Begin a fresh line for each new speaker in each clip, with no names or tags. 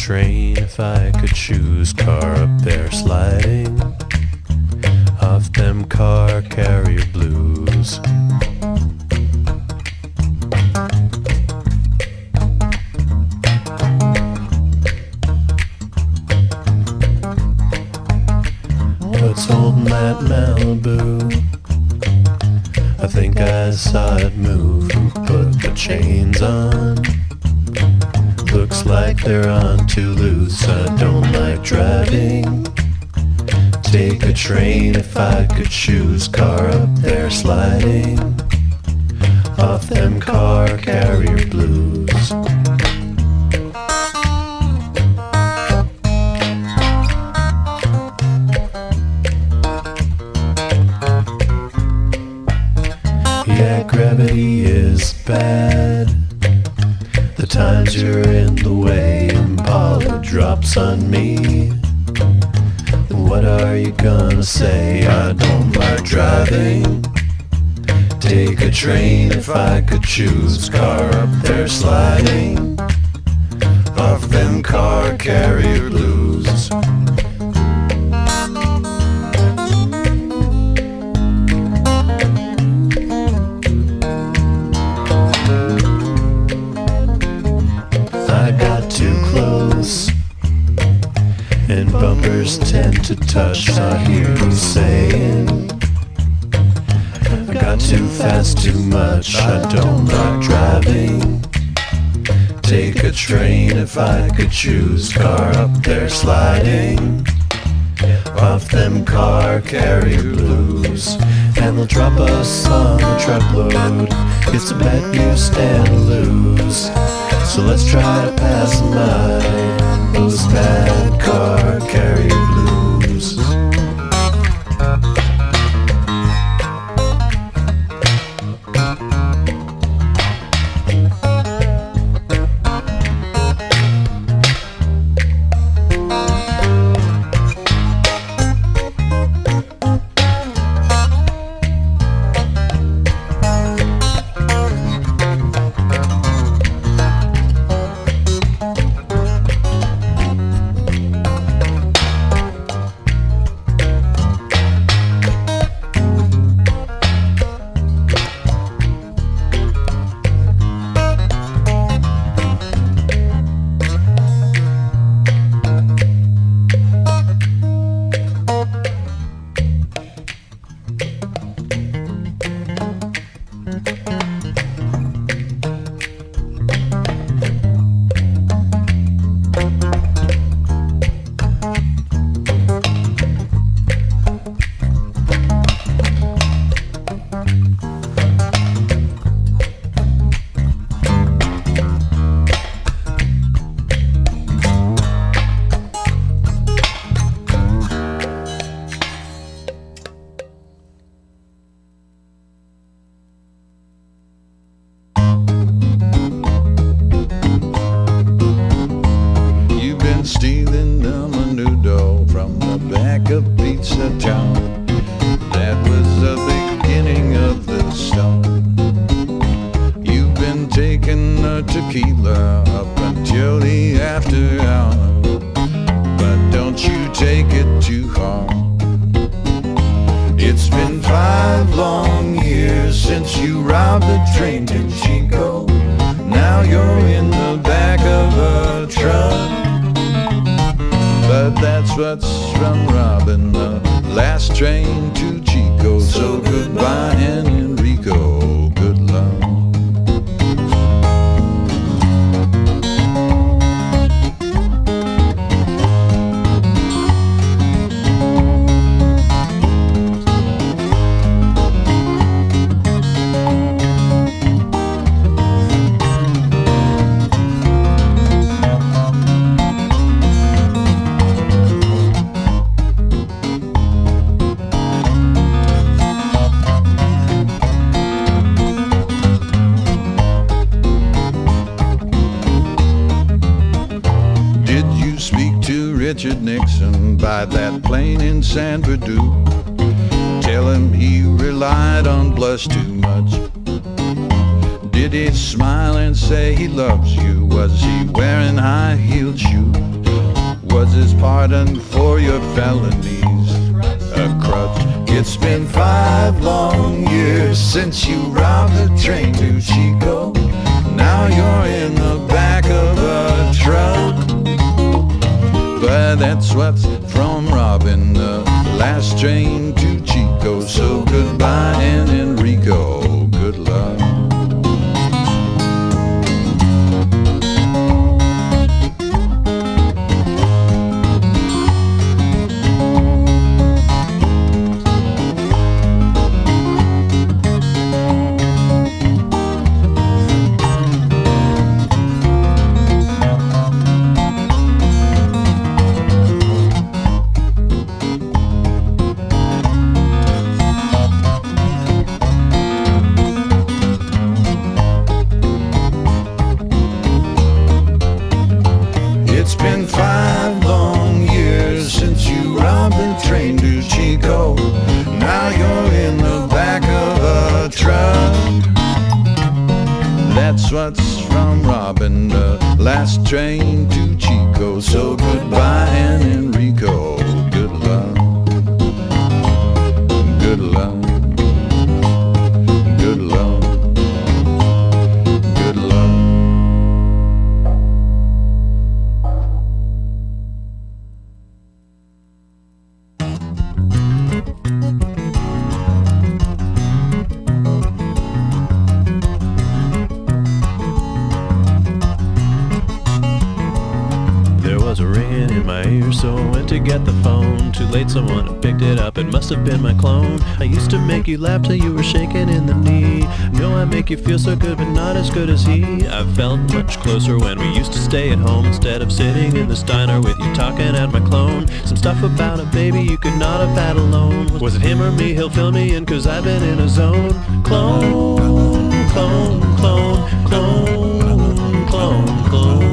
train if I could choose. Car up there sliding off them car carrier blues. What's holding that Malibu? I think I saw it move. Who put the chains on? Looks like they're on too loose. I don't like driving. Take a train if I could choose. Car up there sliding off them car carrier blues. Yeah, gravity is bad. The times you're in the way, Impala drops on me. What are you gonna say? I don't like driving. Take a train if I could choose. Car up there sliding off them car carrier blues. I got too close, and bumpers tend to touch. I hear you saying, I got too fast, too much. I don't like driving. Take a train if I could choose. Car up there sliding off them car carrier blues. And they'll drop us on a truckload. It's a bet you stand to lose. So let's try to pass them by, those bad car carrier blues.
Stealing a menudo from the back of Pizza Town. That was the beginning of the stone. You've been taking a tequila up until the after hour, but don't you take it too hard. It's been 5 long years since you robbed the train to Chico. Now you're in the back of a truck. But that's what's from robbing the last train to Chico. So goodbye, Enrico, good luck. Richard Nixon by that plane in San Bernardino. Tell him he relied on blush too much. Did he smile and say he loves you? Was he wearing high-heeled shoes? was his pardon for your felonies a crutch? It's been 5 long years since you robbed the train to Chico. Now you're in the back of a truck. But that's what's from robbing the last train to Chico. So goodbye, and Enrico, good luck. It's been 5 long years since you robbed the train to Chico. Now you're in the back of a truck. That's what's from robbing the last train to Chico. So goodbye, and Enrico, good luck. Good luck. Good luck. Good luck.
There was a ringing in my ear, so I went to get the phone. Too late, someone had picked it up. It must have been my clone. I used to make you laugh till you were shaking in the knee. No, I make you feel so good, but not as good as he. I felt much closer when we used to stay at home instead of sitting in the diner with you talking at my clone. Some stuff about a baby you could not have had alone. Was it him or me? He'll fill me in, 'cause I've been in a zone. Clone, clone, clone, clone, clone, clone.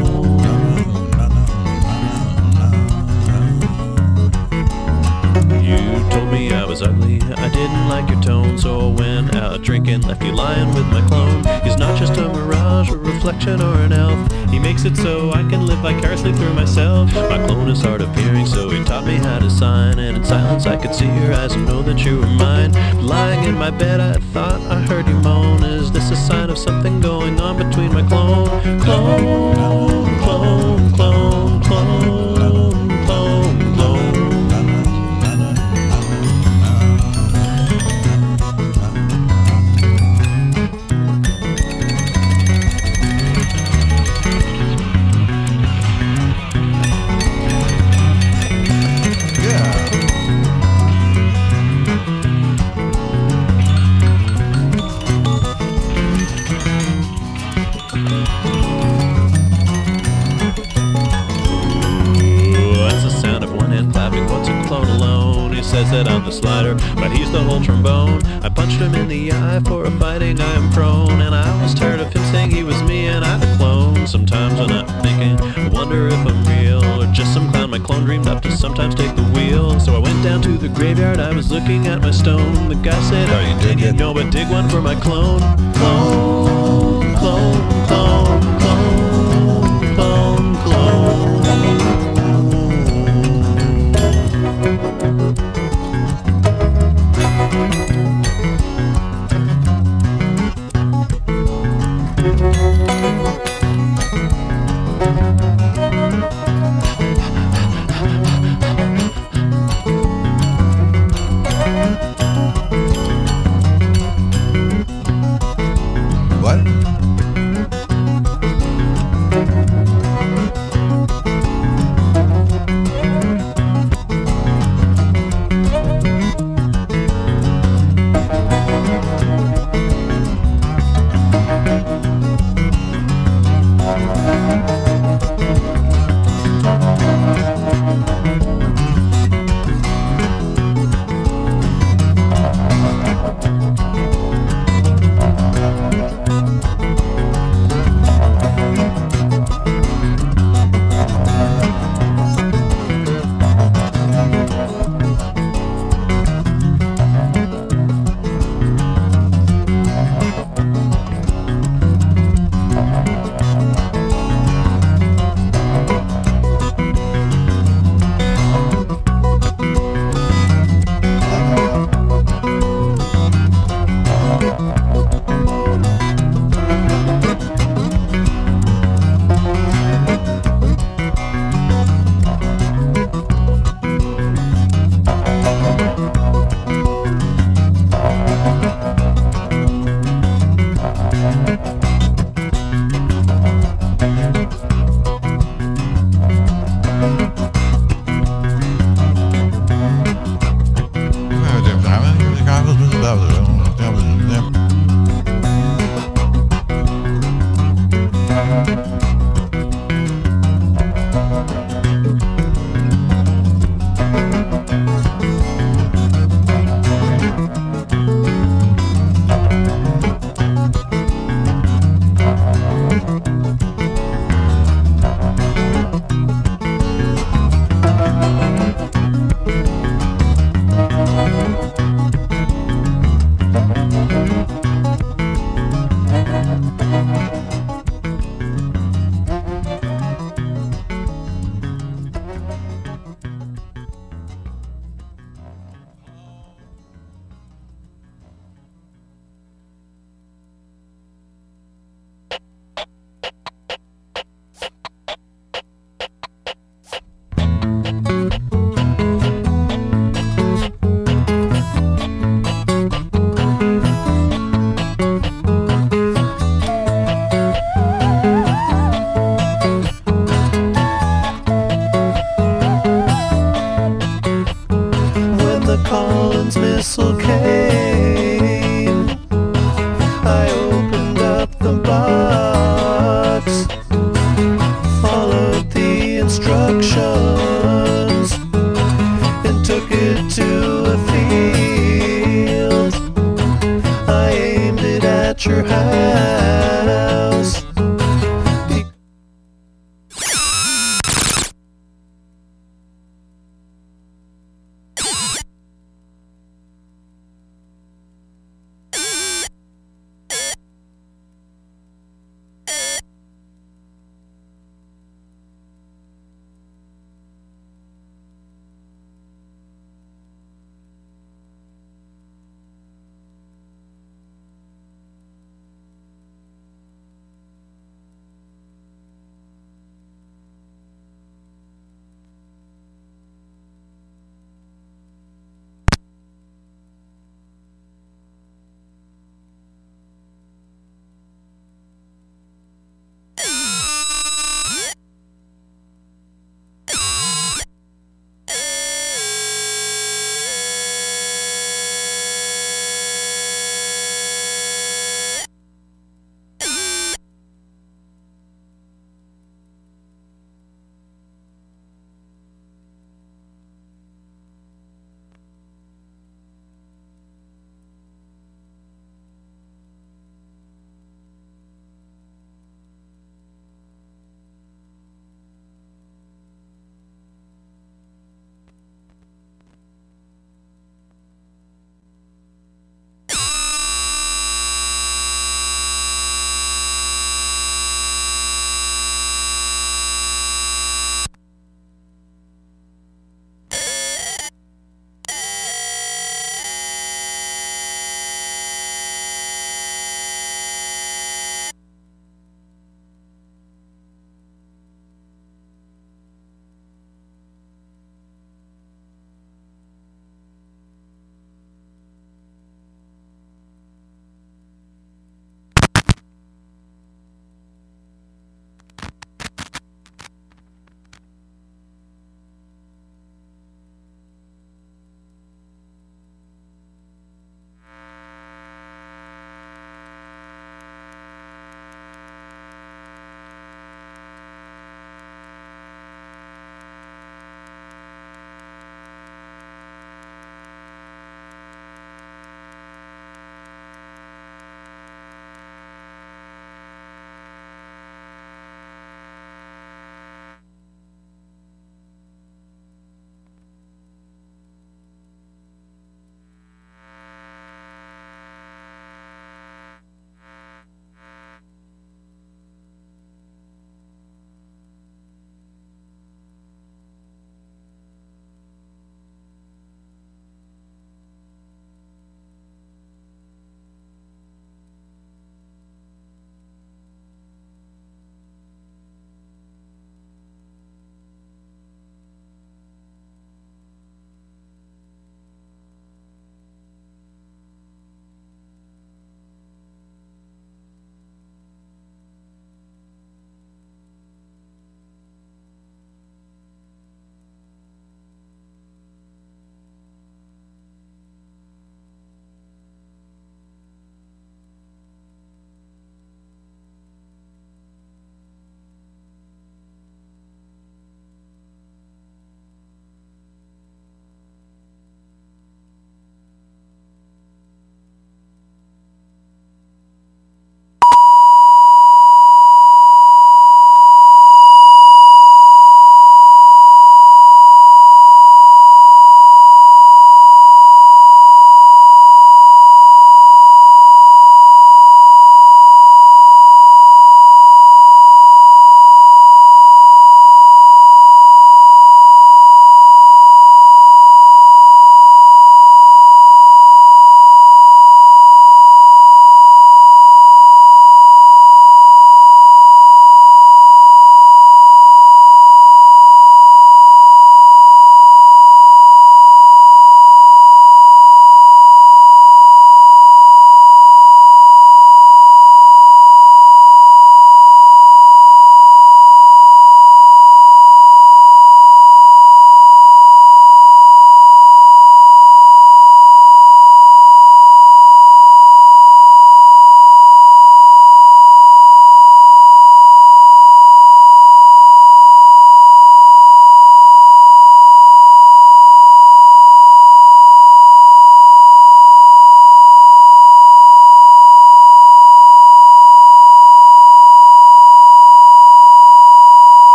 You told me I was ugly, I didn't like your tone, so I went out drinking, left you lying with my clone. He's not just a mirage, a reflection, or an elf. He makes it so I can live vicariously through myself. My clone is hard of hearing, so he taught me how to sign, and in silence I could see your eyes and know that you were mine. Lying in my bed I thought I heard you moan. Is this a sign of something going on between my clone? Clone, clone, clone, clone, clone, clone. Says that I'm the slider, but he's the whole trombone. I punched him in the eye for a fighting I am prone, and I almost heard of him saying he was me and I the clone. Sometimes when I'm thinking, I wonder if I'm real, or just some clown my clone dreamed up to sometimes take the wheel. So I went down to the graveyard, I was looking at my stone. The guy said, are you dead yet? No, but dig one for my clone. Clone, clone, clone, clone, clone, clone.
What?
Heaven's missile came. I opened up the box, followed the instructions, and took it to a field. I aimed it at your house.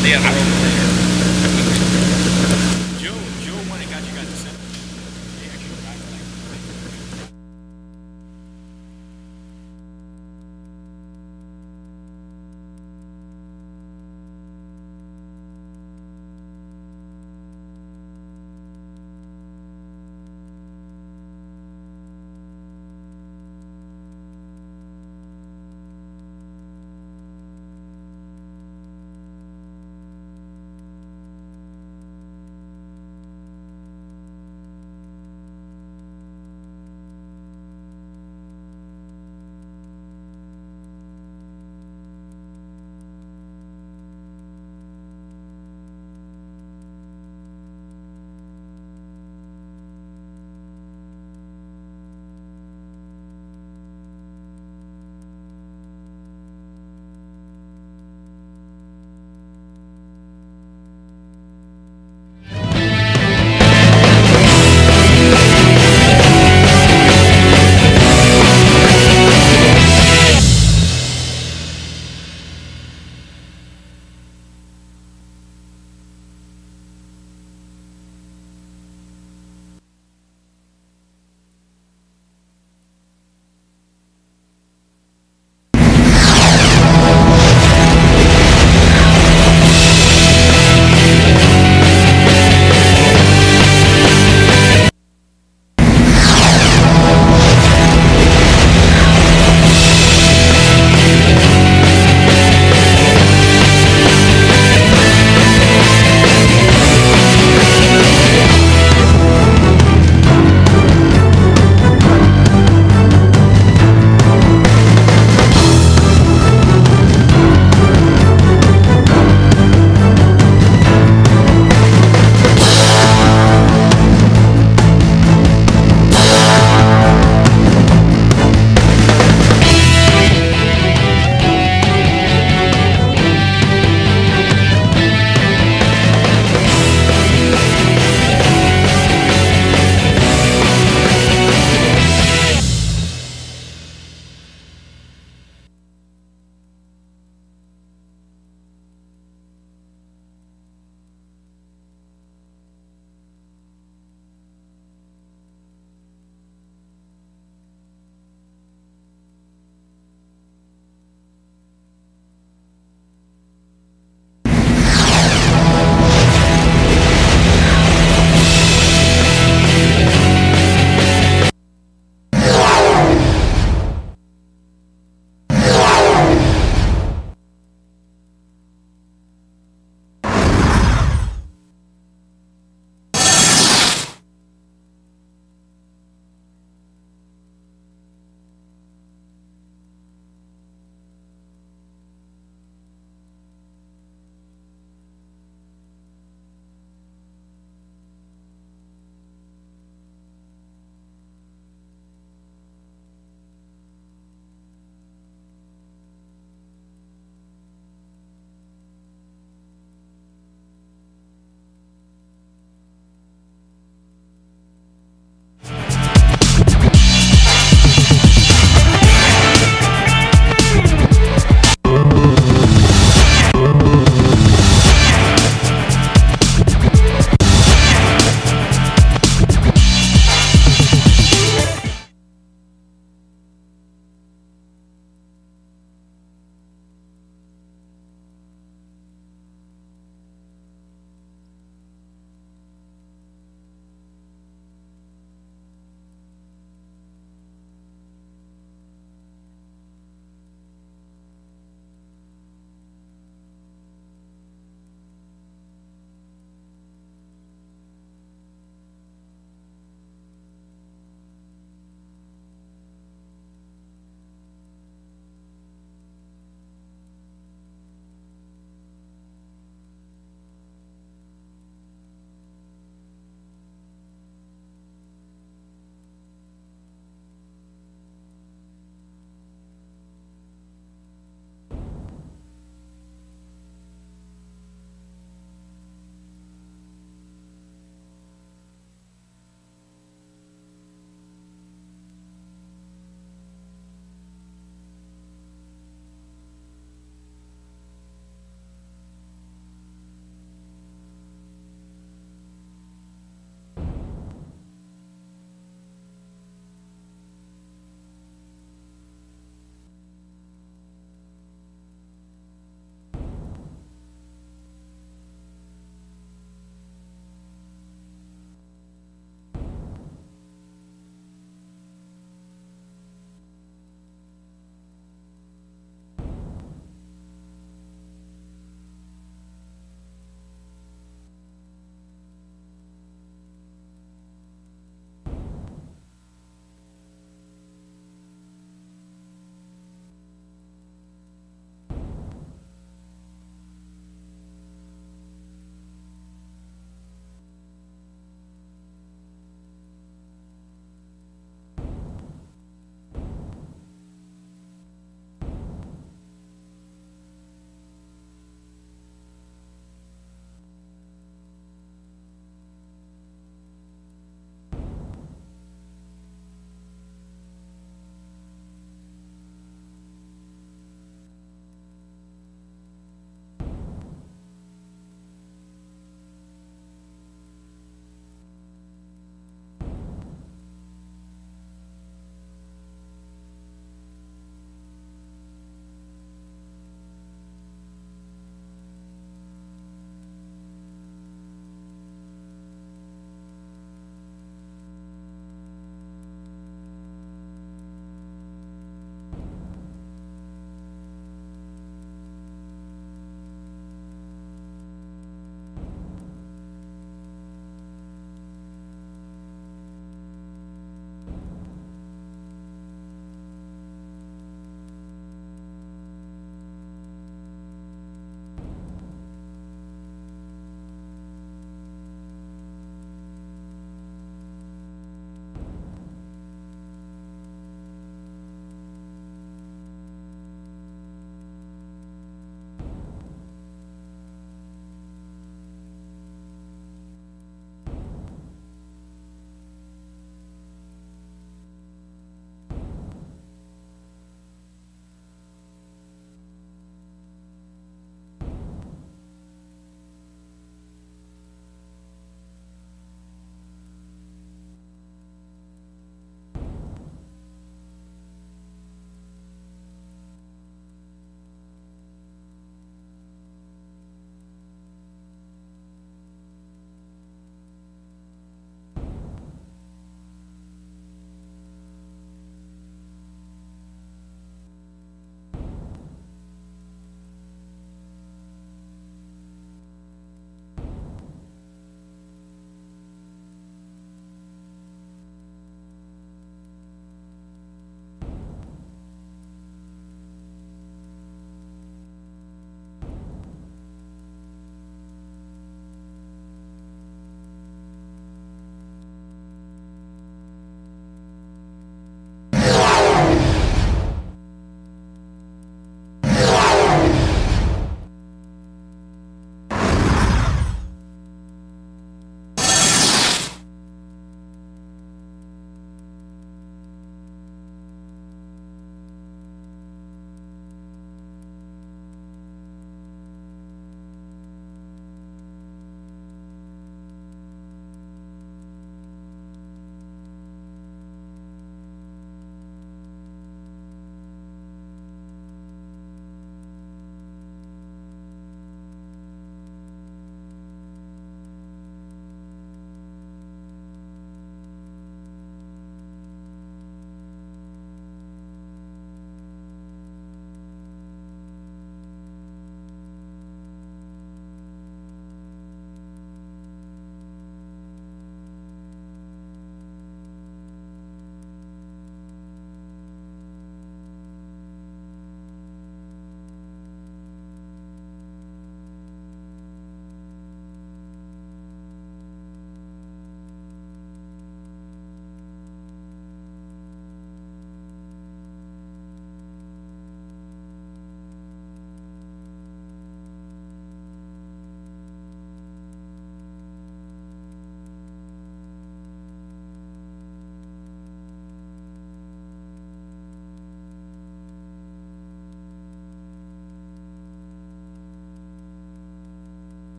Oh, yeah, they're over there. Joe went and got you guys to send. They actually got like.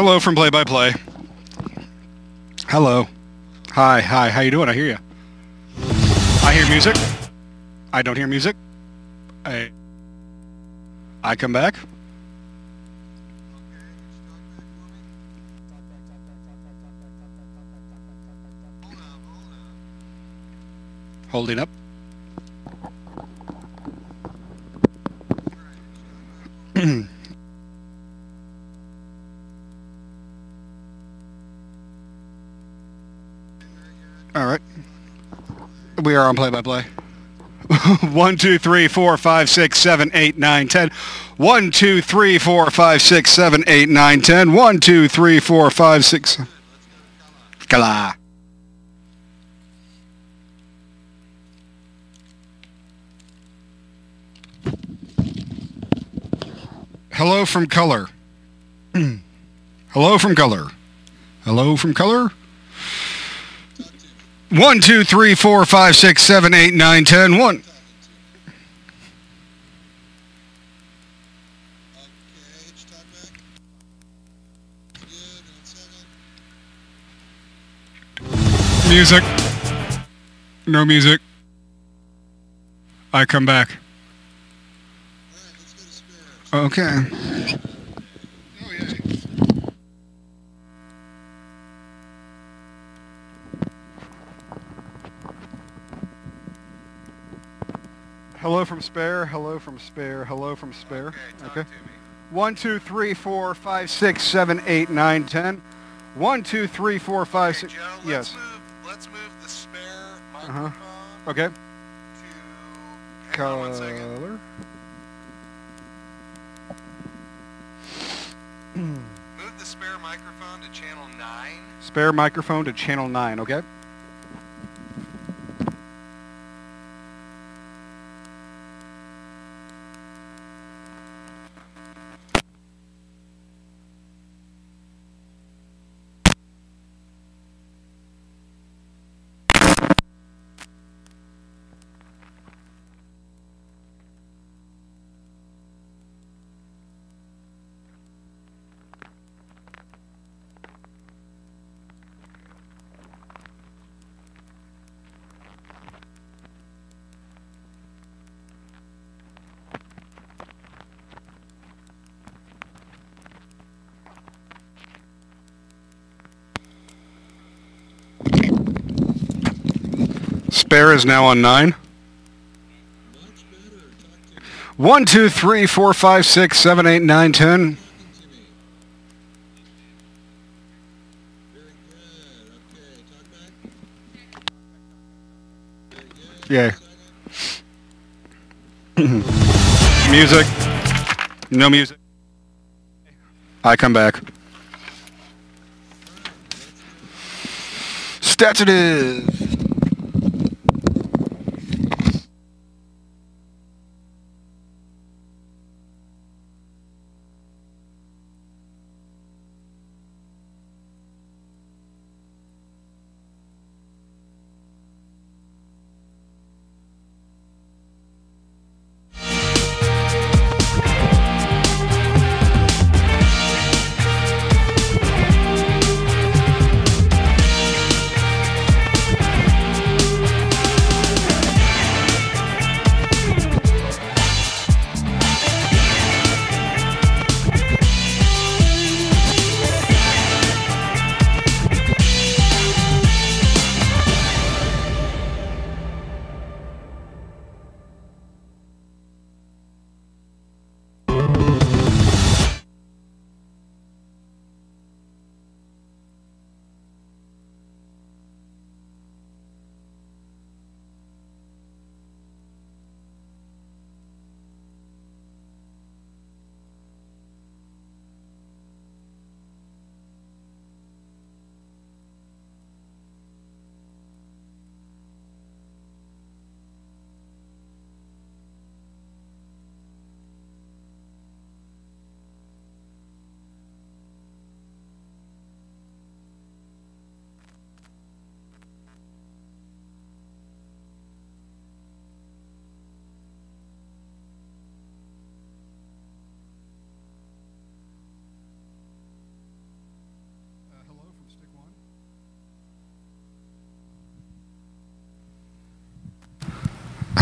Hello from Play by Play. Hello. Hi, how you doing? I hear you. I hear music. I don't hear music. I come back. Holding up. All right. We are on Play by Play. 1, 2, 3, 4, 5, 6, 7, 8, 9, 10. 1, 2, 3, 4, 5, 6, 7, 8, 9, 10. 1, 2, 3, 4, 5, 6. Kala. Hello from Color. Hello from Color. Hello from Color. 1, 2, 3, 4, 5, 6, 7, 8, 9, 10. 1. Music. No music. I come back. Okay. Oh, yeah. Hello from Spare. Hello from Spare. Hello from Spare. Okay. 1, 2, 3, 4, 5, 6, 7, 8, 9, 10. 1, 2, 3, 4, 5, 6.
Joe,
Yes.
Let's move the spare microphone
Okay.
to... Hang on 1 second.
Color.
Move the spare microphone to channel 9.
Spare microphone to channel 9, okay? Spare is now on 9. 1, 2, 3, 4, 5, 6, 7, 8, 9, 10. Yay. Music. No music. I come back. Stats it is.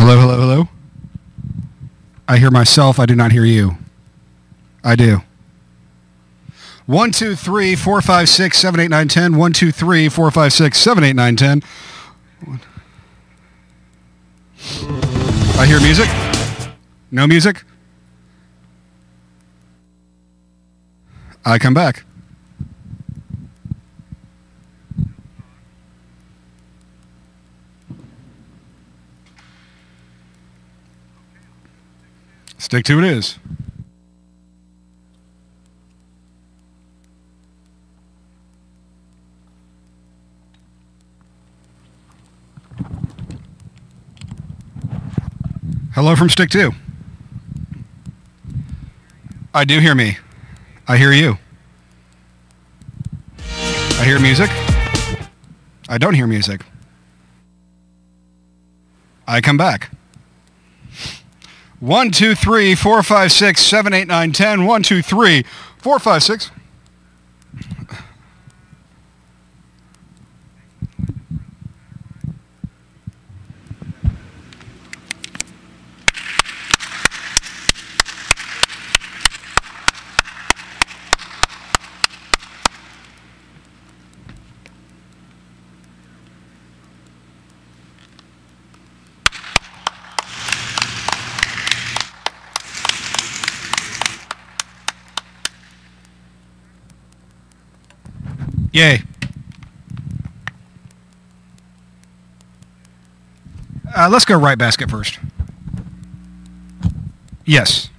Hello, hello, hello. I hear myself. I do not hear you. I do. 1, 2, 3, 4, 5, 6, 7, 8, 9, 10. 1, 2, 3, 4, 5, 6, 7, 8, 9, 10. I hear music. No music. I come back. Stick to it is. Hello from Stick 2. I do hear me. I hear you. I hear music. I don't hear music. I come back. 1, 2, 3, 4, 5, 6, 7, 8, 9, 10. 1, 2, 3, 4, 5, 6. Yay. Let's go right basket first. Yes.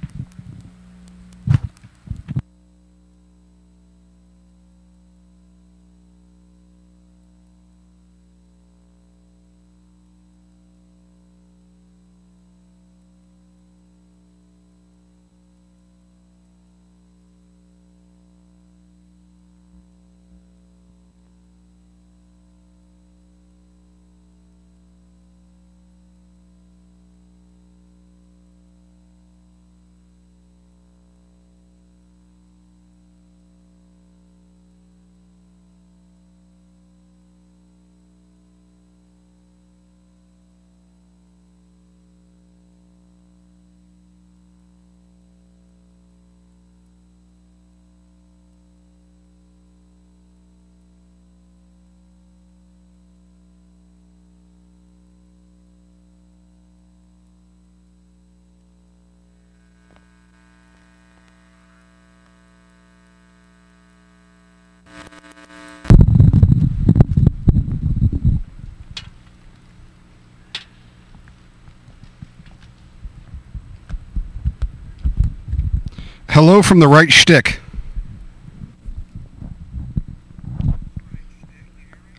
Hello from the right shtick.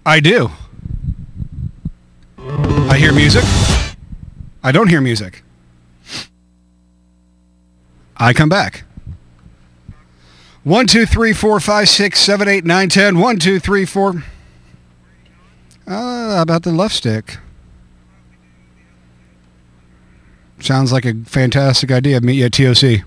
I do. I hear music. I don't hear music. I come back. 1, 2, 3, 4, 5, 6, 7, 8, 9, 10. 1, 2, 3, 4. About the left stick. Sounds like a fantastic idea. Meet you at TOC.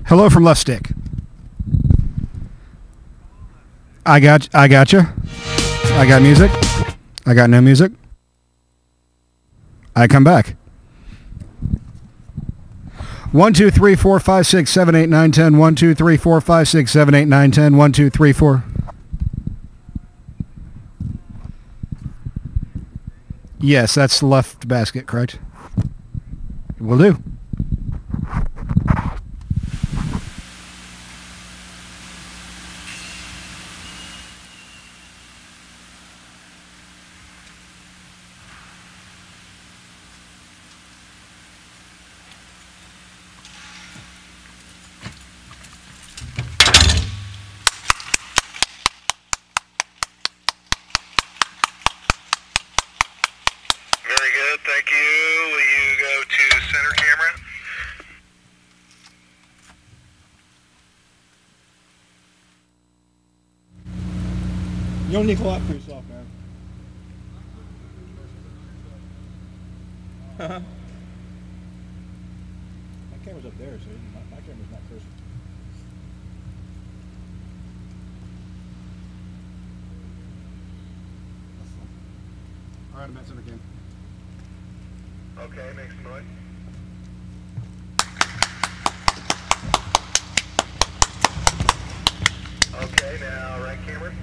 Hello from left stick. I got you. I got music. I got no music. I come back. 1, 2, 3, 4, 5, 6, 7, 8, 9, 10. 1, 2, 3, 4, 5, 6, 7, 8, 9, 10. 1, 2, 3, 4. Yes, that's the left basket, correct? Will do.
Very good, thank you. Will you go to center camera?
You don't need to pull out pretty soft, man. My camera's up there, so my camera's not cursing.
All right, I'm at center cam.
Okay, make some noise. Okay, now right camera.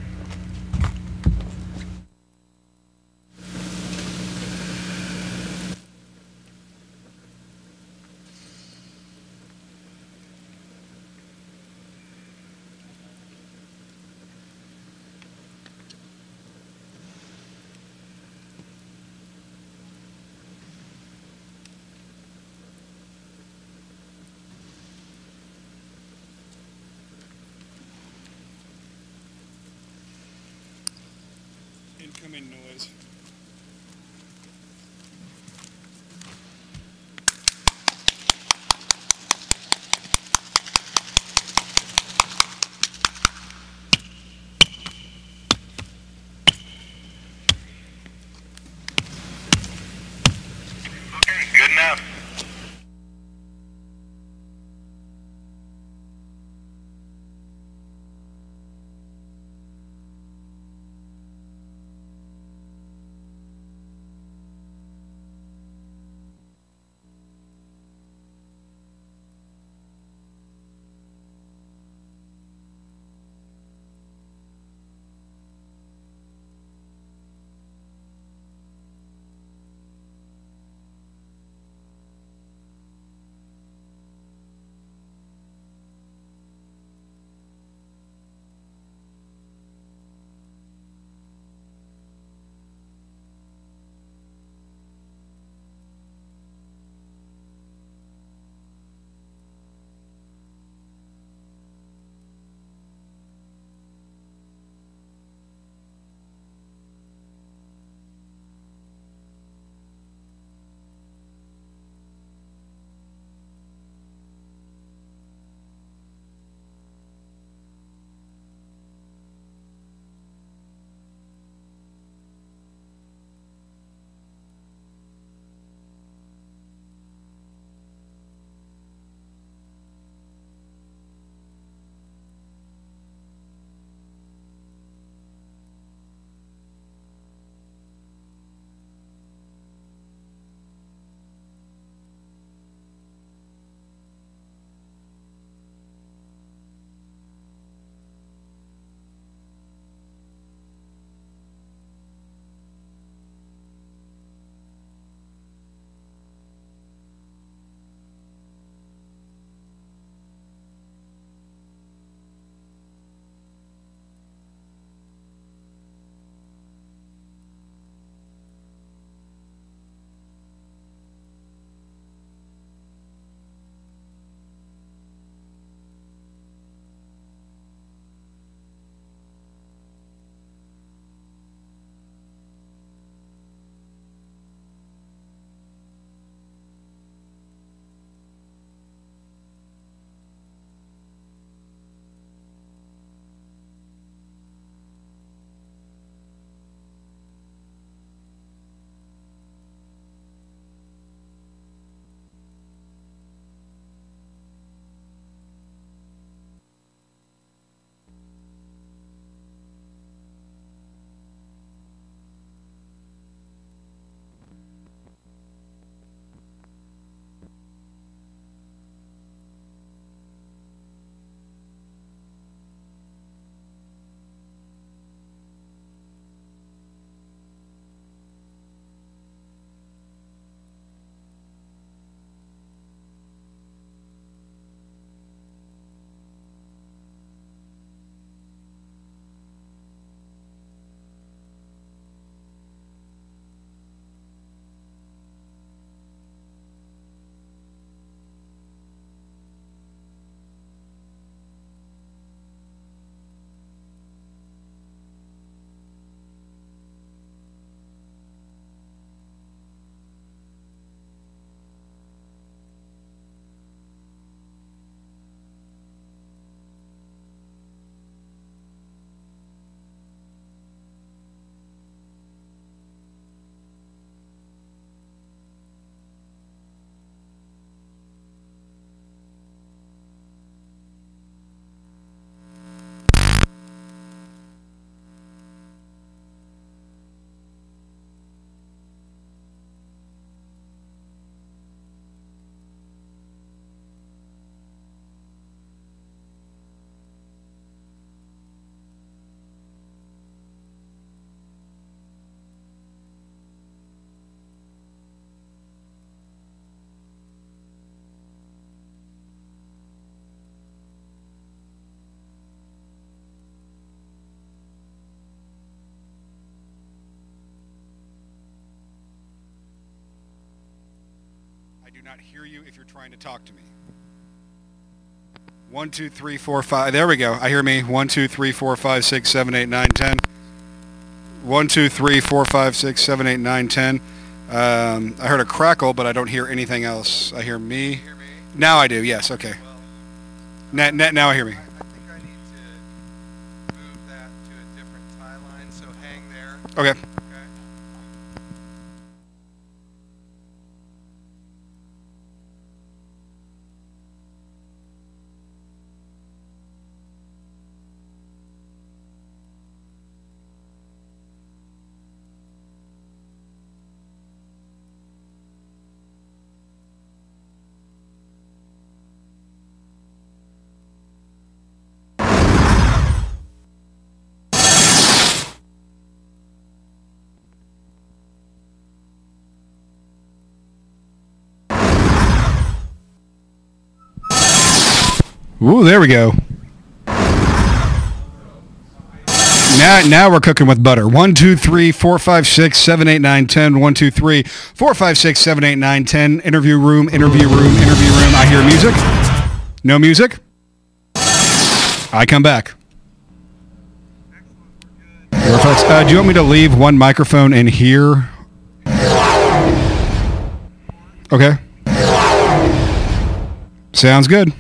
Incoming noise.
Okay, good enough.
do not hear you if you're trying to talk to me. 1, 2, 3, 4, 5. There we go. I hear me. 1, 2, 3, 4, 5, 6, 7, 8, 9, 10. 1, 2, 3, 4, 5, 6, 7, 8, 9, 10. I heard a crackle, but I don't hear anything else. I hear me.
You hear me?
Now I do. Yes. Okay.
Well,
Now I hear me.
I think I need to move that to a different tie line, so hang there.
Okay.
Okay.
Ooh, there we go. Now we're cooking with butter. 1, 2, 3, 4, 5, 6, 7, 8, 9, 10. 1, 2, 3, 4, 5, 6, 7, 8, 9, 10. Interview room, interview room, interview room. I hear music. No music. I come back. Do you want me to leave one microphone in here? Okay. Sounds good.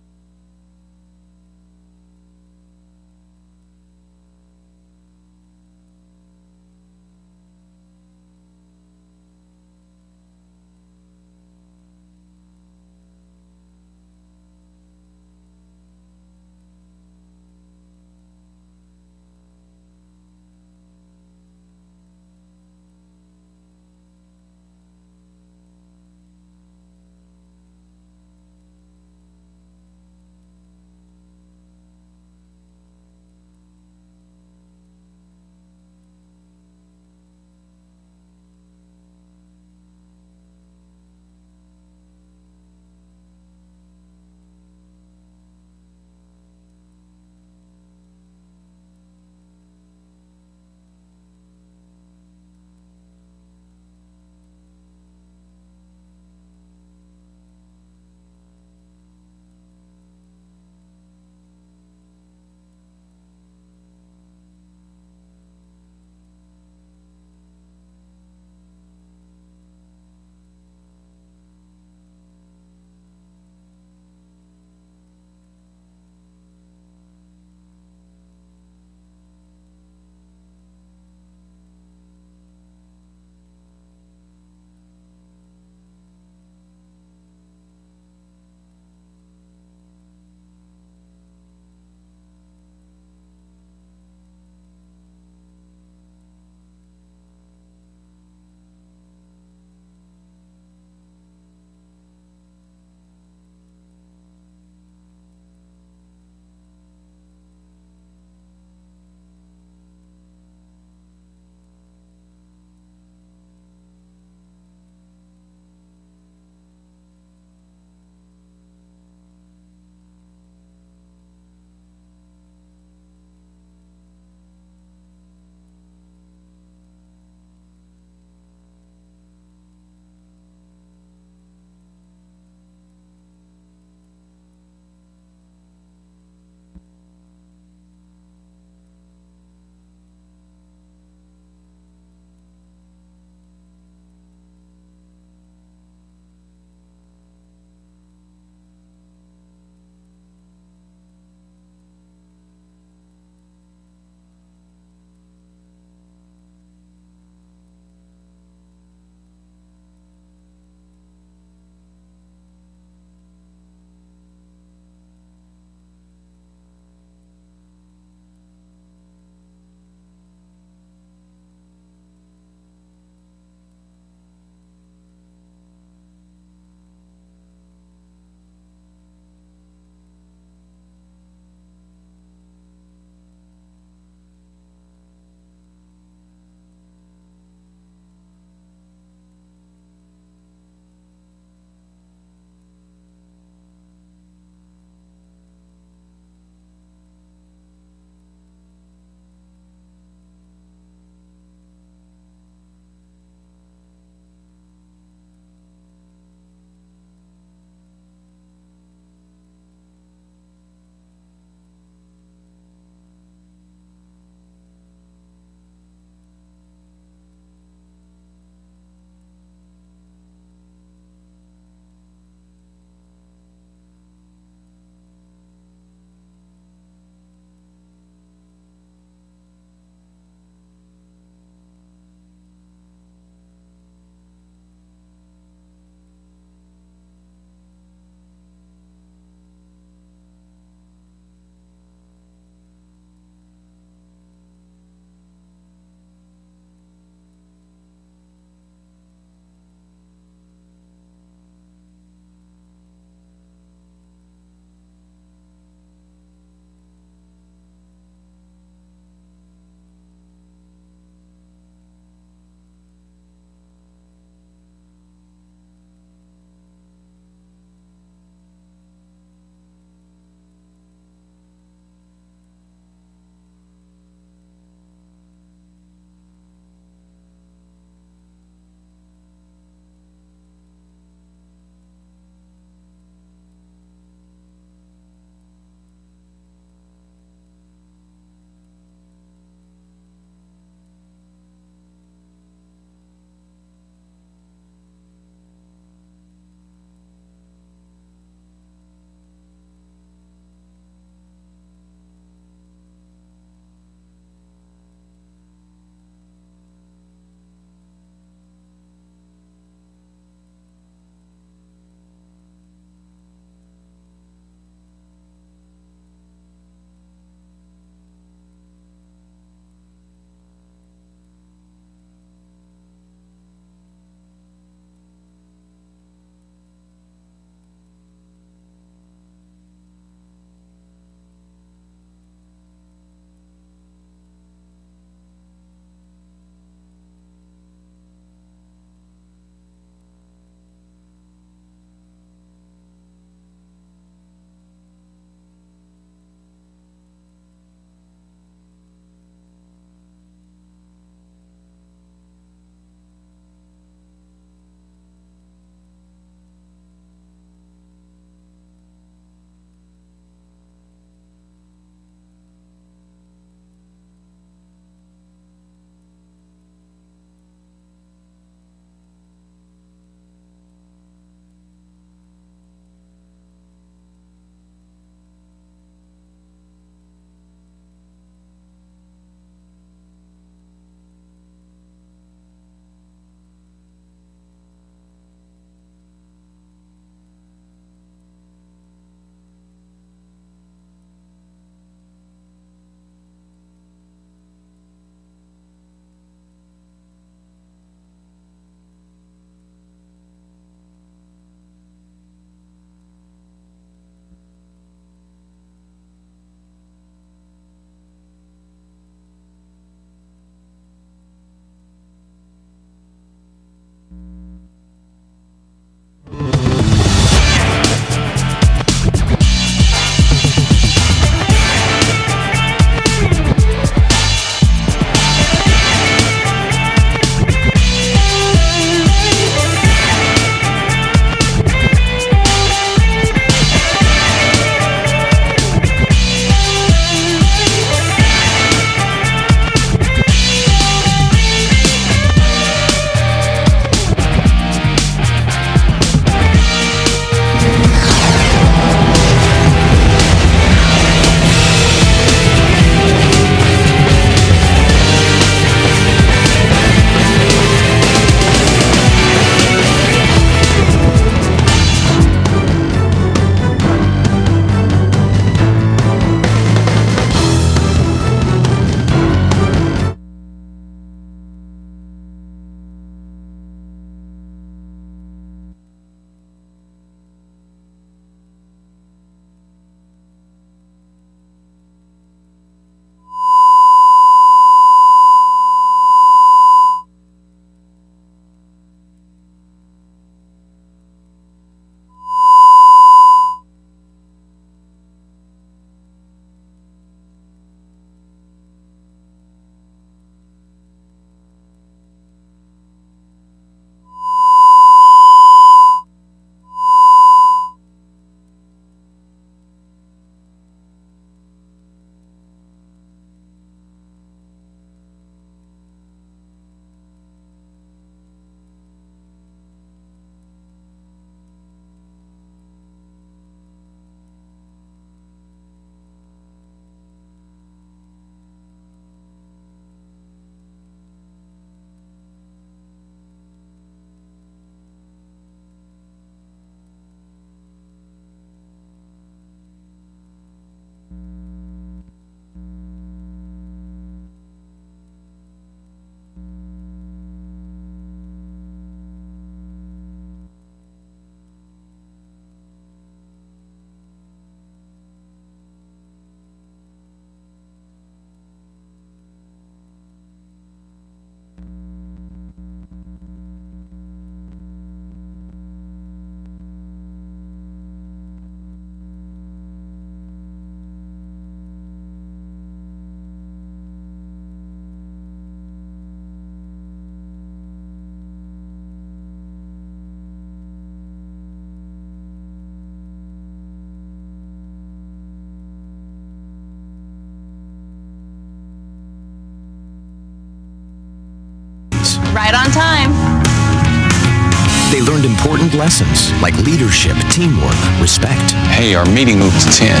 learned important lessons like leadership, teamwork, respect.
Hey, our meeting moved to 10.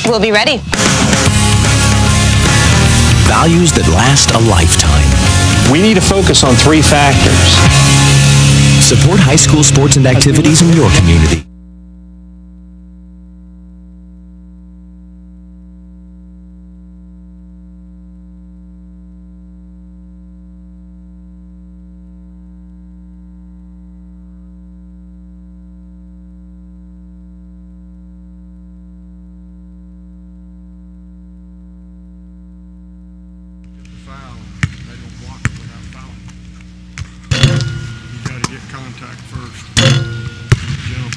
We'll be ready.
Values that last a lifetime.
We need to focus on 3 factors.
Support high school sports and activities in your community.
Foul. They don't block it without fouling. You got to get contact first. Jump.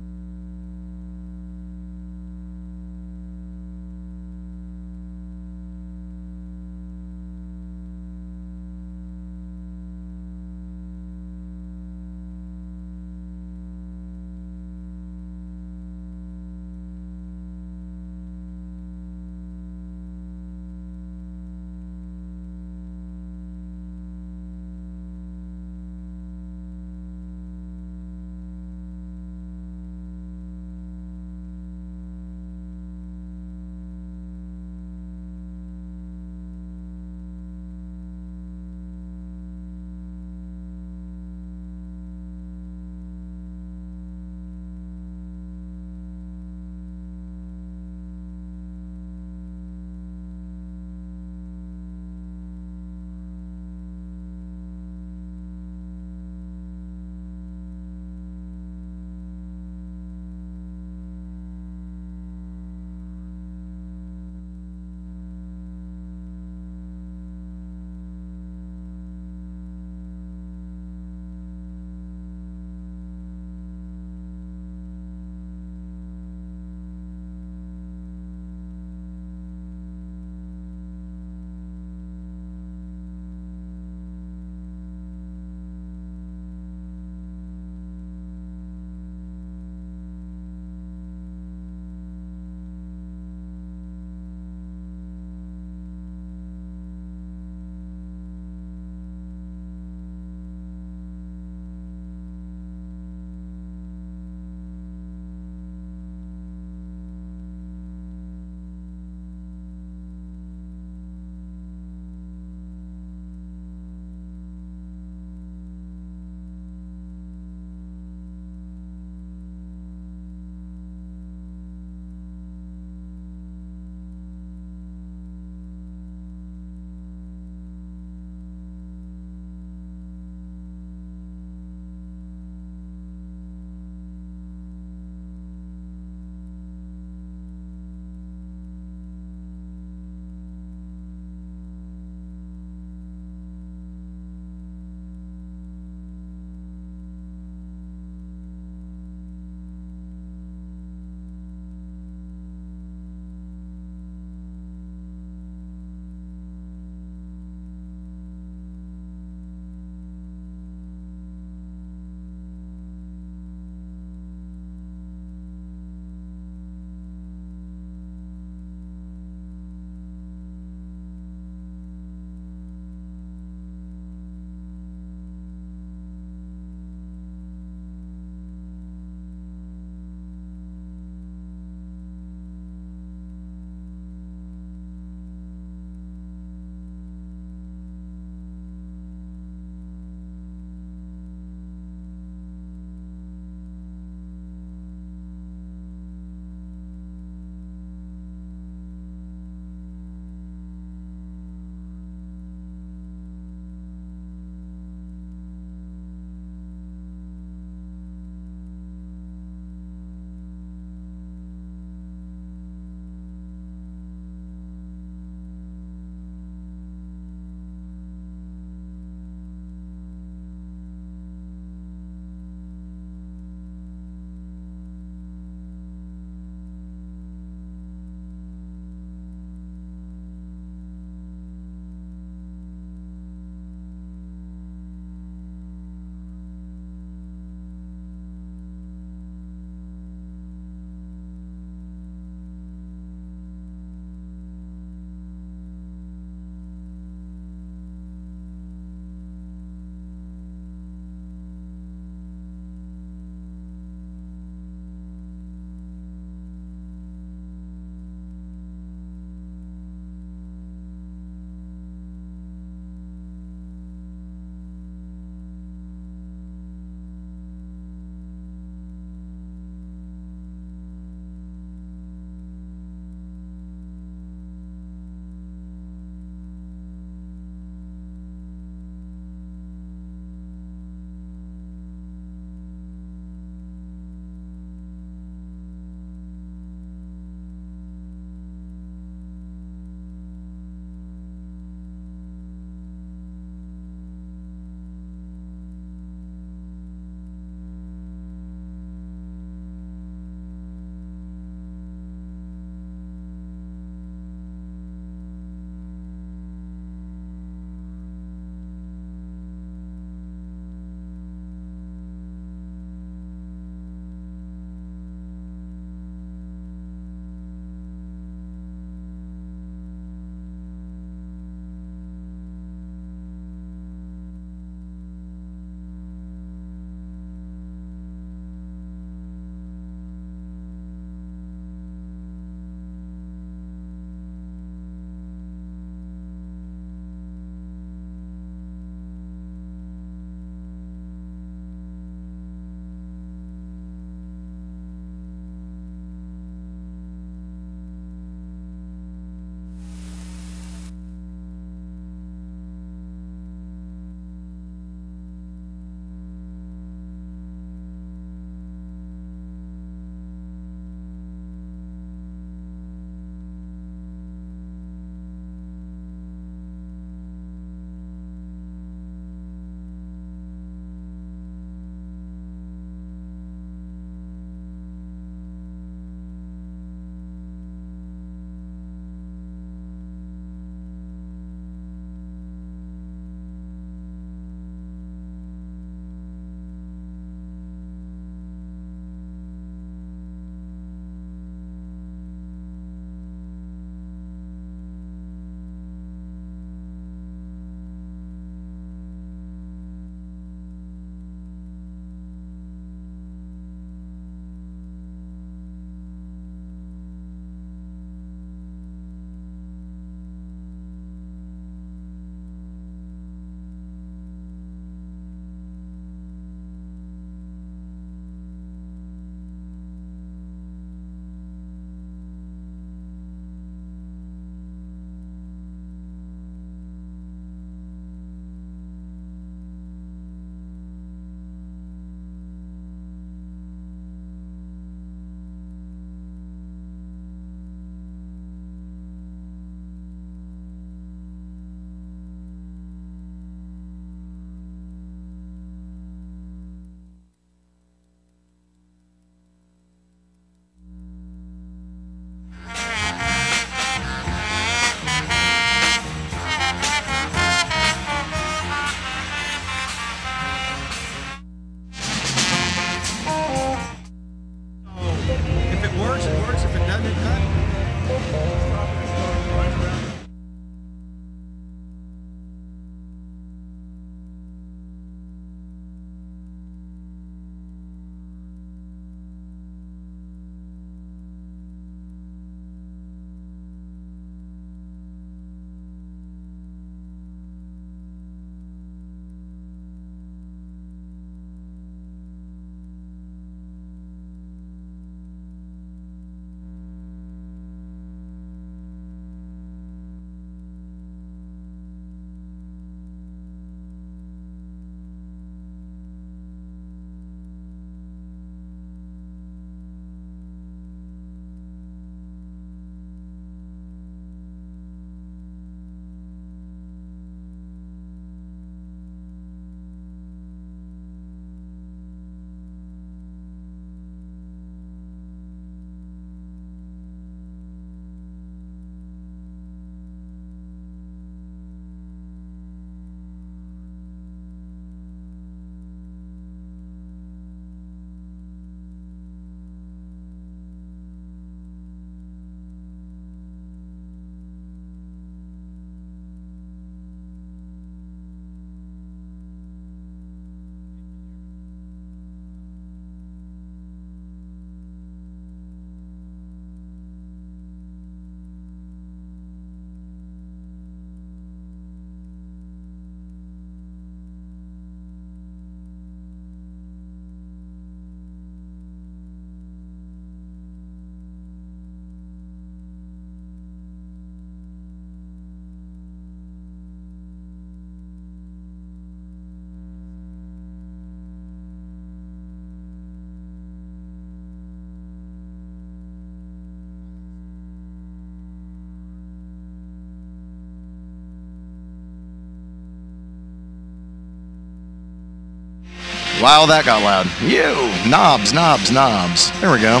Wow, that got loud. You knobs, knobs, knobs. There we go.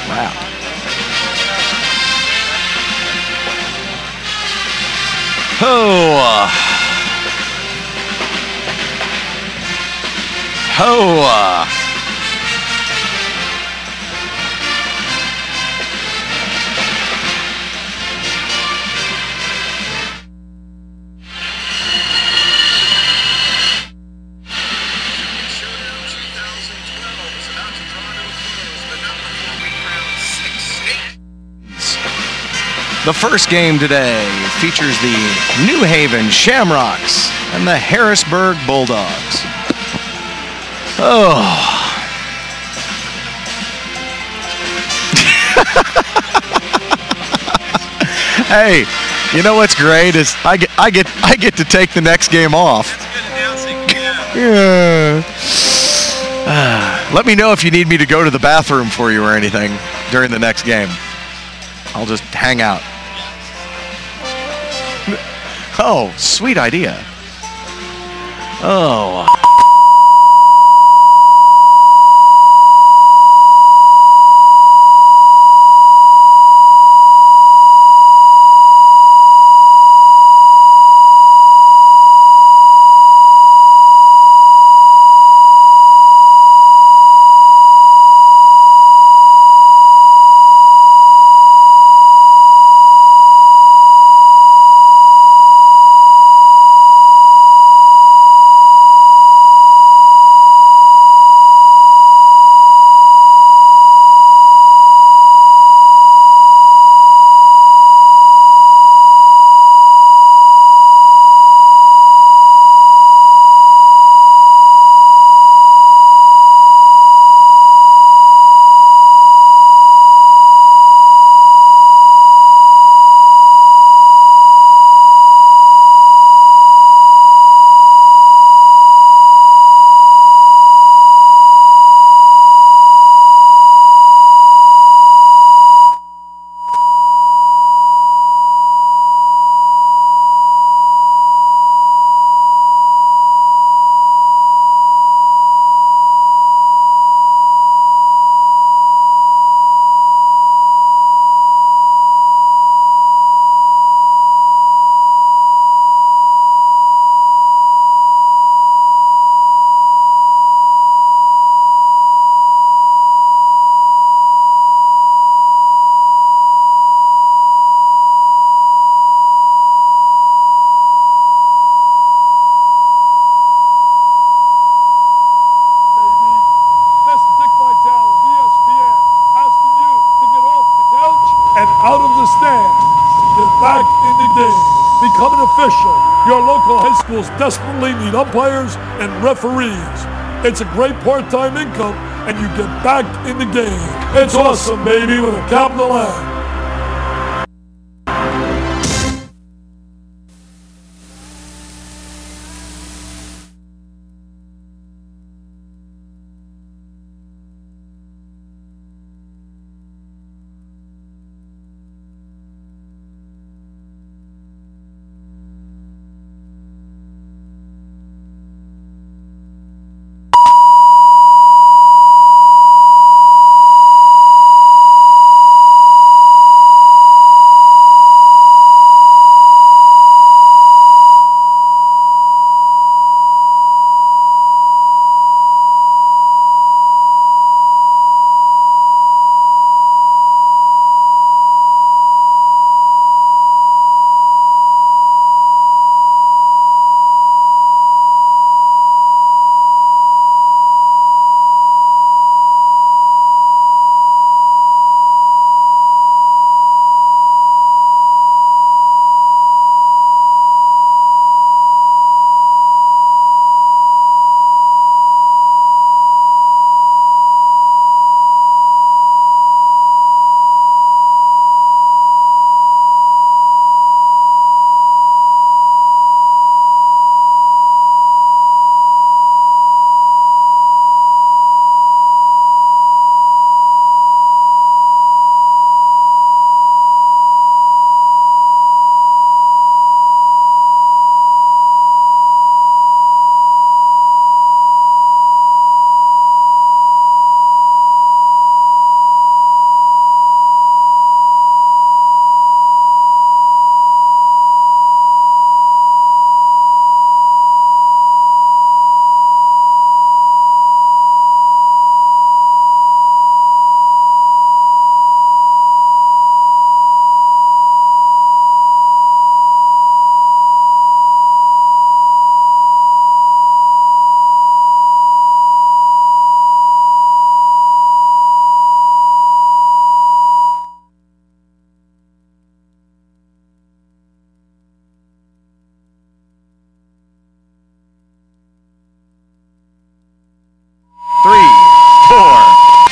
Wow. Ho. Ho. The first game today features the New Haven Shamrocks and the Harrisburg Bulldogs. Oh. Hey, you know what's great is I get to take the next game off.
That's good announcing.
Yeah. Let me know if you need me to go to the bathroom for you or anything during the next game. I'll just hang out. Oh, sweet idea. Oh.
And out of the stands, get back in the game. Become an official. Your local high schools desperately need umpires and referees. It's a great part-time income, and you get back in the game. It's awesome, baby, with a capital M.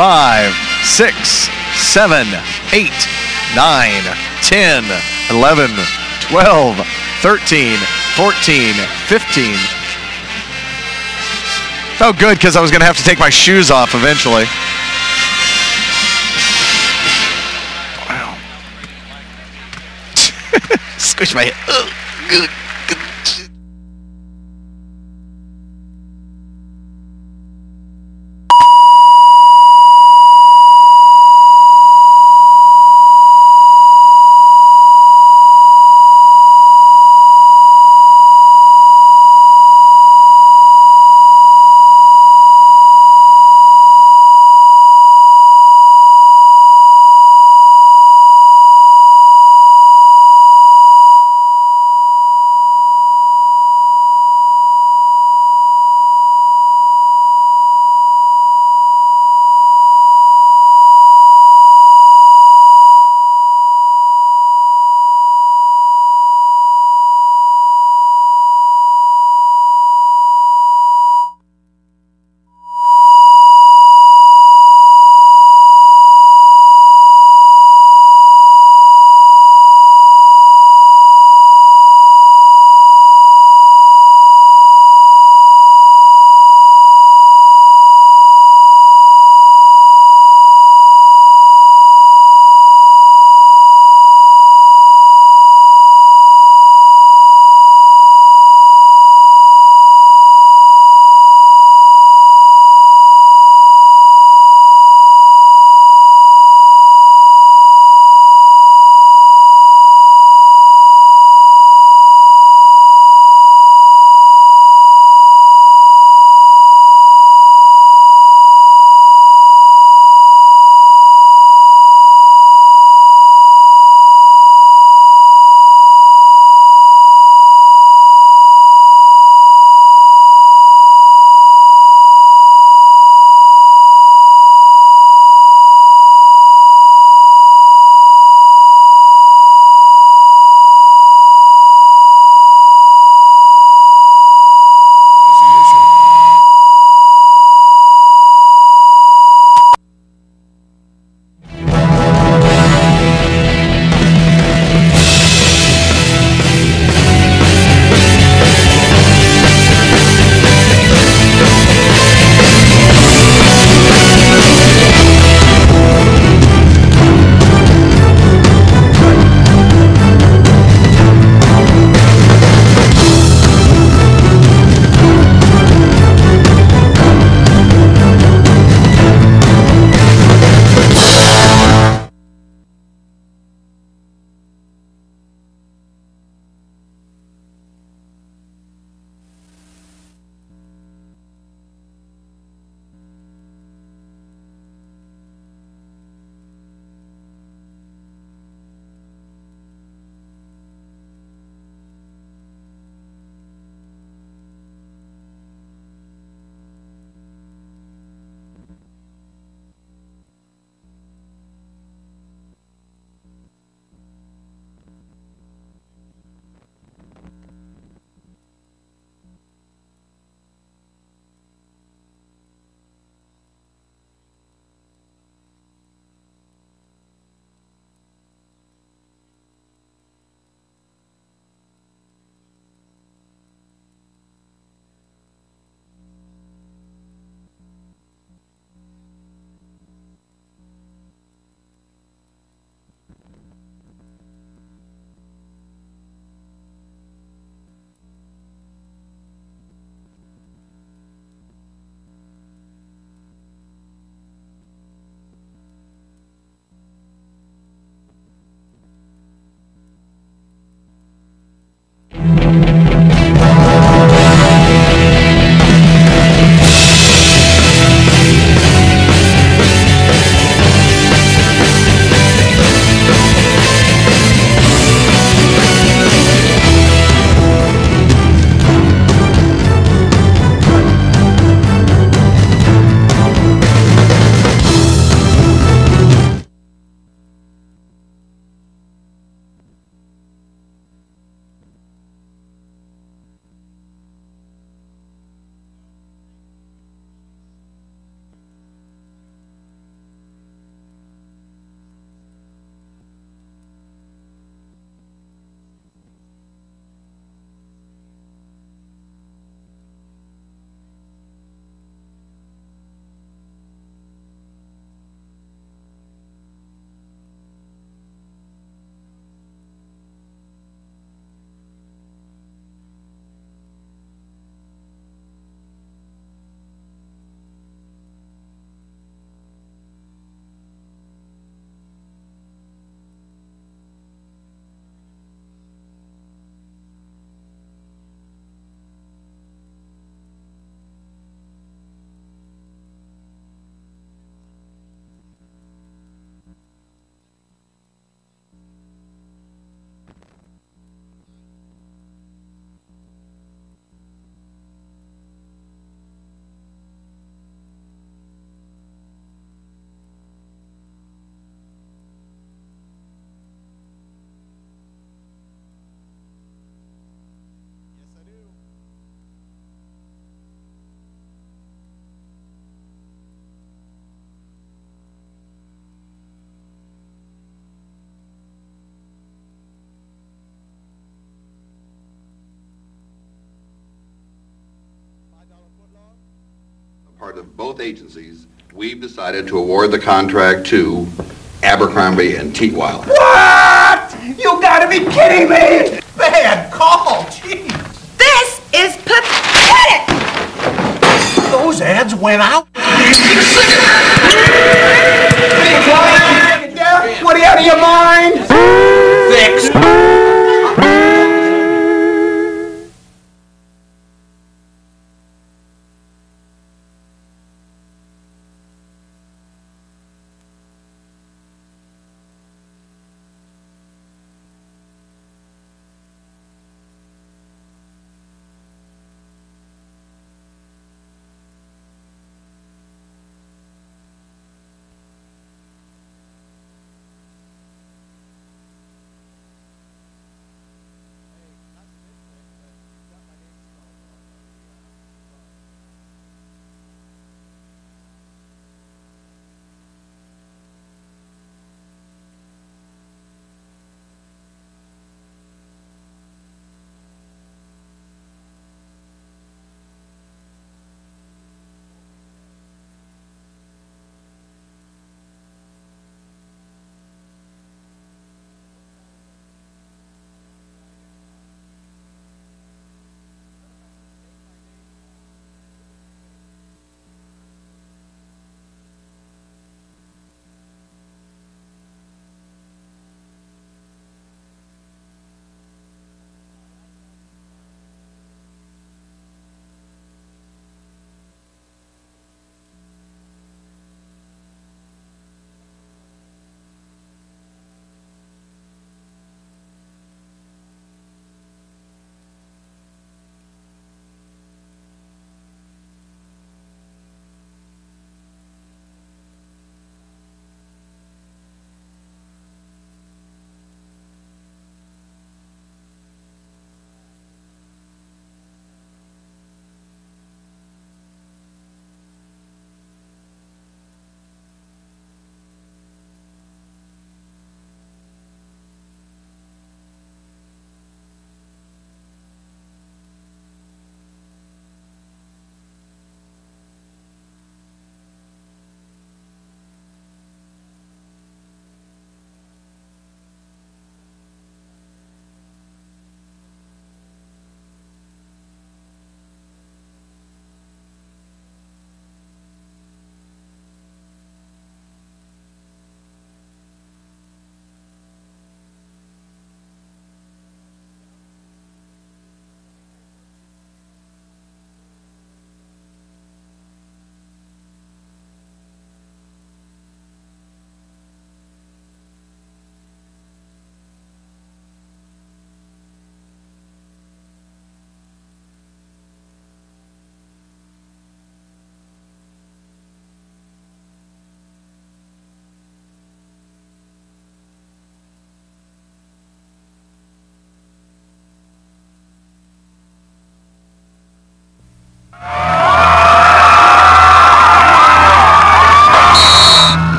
5, 6, 7, 8, 9, 10, 11, 12, 13, 14, 15. Felt good because I was going to have to take my shoes off eventually. Wow. Squish my head. Ugh, good.
Part of both agencies, we've decided to award the contract to Abercrombie and Teetweiler.
What? You gotta be kidding me! Bad call, jeez.
This is pathetic!
Those ads went out. What are you out of your mind? Fixed.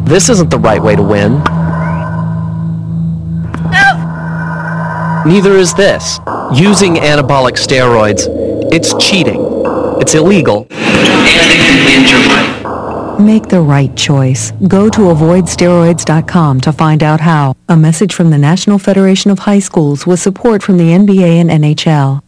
This isn't the right way to win.
No.
Neither is this. Using anabolic steroids, it's cheating. It's illegal.
Make the right choice. Go to avoidsteroids.com to find out how. A message from the National Federation of High Schools with support from the NBA and NHL.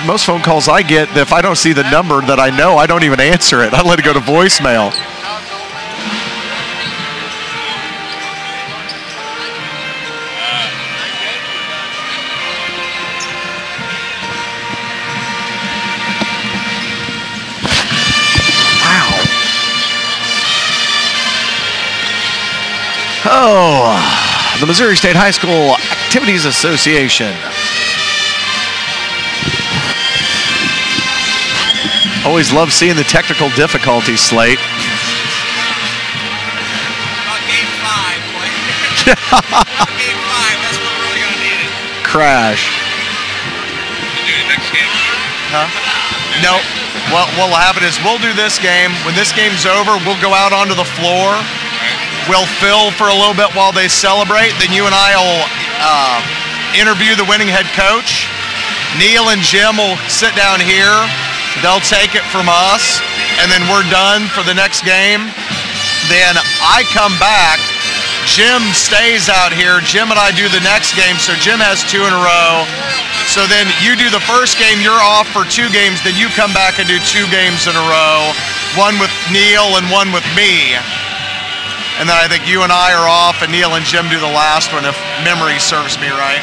Most phone calls I get, if I don't see the number that I know, I don't even answer it. I let it go to voicemail. Wow. Oh, the Missouri State High School Activities Association. Always love seeing the technical difficulties, Slate.
Game 5, that's what we're really going to need it.
Crash.
Do the next game?
Huh? No. What'll happen is we'll do this game. When this game's over, we'll go out onto the floor. We'll fill for a little bit while they celebrate. Then you and I will interview the winning head coach. Neil and Jim will sit down here. They'll take it from us, and then we're done for the next game. Then I come back. Jim stays out here. Jim and I do the next game, so Jim has 2 in a row. So then you do the first game, you're off for 2 games, then you come back and do 2 games in a row, one with Neil and one with me. And then I think you and I are off, and Neil and Jim do the last one, if memory serves me right.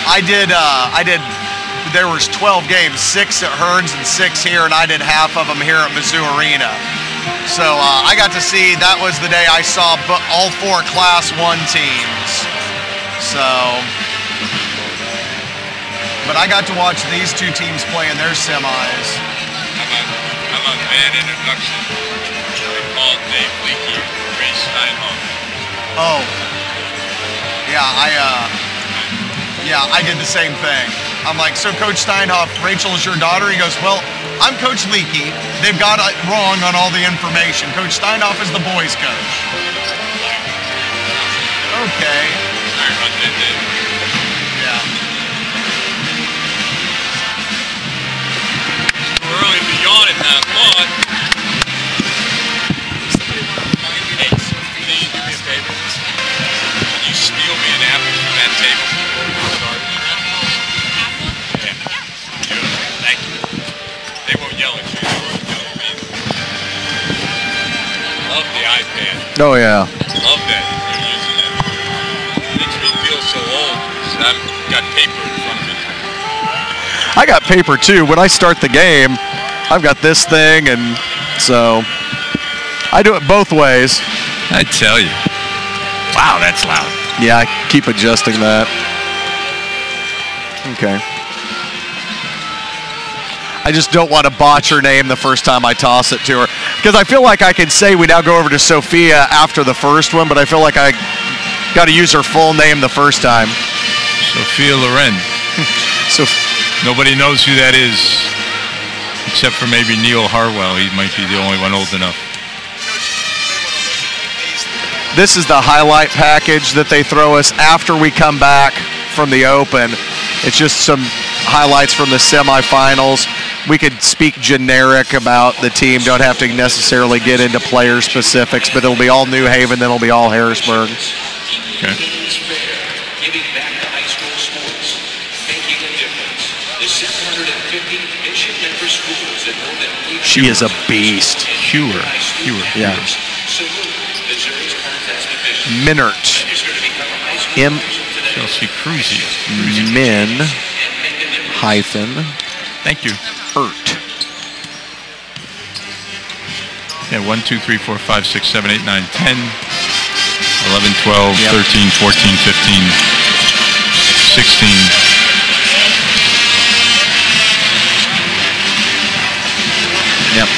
I did, there was 12 games, 6 at Hearns and 6 here, and I did half of them here at Mizzou Arena. So I got to see, that was the day I saw all 4 Class 1 teams. So, but I got to watch these 2 teams play in their semis.
I'm a fan introduction. They called Dave Leakey, Ray Steinhoff.
Oh, yeah, I did the same thing. I'm like, so Coach Steinhoff, Rachel is your daughter? He goes, well, I'm Coach Leakey. They've got it wrong on all the information. Coach Steinhoff is the boys' coach. Okay. Yeah.
Too early to be yawning now. Come on. Somebody want to remind me, hey, can you do me a favor? Can you steal me an apple from that table? Thank you. They won't yell at you. They won't yell at me. Love the iPad.
Oh, yeah.
Love that you're using that. It makes me feel so old. I've got paper in front of me.
I got paper, too. When I start the game, I've got this thing, and so I do it both ways.
I tell you. Wow, that's loud.
Yeah, I keep adjusting that. Okay. I just don't want to botch her name the first time I toss it to her. Because I feel like I can say we now go over to Sophia after the first one, but I feel like I got to use her full name the first time.
Sophia Loren.
So
nobody knows who that is, except for maybe Neil Harwell. He might be the only one old enough.
This is the highlight package that they throw us after we come back from the Open. It's just some highlights from the semifinals. We could speak generic about the team, don't have to necessarily get into player specifics, but it'll be all New Haven, then it'll be all Harrisburg.
Okay.
She is a beast.
Hewer.
Yeah. Minert.
Chelsea Cruzy.
Min hyphen.
Thank you.
Hurt.
Yeah, 1, 2, 3, 4, 5, 6, 7, 8, 9, 10, 11, 12, 13, 14, 15, 16.
Yep.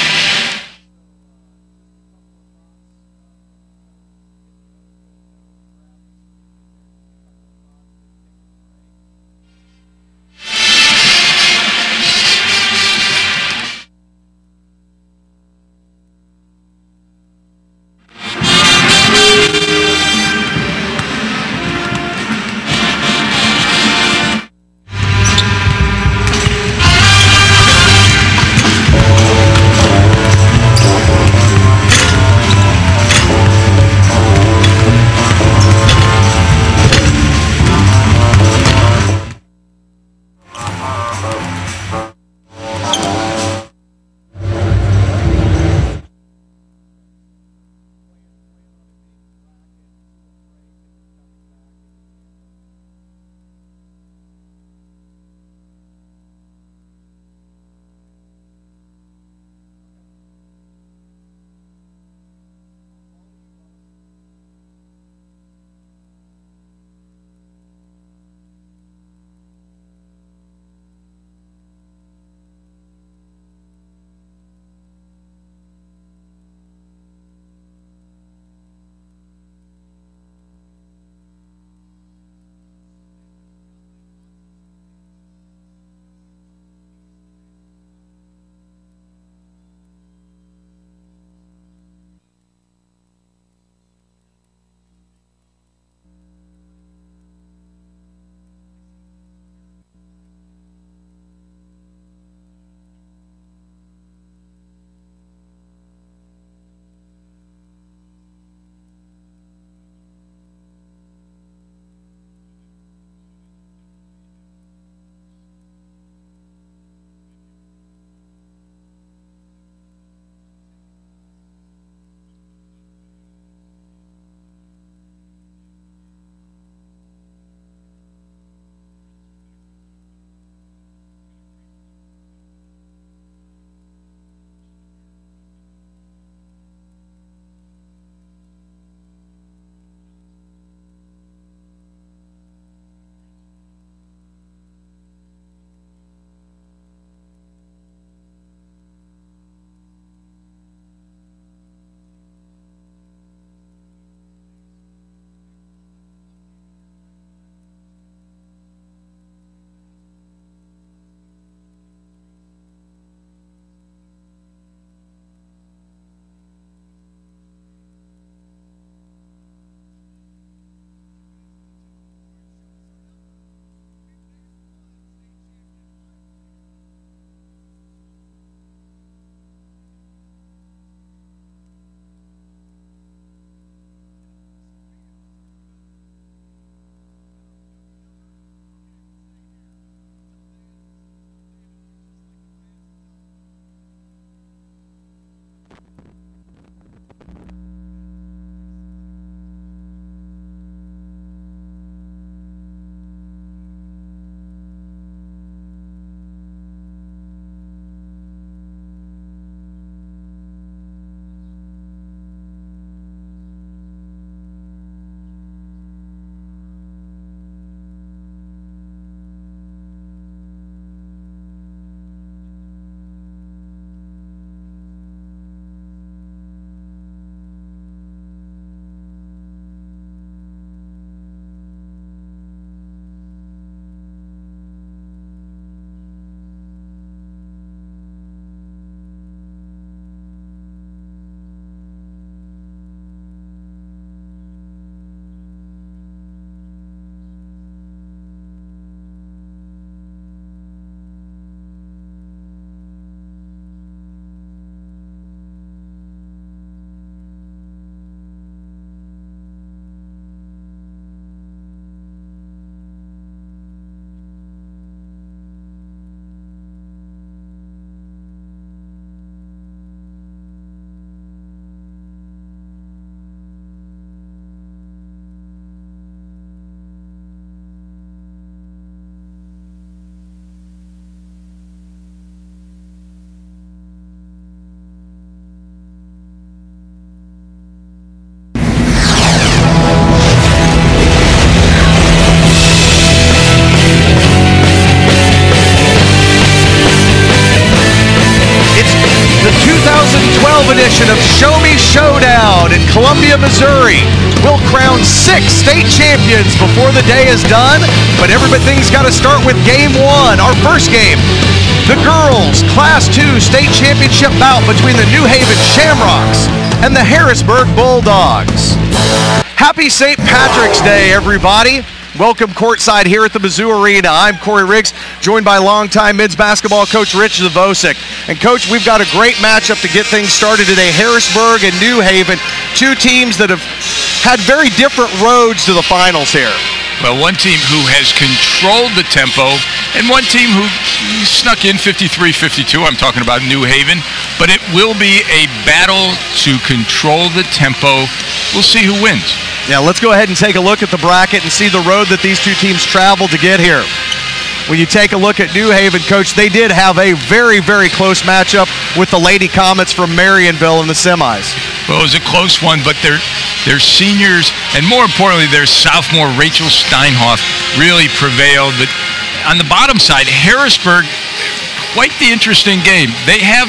edition of Show Me Showdown in Columbia, Missouri. We'll crown 6 state champions before the day is done, but everything's got to start with game 1, our first game. The girls' Class 2 state championship bout between the New Haven Shamrocks and the Harrisburg Bulldogs. Happy St. Patrick's Day, everybody. Welcome courtside here at the Mizzou Arena. I'm Corey Riggs, joined by longtime Mids basketball coach Rich Zavosik. And Coach, we've got a great matchup to get things started today. Harrisburg and New Haven, 2 teams that have had very different roads to the finals here.
Well, one team who has controlled the tempo and one team who snuck in 53-52. I'm talking about New Haven. But it will be a battle to control the tempo. We'll see who wins.
Yeah, let's go ahead and take a look at the bracket and see the road that these 2 teams traveled to get here. When you take a look at New Haven, Coach, they did have a very, very close matchup with the Lady Comets from Marionville in the semis.
Well, it was a close one, but their seniors, and more importantly, their sophomore, Rachel Steinhoff, really prevailed. But on the bottom side, Harrisburg, quite the interesting game. They have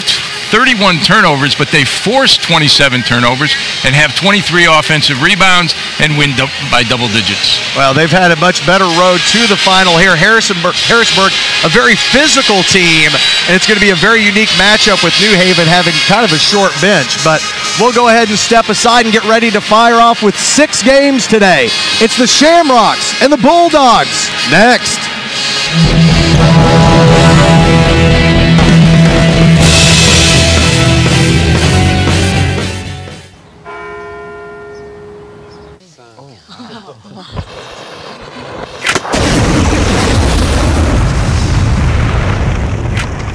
31 turnovers, but they forced 27 turnovers and have 23 offensive rebounds and win by double digits.
Well, they've had a much better road to the final here. Harrisburg, a very physical team, and it's going to be a very unique matchup with New Haven having kind of a short bench. But we'll go ahead and step aside and get ready to fire off with 6 games today. It's the Shamrocks and the Bulldogs next.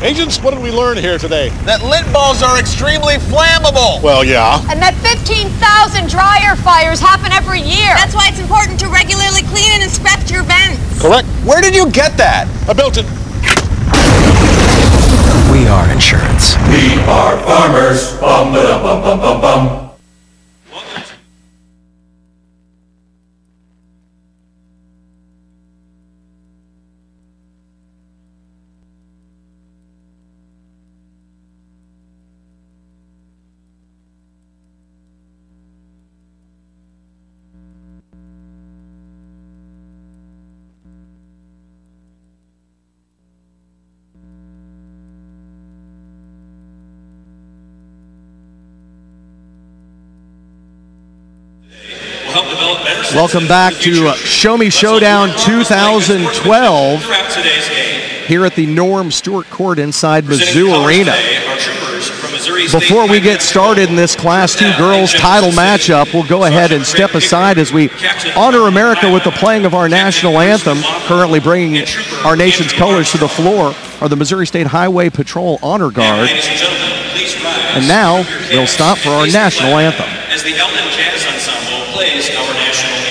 Agents, what did we learn here today?
That lint balls are extremely flammable.
Well, yeah.
And that 15,000 dryer fires happen every year. That's why it's important to regularly clean and inspect your vents.
Correct.
Where did you get that?
I built it.
We are insurance.
We are farmers. Bum, ba, bum, bum, bum, bum.
Welcome back to Show Me Showdown 2012 here at the Norm Stewart Court inside Mizzou Arena. Before we get started in this Class 2 girls title matchup, we'll go ahead and step aside as we honor America with the playing of our national anthem. Currently bringing our nation's colors to the floor are the Missouri State Highway Patrol Honor Guard. And now we'll stop for our national anthem.
As the Elton Jazz Ensemble plays our national anthem.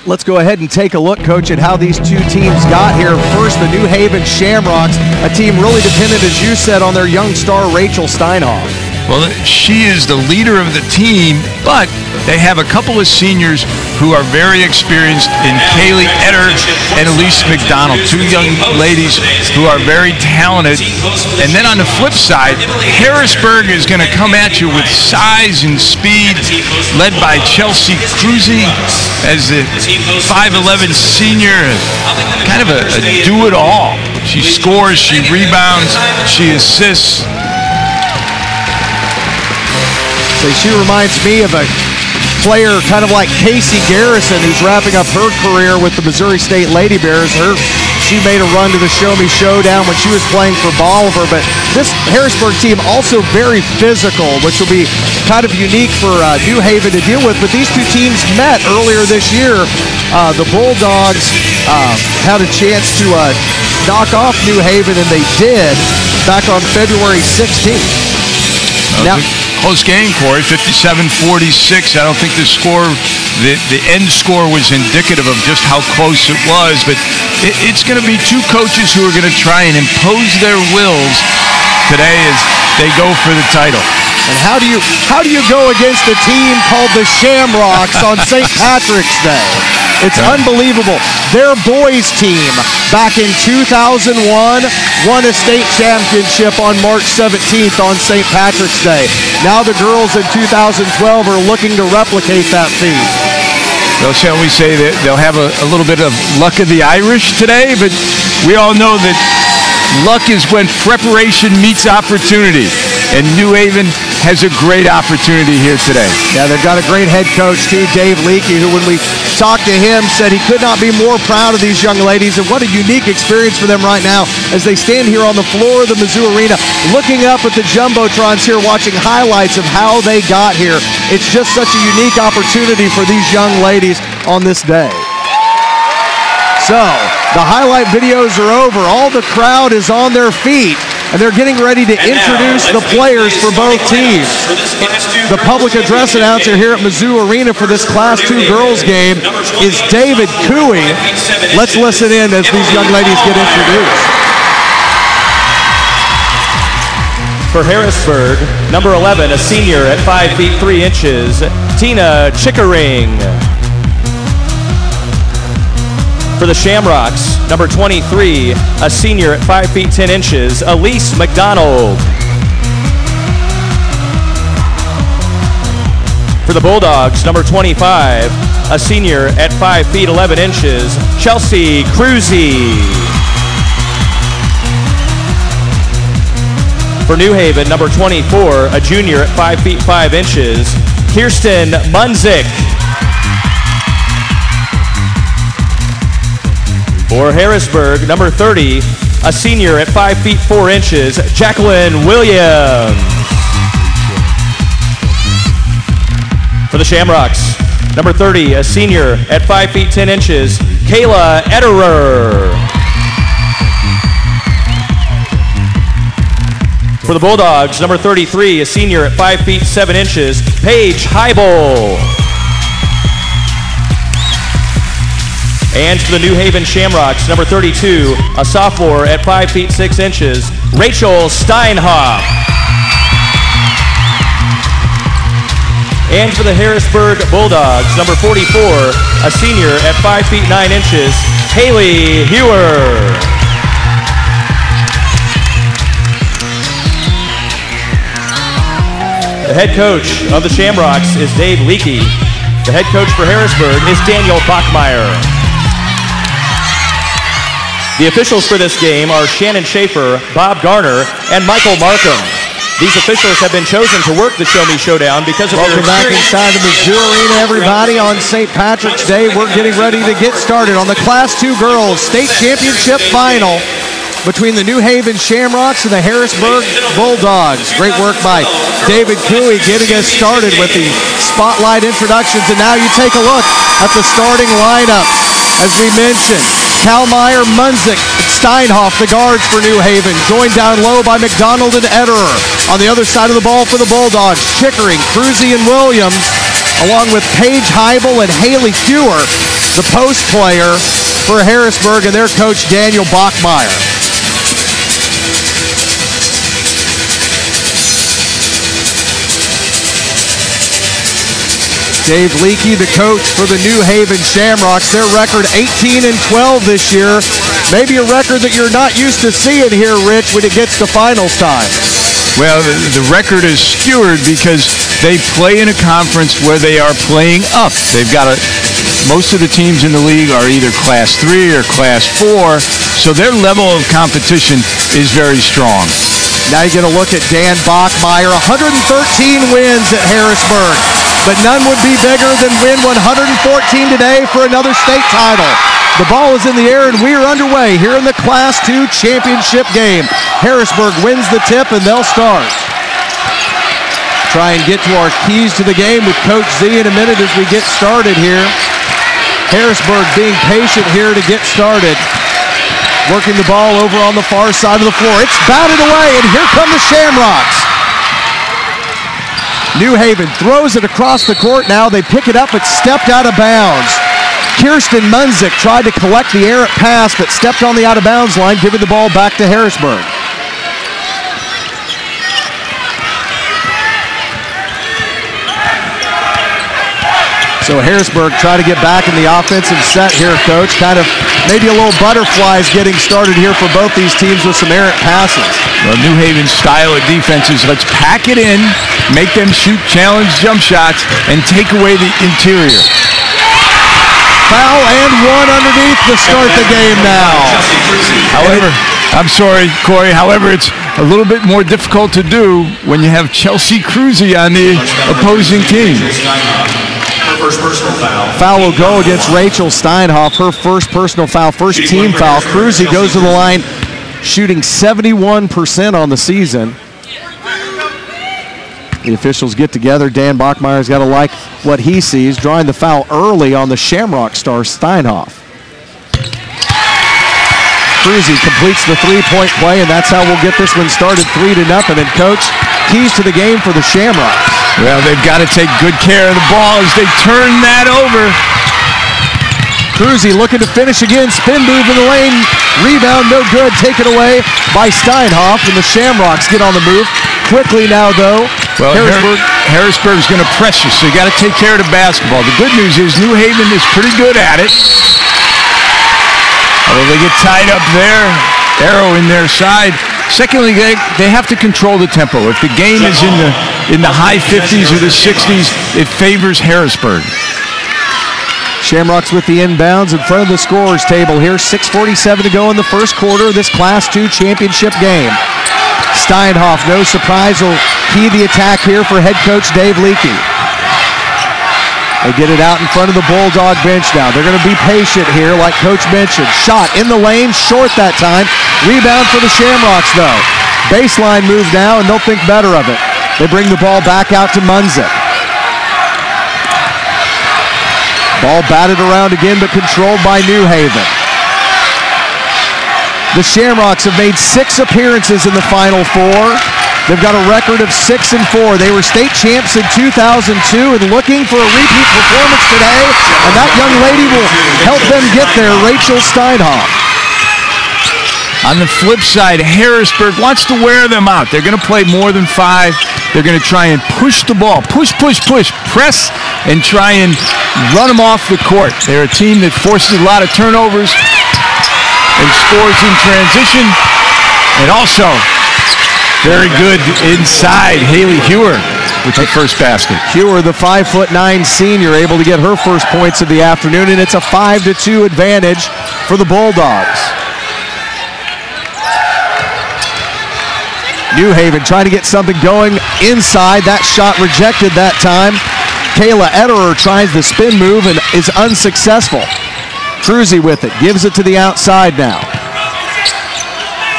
Let's go ahead and take a look, Coach, at how these 2 teams got here. First, the New Haven Shamrocks, a team really dependent, as you said, on their young star, Rachel Steinhoff.
Well, she is the leader of the team, but they have a couple of seniors who are very experienced in Kaylee Etter and Elise McDonald, two young ladies who are very talented. And then on the flip side, Harrisburg is going to come at you with size and speed, led by Chelsea Cruzy as the 5'11 senior, kind of a do-it-all. She scores, she rebounds, she assists.
So she reminds me of a player kind of like Casey Garrison, who's wrapping up her career with the Missouri State Lady Bears. She made a run to the Show Me Showdown when she was playing for Bolivar. But this Harrisburg team also very physical, which will be kind of unique for New Haven to deal with. But these two teams met earlier this year. The Bulldogs had a chance to knock off New Haven, and they did back on February 16th. Now,
close game, Corey, 57-46. I don't think the score, the end score was indicative of just how close it was, but it's going to be two coaches who are going to try and impose their wills today as they go for the title.
And how do you go against a team called the Shamrocks on St. Patrick's Day? It's unbelievable. Their boys team back in 2001 won a state championship on March 17th on St. Patrick's Day. Now the girls in 2012 are looking to replicate that feat.
Well, shall we say that they'll have a little bit of luck of the Irish today, but we all know that luck is when preparation meets opportunity, and New Haven has a great opportunity here today.
Yeah, they've got a great head coach, too, Dave Leakey, who when we talked to him said he could not be more proud of these young ladies, and what a unique experience for them right now as they stand here on the floor of the Mizzou Arena looking up at the Jumbotrons here, watching highlights of how they got here. It's just such a unique opportunity for these young ladies on this day. So, the highlight videos are over. All the crowd is on their feet, and they're getting ready to introduce the players for both teams. The public address announcer here at Mizzou Arena for this Class 2 girls game is David Cooey. Let's listen in as these young ladies get introduced.
For Harrisburg, number 11, a senior at 5 feet 3 inches, Tina Chickering. For the Shamrocks, number 23, a senior at 5 feet 10 inches, Elise McDonald. For the Bulldogs, number 25, a senior at 5 feet 11 inches, Chelsea Cruzy. For New Haven, number 24, a junior at 5 feet 5 inches, Kirsten Munzik. For Harrisburg, number 30, a senior at 5 feet 4 inches, Jacqueline Williams. For the Shamrocks, number 30, a senior at 5 feet 10 inches, Kayla Ederer. For the Bulldogs, number 33, a senior at 5 feet 7 inches, Paige Heibel. And for the New Haven Shamrocks, number 32, a sophomore at 5 feet 6 inches, Rachel Steinhoff. And for the Harrisburg Bulldogs, number 44, a senior at 5 feet 9 inches, Haley Hewer. The head coach of the Shamrocks is Dave Leakey. The head coach for Harrisburg is Daniel Bachmeyer. The officials for this game are Shannon Schaefer, Bob Garner, and Michael Markham. These officials have been chosen to work the Show Me Showdown because of their
experience. Welcome back inside the Mizzou Arena, everybody, on St. Patrick's Day. We're getting ready to get started on the Class 2 Girls State Championship Final between the New Haven Shamrocks and the Harrisburg Bulldogs. Great work by David Cooey getting us started with the spotlight introductions. And now you take a look at the starting lineup. As we mentioned, Kalmeyer, Munzik, and Steinhoff, the guards for New Haven, joined down low by McDonald and Ederer. On the other side of the ball for the Bulldogs, Chickering, Cruzy, and Williams, along with Paige Heibel and Haley Hewer, the post player for Harrisburg, and their coach, Daniel Dave Leakey, the coach for the New Haven Shamrocks. Their record 18-12 this year. Maybe a record that you're not used to seeing here, Rich, when it gets to finals time.
Well, the record is skewered because they play in a conference where they are playing up. They've got most of the teams in the league are either Class 3 or Class 4, so their level of competition is very strong.
Now you get a look at Dan Bachmeyer, 113 wins at Harrisburg, but none would be bigger than win 114 today for another state title. The ball is in the air and we are underway here in the Class 2 championship game. Harrisburg wins the tip and they'll start. Try and get to our keys to the game with Coach Z in a minute as we get started here. Harrisburg being patient here to get started. Working the ball over on the far side of the floor. It's batted away, and here come the Shamrocks. New Haven throws it across the court now. They pick it up. It stepped out of bounds. Kirsten Munzik tried to collect the errant pass, but stepped on the out-of-bounds line, giving the ball back to Harrisburg. So Harrisburg try to get back in the offensive set here, Coach. Kind of maybe a little butterflies getting started here for both these teams with some errant passes.
Well, New Haven's style of defense is let's pack it in, make them shoot challenge jump shots, and take away the interior.
Foul and one underneath to start the game now.
However, I'm sorry, Corey. However, it's a little bit more difficult to do when you have Chelsea Cruzy on the opposing team.
First personal foul.
Foul will go against Rachel Steinhoff. Her first personal foul, first team foul. Cruzy goes to the line, shooting 71% on the season. The officials get together. Dan Bachmeyer's got to like what he sees, drawing the foul early on the Shamrock star Steinhoff. Cruzy completes the three-point play, and that's how we'll get this one started 3-0. And Coach, keys to the game for the Shamrocks.
Well, they've got to take good care of the ball as they turn that over.
Cruzy looking to finish again. Spin move in the lane. Rebound, no good. Taken away by Steinhoff, and the Shamrocks get on the move. Quickly now, though.
Well, Harrisburg's going to press you, so you got to take care of the basketball. The good news is New Haven is pretty good at it. Although they get tied up there, arrow in their side. Secondly, they have to control the tempo. If the game is in the high 50s or the 60s, it favors Harrisburg.
Shamrocks with the inbounds in front of the scorer's table here. 6:47 to go in the first quarter of this Class 2 championship game. Steinhoff, no surprise, will key the attack here for head coach Dave Leakey. They get it out in front of the Bulldog bench now. They're going to be patient here, like Coach mentioned. Shot in the lane, short that time. Rebound for the Shamrocks, though. Baseline move now, and they'll think better of it. They bring the ball back out to Munzik. Ball batted around again, but controlled by New Haven. The Shamrocks have made 6 appearances in the Final Four. They've got a record of 6-4. They were state champs in 2002 and looking for a repeat performance today, and that young lady will help them get there, Rachel Steinhoff.
On the flip side, Harrisburg wants to wear them out. They're going to play more than 5. They're going to try and push the ball. Push, press, and try and run them off the court. They're a team that forces a lot of turnovers and scores in transition. And also, very good inside. Haley Hewer with the first basket.
Hewer, the 5'9" senior, able to get her first points of the afternoon, and it's a 5-2 advantage for the Bulldogs. New Haven trying to get something going inside. That shot rejected that time. Kayla Ederer tries the spin move and is unsuccessful. Cruzy with it, gives it to the outside now.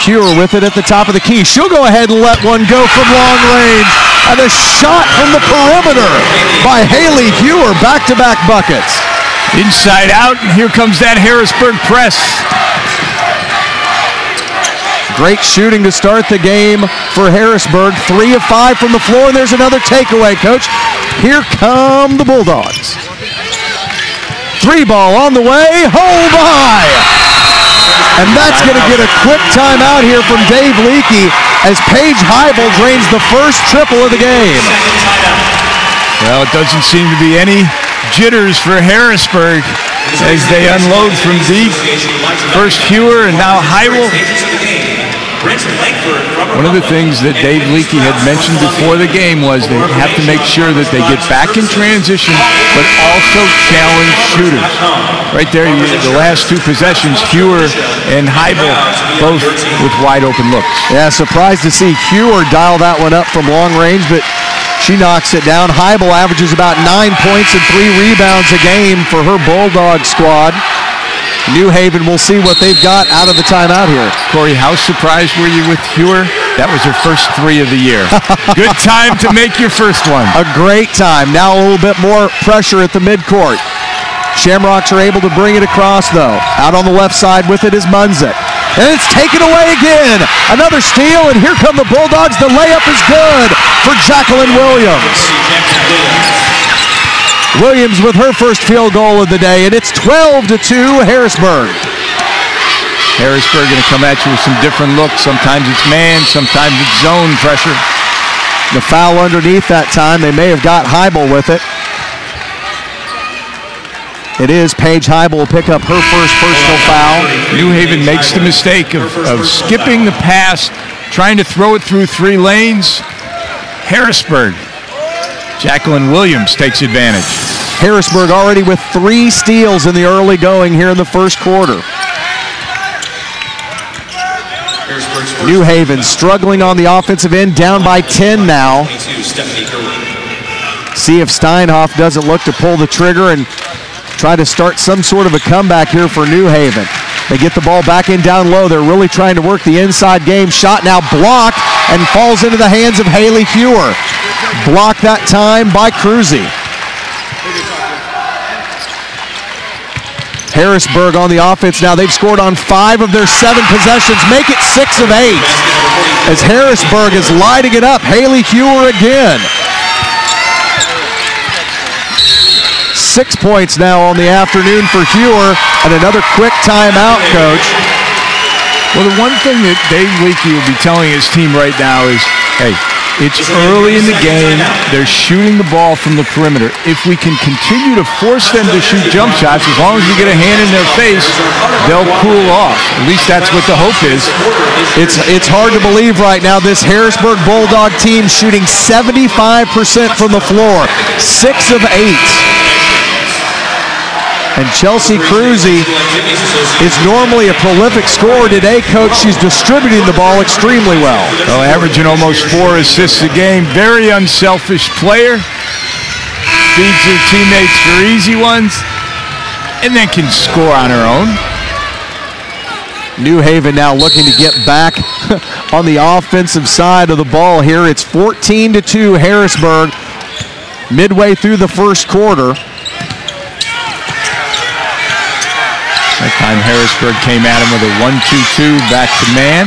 Hewer with it at the top of the key. She'll go ahead and let one go from long range. And a shot from the perimeter by Haley Hewer. Back-to-back buckets.
Inside out, and here comes that Harrisburg press.
Great shooting to start the game for Harrisburg. 3 of 5 from the floor, and there's another takeaway, Coach. Here come the Bulldogs. 3 ball on the way. Oh, my! And that's going to get a quick timeout here from Dave Leakey as Paige Heibel drains the first triple of the game.
Well, it doesn't seem to be any jitters for Harrisburg as they unload from deep. First Hewer and now Heibel. One of the things that Dave Leakey had mentioned before the game was they have to make sure that they get back in transition, but also challenge shooters. Right there, the last two possessions, Hewer and Heibel both with wide open looks.
Yeah, surprised to see Hewer dial that one up from long range, but she knocks it down. Heibel averages about 9 points and 3 rebounds a game for her Bulldog squad. New Haven will see what they've got out of the timeout here.
Corey, how surprised were you with Hewer? That was her first 3 of the year. Good time to make your first one.
A great time. Now a little bit more pressure at the midcourt. Shamrocks are able to bring it across, though. Out on the left side with it is Munzik. And it's taken away again. Another steal, and here come the Bulldogs. The layup is good for Jacqueline Williams. Williams with her first field goal of the day, and it's 12-2 Harrisburg.
Harrisburg going to come at you with some different looks. Sometimes it's man, sometimes it's zone pressure.
The foul underneath that time. They may have got Heibel with it. It is Paige Heibel will pick up her first personal foul.
New Haven makes the mistake of skipping the pass, trying to throw it through 3 lanes. Harrisburg. Jacqueline Williams takes advantage.
Harrisburg already with 3 steals in the early going here in the first quarter. New Haven struggling on the offensive end, down by 10 now. See if Steinhoff doesn't look to pull the trigger and try to start some sort of a comeback here for New Haven. They get the ball back in down low. They're really trying to work the inside game. Shot now blocked and falls into the hands of Haley Hewer. Blocked that time by Cruzy. Harrisburg on the offense now. They've scored on 5 of their 7 possessions. Make it 6 of 8. As Harrisburg is lighting it up. Haley Hewer again. 6 points now on the afternoon for Hewer, and another quick timeout, Coach.
Well, the one thing that Dave Leakey will be telling his team right now is, hey, it's early in the game. They're shooting the ball from the perimeter. If we can continue to force them to shoot jump shots, as long as we get a hand in their face, they'll cool off. At least that's what the hope is.
It's hard to believe right now. This Harrisburg Bulldog team shooting 75% from the floor, 6 of 8. And Chelsea Cruzy is normally a prolific scorer. Today, Coach, she's distributing the ball extremely well.
Oh, averaging almost 4 assists a game. Very unselfish player. Feeds her teammates for easy ones. And then can score on her own.
New Haven now looking to get back on the offensive side of the ball here. It's 14-2 Harrisburg midway through the first quarter.
That time Harrisburg came at him with a 1-2-2 back to man.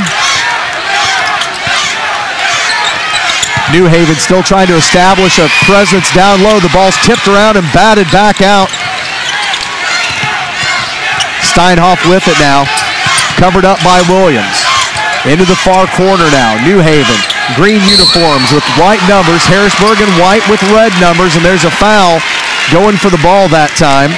New Haven still trying to establish a presence down low. The ball's tipped around and batted back out. Steinhoff with it now. Covered up by Williams. Into the far corner now. New Haven. Green uniforms with white numbers. Harrisburg in white with red numbers. And there's a foul going for the ball that time.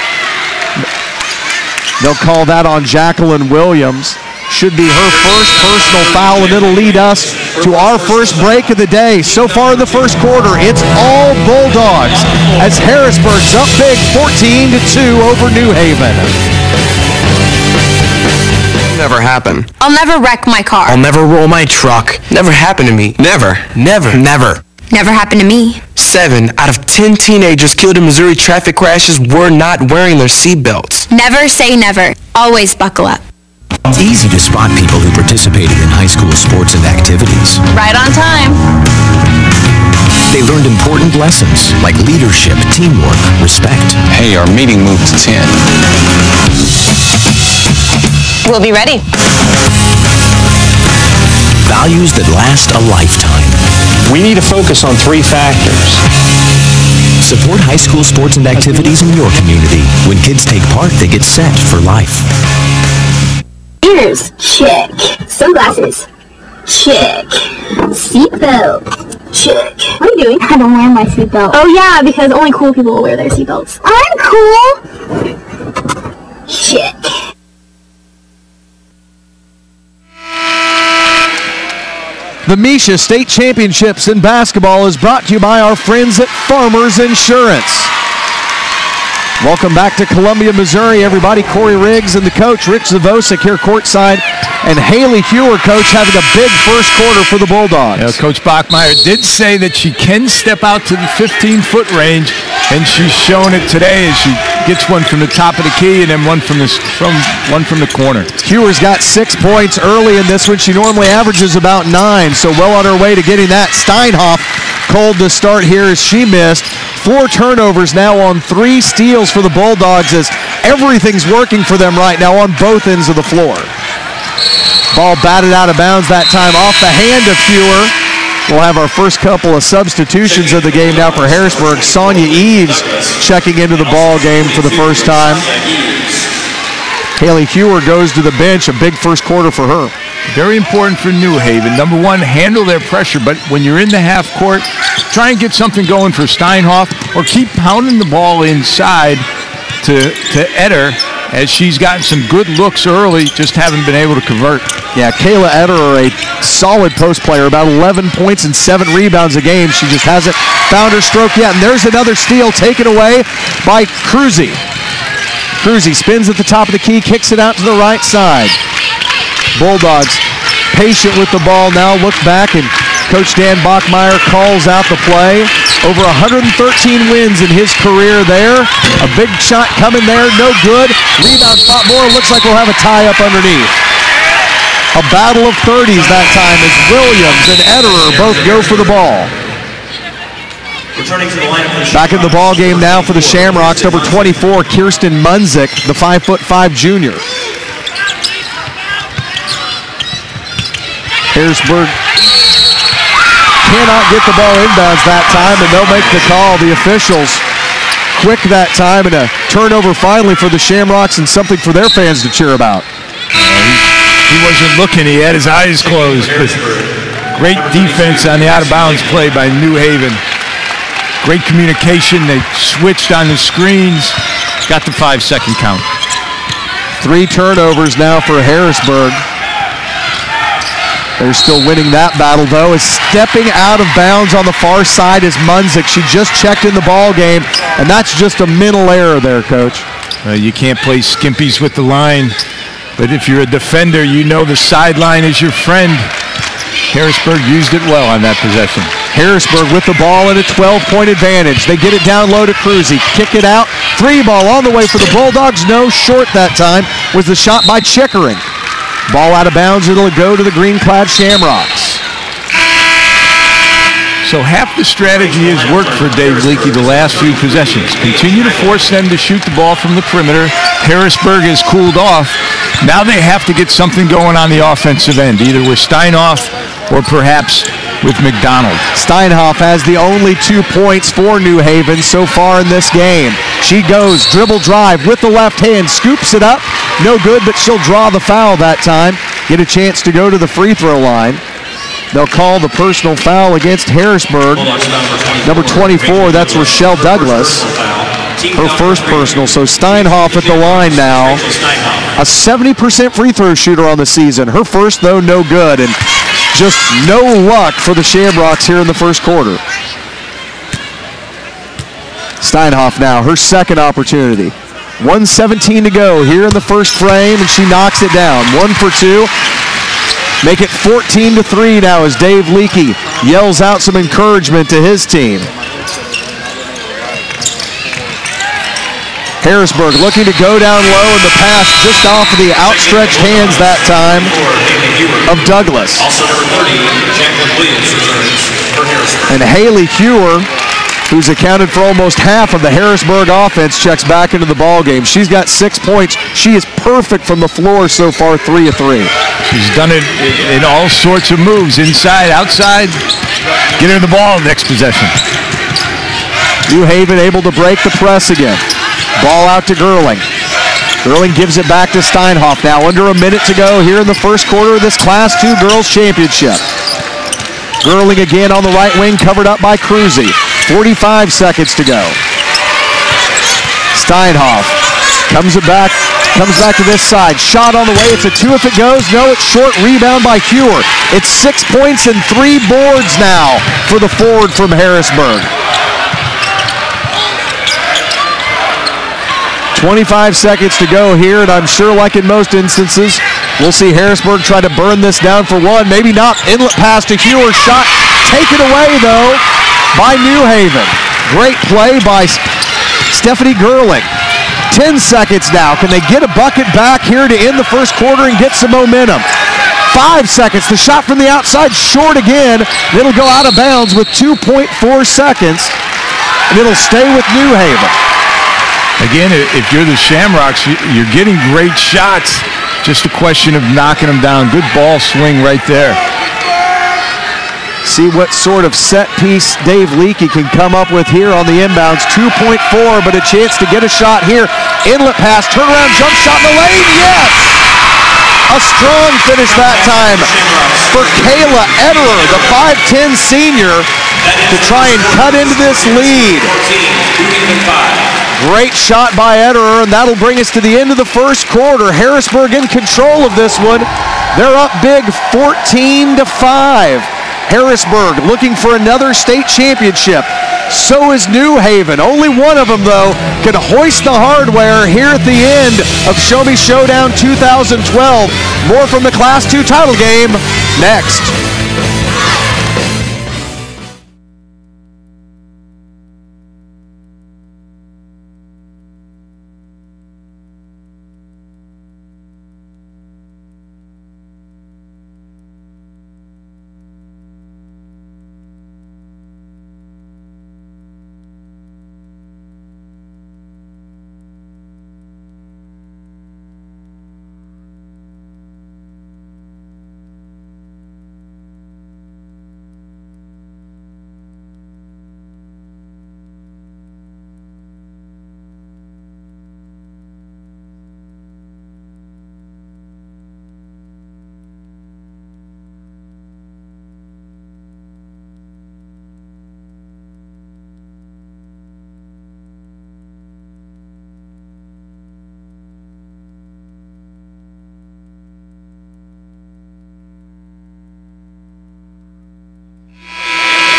They'll call that on Jacqueline Williams. Should be her first personal foul, and it'll lead us to our first break of the day. So far in the first quarter, it's all Bulldogs as Harrisburg's up big 14-2 over New Haven.
Never happen.
I'll never wreck my car.
I'll never roll my truck. Never happen to me. Never. Never. Never.
Never happened to me.
7 out of 10 teenagers killed in Missouri traffic crashes were not wearing their seatbelts.
Never say never. Always buckle up.
It's easy to spot people who participated in high school sports and activities.
Right on time.
They learned important lessons like leadership, teamwork, respect.
Hey, our meeting moved to 10.
We'll be ready.
Values that last a lifetime.
We need to focus on 3 factors.
Support high school sports and activities in your community. When kids take part, they get set for life.
Ears, check. Sunglasses,
Check. Seatbelt. Check. What are you doing? I don't wear my seatbelt. Oh yeah, because only cool people will wear their seatbelts. I'm cool. Check.
The MSHSAA State Championships in basketball is brought to you by our friends at Farmers Insurance. Welcome back to Columbia, Missouri, everybody. Corey Riggs and the coach, Rick Zavosik, here courtside. And Haley Hewer, coach, having a big first quarter for the Bulldogs.
Yeah, Coach Bachmeier did say that she can step out to the 15-foot range, and she's shown it today as she gets one from the top of the key and then one from the corner.
Hewer's got 6 points early in this one. She normally averages about 9, so well on her way to getting that. Steinhoff cold to start here as she missed. 4 turnovers now on 3 steals for the Bulldogs as everything's working for them right now on both ends of the floor. Ball batted out of bounds that time off the hand of Hewer. We'll have our first couple of substitutions of the game now for Harrisburg. Sonia Eves checking into the ball game for the first time. Haley Hewer goes to the bench, a big first quarter for her.
Very important for New Haven. Number one, handle their pressure, but when you're in the half court, try and get something going for Steinhoff or keep pounding the ball inside to Eder, as she's gotten some good looks early, just haven't been able to convert.
Yeah, Kayla Eder, a solid post player, about 11 points and 7 rebounds a game. She just hasn't found her stroke yet. And there's another steal taken away by Cruzy. Cruzy spins at the top of the key, kicks it out to the right side. Bulldogs patient with the ball now, look back, and Coach Dan Bachmeier calls out the play. Over 113 wins in his career there. A big shot coming there, no good. Rebound spot more, looks like we'll have a tie up underneath. A battle of 30s that time as Williams and Ederer both go for the ball. Back in the ball game now for the Shamrocks, number 24, Kirsten Munzik, the 5'5" junior. Harrisburg cannot get the ball inbounds that time, and they'll make the call. The officials quick that time, and a turnover finally for the Shamrocks and something for their fans to cheer about.
He wasn't looking. He had his eyes closed. But great defense on the out-of-bounds play by New Haven. Great communication. They switched on the screens. Got the 5-second count.
3 turnovers now for Harrisburg. They're still winning that battle, though, as stepping out of bounds on the far side is Munzik. She just checked in the ball game, and that's just a mental error there, Coach.
You can't play skimpies with the line, but if you're a defender, you know the sideline is your friend. Harrisburg used it well on that possession.
Harrisburg with the ball and a 12-point advantage. They get it down low to Cruzy. Kick it out. 3 ball on the way for the Bulldogs. No, short that time was the shot by Chickering. Ball out of bounds. It'll go to the green-clad Shamrocks.
So half the strategy has worked for Dave Leakey the last few possessions. Continue to force them to shoot the ball from the perimeter. Harrisburg has cooled off. Now they have to get something going on the offensive end, either with Steinhoff or perhaps with McDonald.
Steinhoff has the only 2 points for New Haven so far in this game. She goes, dribble drive with the left hand, scoops it up. No good, but she'll draw the foul that time. Get a chance to go to the free throw line. They'll call the personal foul against Harrisburg. Number 24, that's Rochelle Douglas. Her first personal, so Steinhoff at the line now. A 70% free throw shooter on the season. Her first, though, no good, and just no luck for the Shamrocks here in the first quarter. Steinhoff now, her second opportunity. 1:17 to go here in the first frame, and she knocks it down. 1 for 2. Make it 14-3 now as Dave Leakey yells out some encouragement to his team. Harrisburg looking to go down low, and the pass just off of the outstretched hands that time of Douglas. And Haley Hewer, who's accounted for almost half of the Harrisburg offense, checks back into the ballgame. She's got 6 points. She is perfect from the floor so far, 3 of 3.
She's done it in all sorts of moves, inside, outside. Get her the ball next possession.
New Haven able to break the press again. Ball out to Gerling. Girling gives it back to Steinhoff now. Under a minute to go here in the first quarter of this Class 2 Girls Championship. Girling again on the right wing, covered up by Cruzy. 45 seconds to go. Steinhoff comes back to this side. Shot on the way. It's a 2 if it goes. No, it's short. Rebound by Hewer. It's 6 points and 3 boards now for the forward from Harrisburg. 25 seconds to go here, and I'm sure like in most instances, we'll see Harrisburg try to burn this down for one. Maybe not. Inlet pass to Hewer. Shot taken away, though, by New Haven. Great play by Stephanie Girling. 10 seconds now. Can they get a bucket back here to end the first quarter and get some momentum? 5 seconds. The shot from the outside, short again. It'll go out of bounds with 2.4 seconds, and it'll stay with New Haven.
Again, if you're the Shamrocks, you're getting great shots. Just a question of knocking them down. Good ball swing right there.
See what sort of set piece Dave Leakey can come up with here on the inbounds. 2.4, but a chance to get a shot here. Inlet pass, turnaround jump shot in the lane. Yes! A strong finish that time for Kayla Ederer, the 5'10 senior, to try and cut into this lead. Great shot by Ederer, and that'll bring us to the end of the first quarter. Harrisburg in control of this one. They're up big, 14-5. Harrisburg looking for another state championship. So is New Haven. Only one of them, though, can hoist the hardware here at the end of Show Me Showdown 2012. More from the Class 2 title game next.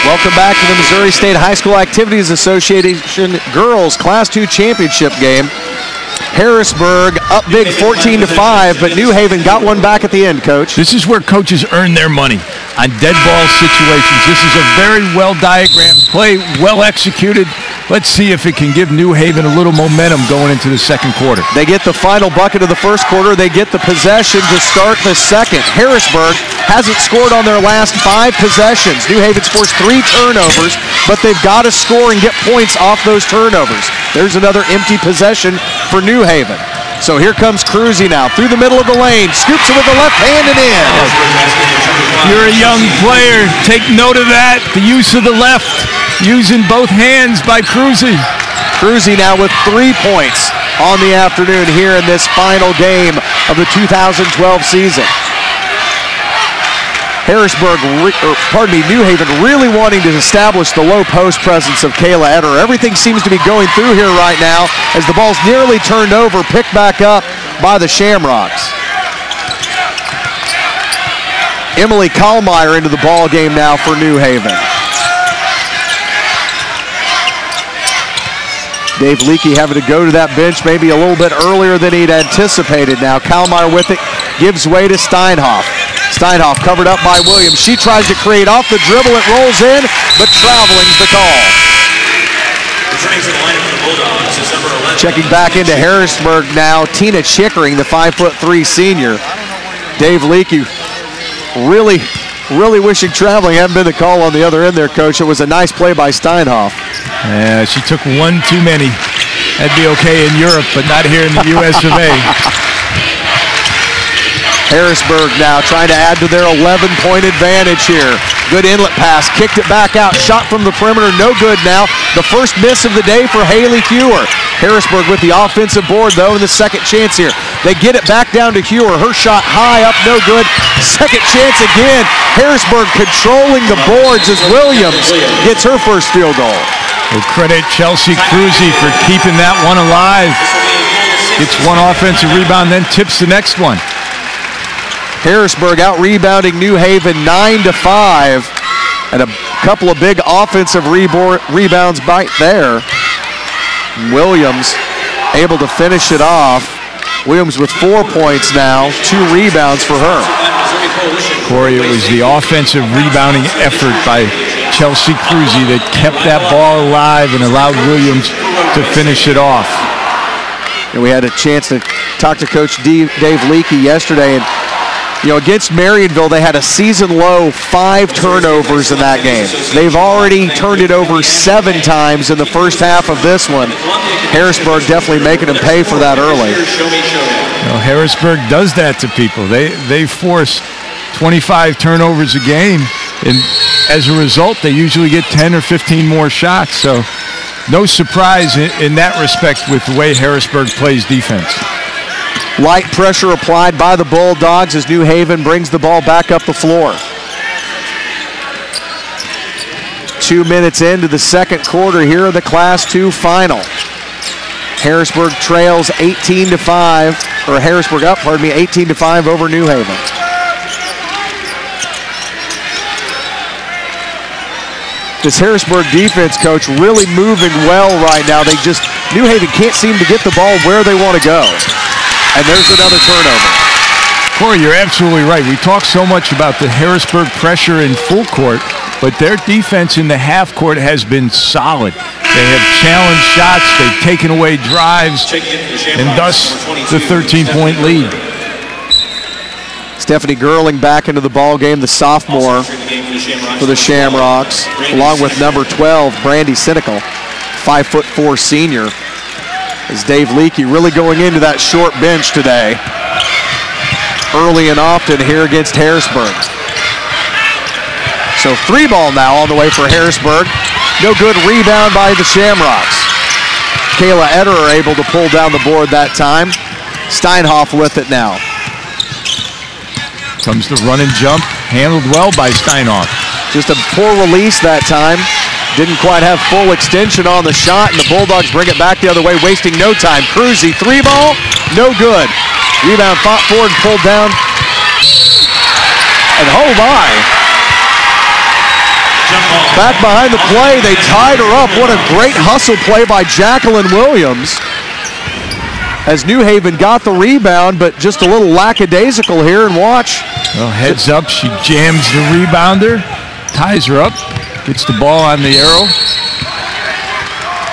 Welcome back to the Missouri State High School Activities Association Girls Class 2 Championship game. Harrisburg up big 14-5, but New Haven got one back at the end, Coach.
This is where coaches earn their money, on dead ball situations. This is a very well diagrammed play, well executed. Let's see if it can give New Haven a little momentum going into the second quarter.
They get the final bucket of the first quarter. They get the possession to start the second. Harrisburg hasn't scored on their last 5 possessions. New Haven scores 3 turnovers, but they've got to score and get points off those turnovers. There's another empty possession for New Haven. So here comes Cruzy now through the middle of the lane. Scoops it with the left hand and in.
You're a young player. Take note of that. The use of the left, using both hands by Cruzy.
Cruzy now with 3 points on the afternoon here in this final game of the 2012 season. New Haven really wanting to establish the low post presence of Kayla Ederer. Everything seems to be going through here right now as the ball's nearly turned over, picked back up by the Shamrocks. Emily Kallmeyer into the ball game now for New Haven. Dave Leakey having to go to that bench maybe a little bit earlier than he'd anticipated now. Kallmeyer with it, gives way to Steinhoff. Steinhoff covered up by Williams. She tries to create off the dribble. It rolls in, but traveling's the call. Checking back into Harrisburg now, Tina Chickering, the 5'3" senior. Dave Leakey really wishing traveling hadn't been the call on the other end there, Coach. It was a nice play by Steinhoff.
Yeah, she took one too many. That'd be okay in Europe, but not here in the US of A.
Harrisburg now trying to add to their 11-point advantage here. Good inlet pass, kicked it back out, shot from the perimeter, no good now. The first miss of the day for Haley Hewer. Harrisburg with the offensive board, though, in the second chance here. They get it back down to Hewer. Her shot high up, no good. Second chance again. Harrisburg controlling the boards as Williams gets her first field goal.
We'll credit Chelsea Cruzy for keeping that one alive. Gets one offensive rebound, then tips the next one.
Harrisburg out-rebounding New Haven 9-5. And a couple of big offensive rebounds right there. Williams able to finish it off. Williams with 4 points now, 2 rebounds for her.
Corey, it was the offensive rebounding effort by Chelsea Cruzy that kept that ball alive and allowed Williams to finish it off.
And we had a chance to talk to Coach Dave Leakey yesterday, and against Marionville, they had a season-low 5 turnovers in that game. They've already turned it over 7 times in the first half of this one. Harrisburg definitely making them pay for that early.
Harrisburg does that to people. They force 25 turnovers a game, and as a result, they usually get 10 or 15 more shots. So no surprise in that respect with the way Harrisburg plays defense.
Light pressure applied by the Bulldogs as New Haven brings the ball back up the floor. 2 minutes into the second quarter here in the Class II final. Harrisburg trails 18-5, or Harrisburg up, 18-5 over New Haven. This Harrisburg defense, Coach, really moving well right now. New Haven can't seem to get the ball where they want to go. And there's another turnover.
Corey, you're absolutely right. We talk so much about the Harrisburg pressure in full court, but their defense in the half court has been solid. They have challenged shots, they've taken away drives, and thus the 13-point lead.
Stephanie Gerling back into the ball game, the sophomore for the Shamrocks, along with number 12, Brandy Cynical, 5'4" senior. As Dave Leakey really going into that short bench today. Early and often here against Harrisburg. So 3 ball now on the way for Harrisburg. No good rebound by the Shamrocks. Kayla Ederer able to pull down the board that time. Steinhoff with it now.
Comes the run and jump, handled well by Steinhoff.
Just a poor release that time. Didn't quite have full extension on the shot, and the Bulldogs bring it back the other way, wasting no time. Cruzy, 3 ball, no good. Rebound fought forward and pulled down. And oh my. Back behind the play, they tied her up. What a great hustle play by Jacqueline Williams. As New Haven got the rebound, but just a little lackadaisical here, and watch.
Well, heads up, she jams the rebounder, ties her up. Gets the ball on the arrow.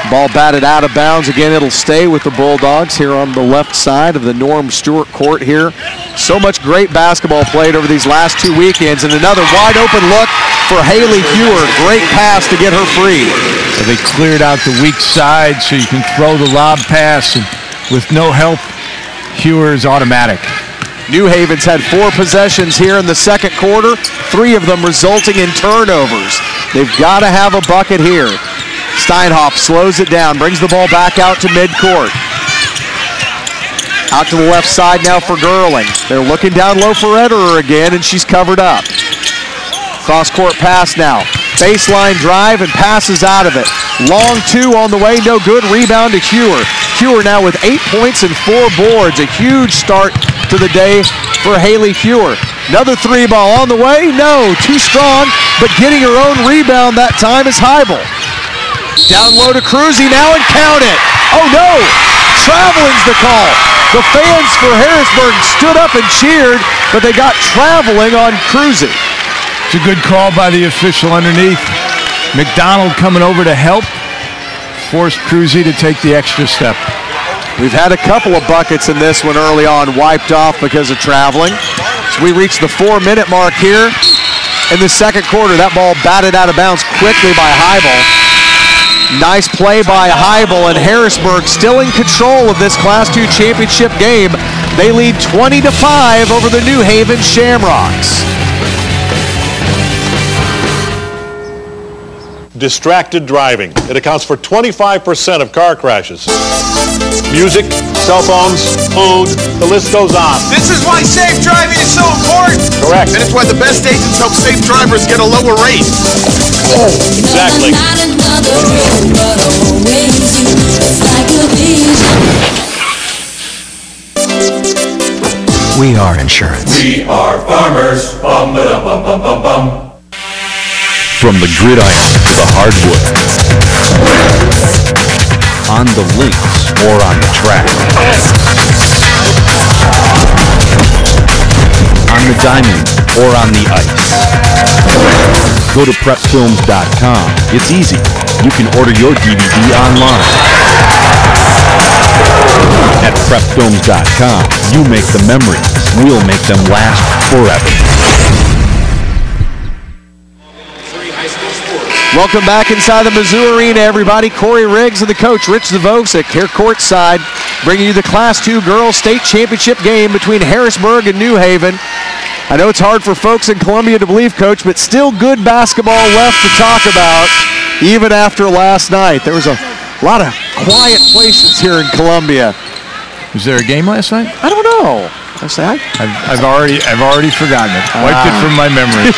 Ball batted out of bounds. Again, it'll stay with the Bulldogs here on the left side of the Norm Stewart court here. So much great basketball played over these last 2 weekends, and another wide open look for Haley Hewer. Great pass to get her free.
So they cleared out the weak side so you can throw the lob pass, and with no help, Hewer is automatic.
New Haven's had 4 possessions here in the second quarter, 3 of them resulting in turnovers. They've got to have a bucket here. Steinhoff slows it down, brings the ball back out to midcourt. Out to the left side now for Gerling. They're looking down low for Ederer again, and she's covered up. Cross-court pass now. Baseline drive and passes out of it. Long 2 on the way, no good. Rebound to Hewer. Hewer now with 8 points and 4 boards. A huge start to the day for Haley Hewer. Another 3 ball on the way. No, too strong, but getting her own rebound that time is Heibel. Down low to Cruzy now, and count it. Oh no, traveling's the call. The fans for Harrisburg stood up and cheered, but they got traveling on Cruzy.
It's a good call by the official underneath. McDonald coming over to help. Forced Cruzy to take the extra step.
We've had a couple of buckets in this one early on, wiped off because of traveling. So we reach the 4-minute mark here in the second quarter. That ball batted out of bounds quickly by Heibel. Nice play by Heibel, and Harrisburg still in control of this Class II championship game. They lead 20-5 over the New Haven Shamrocks.
distracted driving. It accounts for 25% of car crashes. Music, cell phones, food, the list goes on.
This is why safe driving is so important.
Correct.
And it's why the best agents help safe drivers get a lower rate.
Exactly.
We are insurance.
We are farmers. Bum ba dum bum bum bum bum.
From the gridiron to the hardwood. On the links or on the track. On the diamond or on the ice. Go to prepfilms.com. It's easy. You can order your DVD online. At prepfilms.com, you make the memories. We'll make them last forever.
Welcome back inside the Mizzou Arena, everybody. Corey Riggs and the coach, Rich Zavosik, here courtside, bringing you the Class 2 Girls State Championship game between Harrisburg and New Haven. I know it's hard for folks in Columbia to believe, Coach, but still good basketball left to talk about, even after last night. There was a lot of quiet places here in Columbia.
Was there a game last night?
I don't know.
I've already forgotten it. Wiped it from my memory.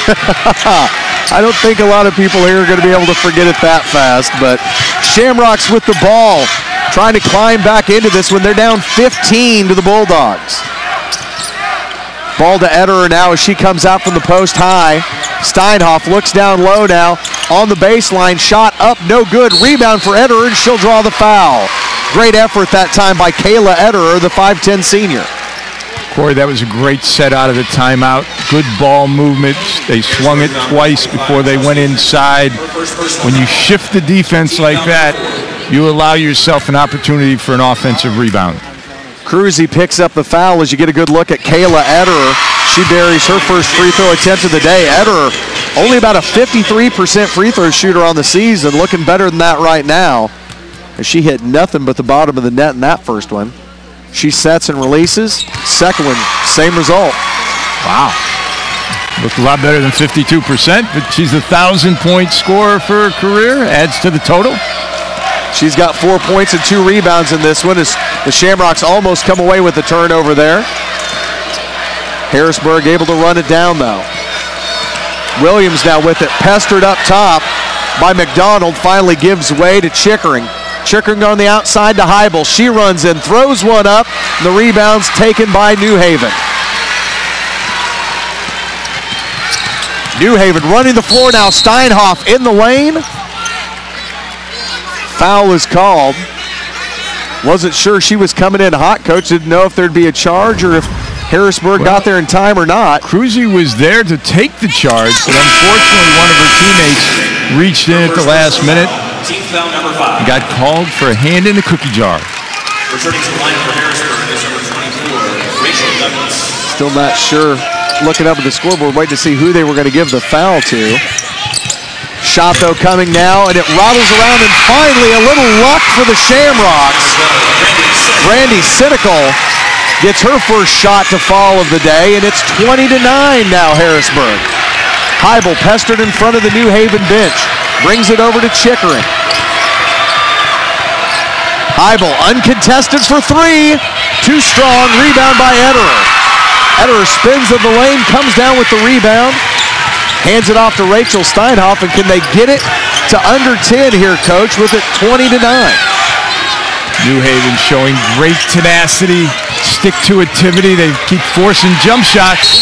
I don't think a lot of people here are going to be able to forget it that fast, but Shamrocks with the ball, trying to climb back into this when they're down 15 to the Bulldogs. Ball to Ederer now as she comes out from the post high. Steinhoff looks down low now on the baseline. Shot up, no good. Rebound for Ederer, and she'll draw the foul. Great effort that time by Kayla Ederer, the 5'10 senior.
Corey, that was a great set out of the timeout. Good ball movement. They swung it twice before they went inside. When you shift the defense like that, you allow yourself an opportunity for an offensive rebound.
Cruzy picks up the foul as you get a good look at Kayla Ederer. She buries her first free throw attempt of the day. Ederer, only about a 53% free throw shooter on the season, looking better than that right now. As she hit nothing but the bottom of the net in that first one. She sets and releases. Second one, same result.
Wow. Looked a lot better than 52%, but she's a 1,000-point scorer for her career. Adds to the total.
She's got 4 points and 2 rebounds in this one as the Shamrocks almost come away with the turnover there. Harrisburg able to run it down, though. Williams now with it, pestered up top by McDonald, finally gives way to Chickering. Chickering on the outside to Heibel. She runs in, throws one up. The rebound's taken by New Haven. New Haven running the floor now. Steinhoff in the lane. Foul is called. Wasn't sure she was coming in hot. Coach didn't know if there'd be a charge or if Harrisburg got there in time or not.
Cruzy was there to take the charge, but unfortunately one of her teammates reached in at the last minute.
Team foul number 5.
Got called for a hand in the cookie jar.
Returning to the line for Harrisburg is number 24, Rachel Douglas.
Still not sure. Looking up at the scoreboard, waiting to see who they were going to give the foul to. Shot, though, coming now, and it rattles around, and finally a little luck for the Shamrocks. Brandy Sinical gets her first shot to fall of the day, and it's 20-9 now, Harrisburg. Heibel pestered in front of the New Haven bench. Brings it over to Chickering. Heibel uncontested for 3. Too strong. Rebound by Ederer. Ederer spins in the lane, comes down with the rebound. Hands it off to Rachel Steinhoff, and can they get it to under 10 here, Coach, with it 20-9?
New Haven showing great tenacity, stick-to-itivity. They keep forcing jump shots.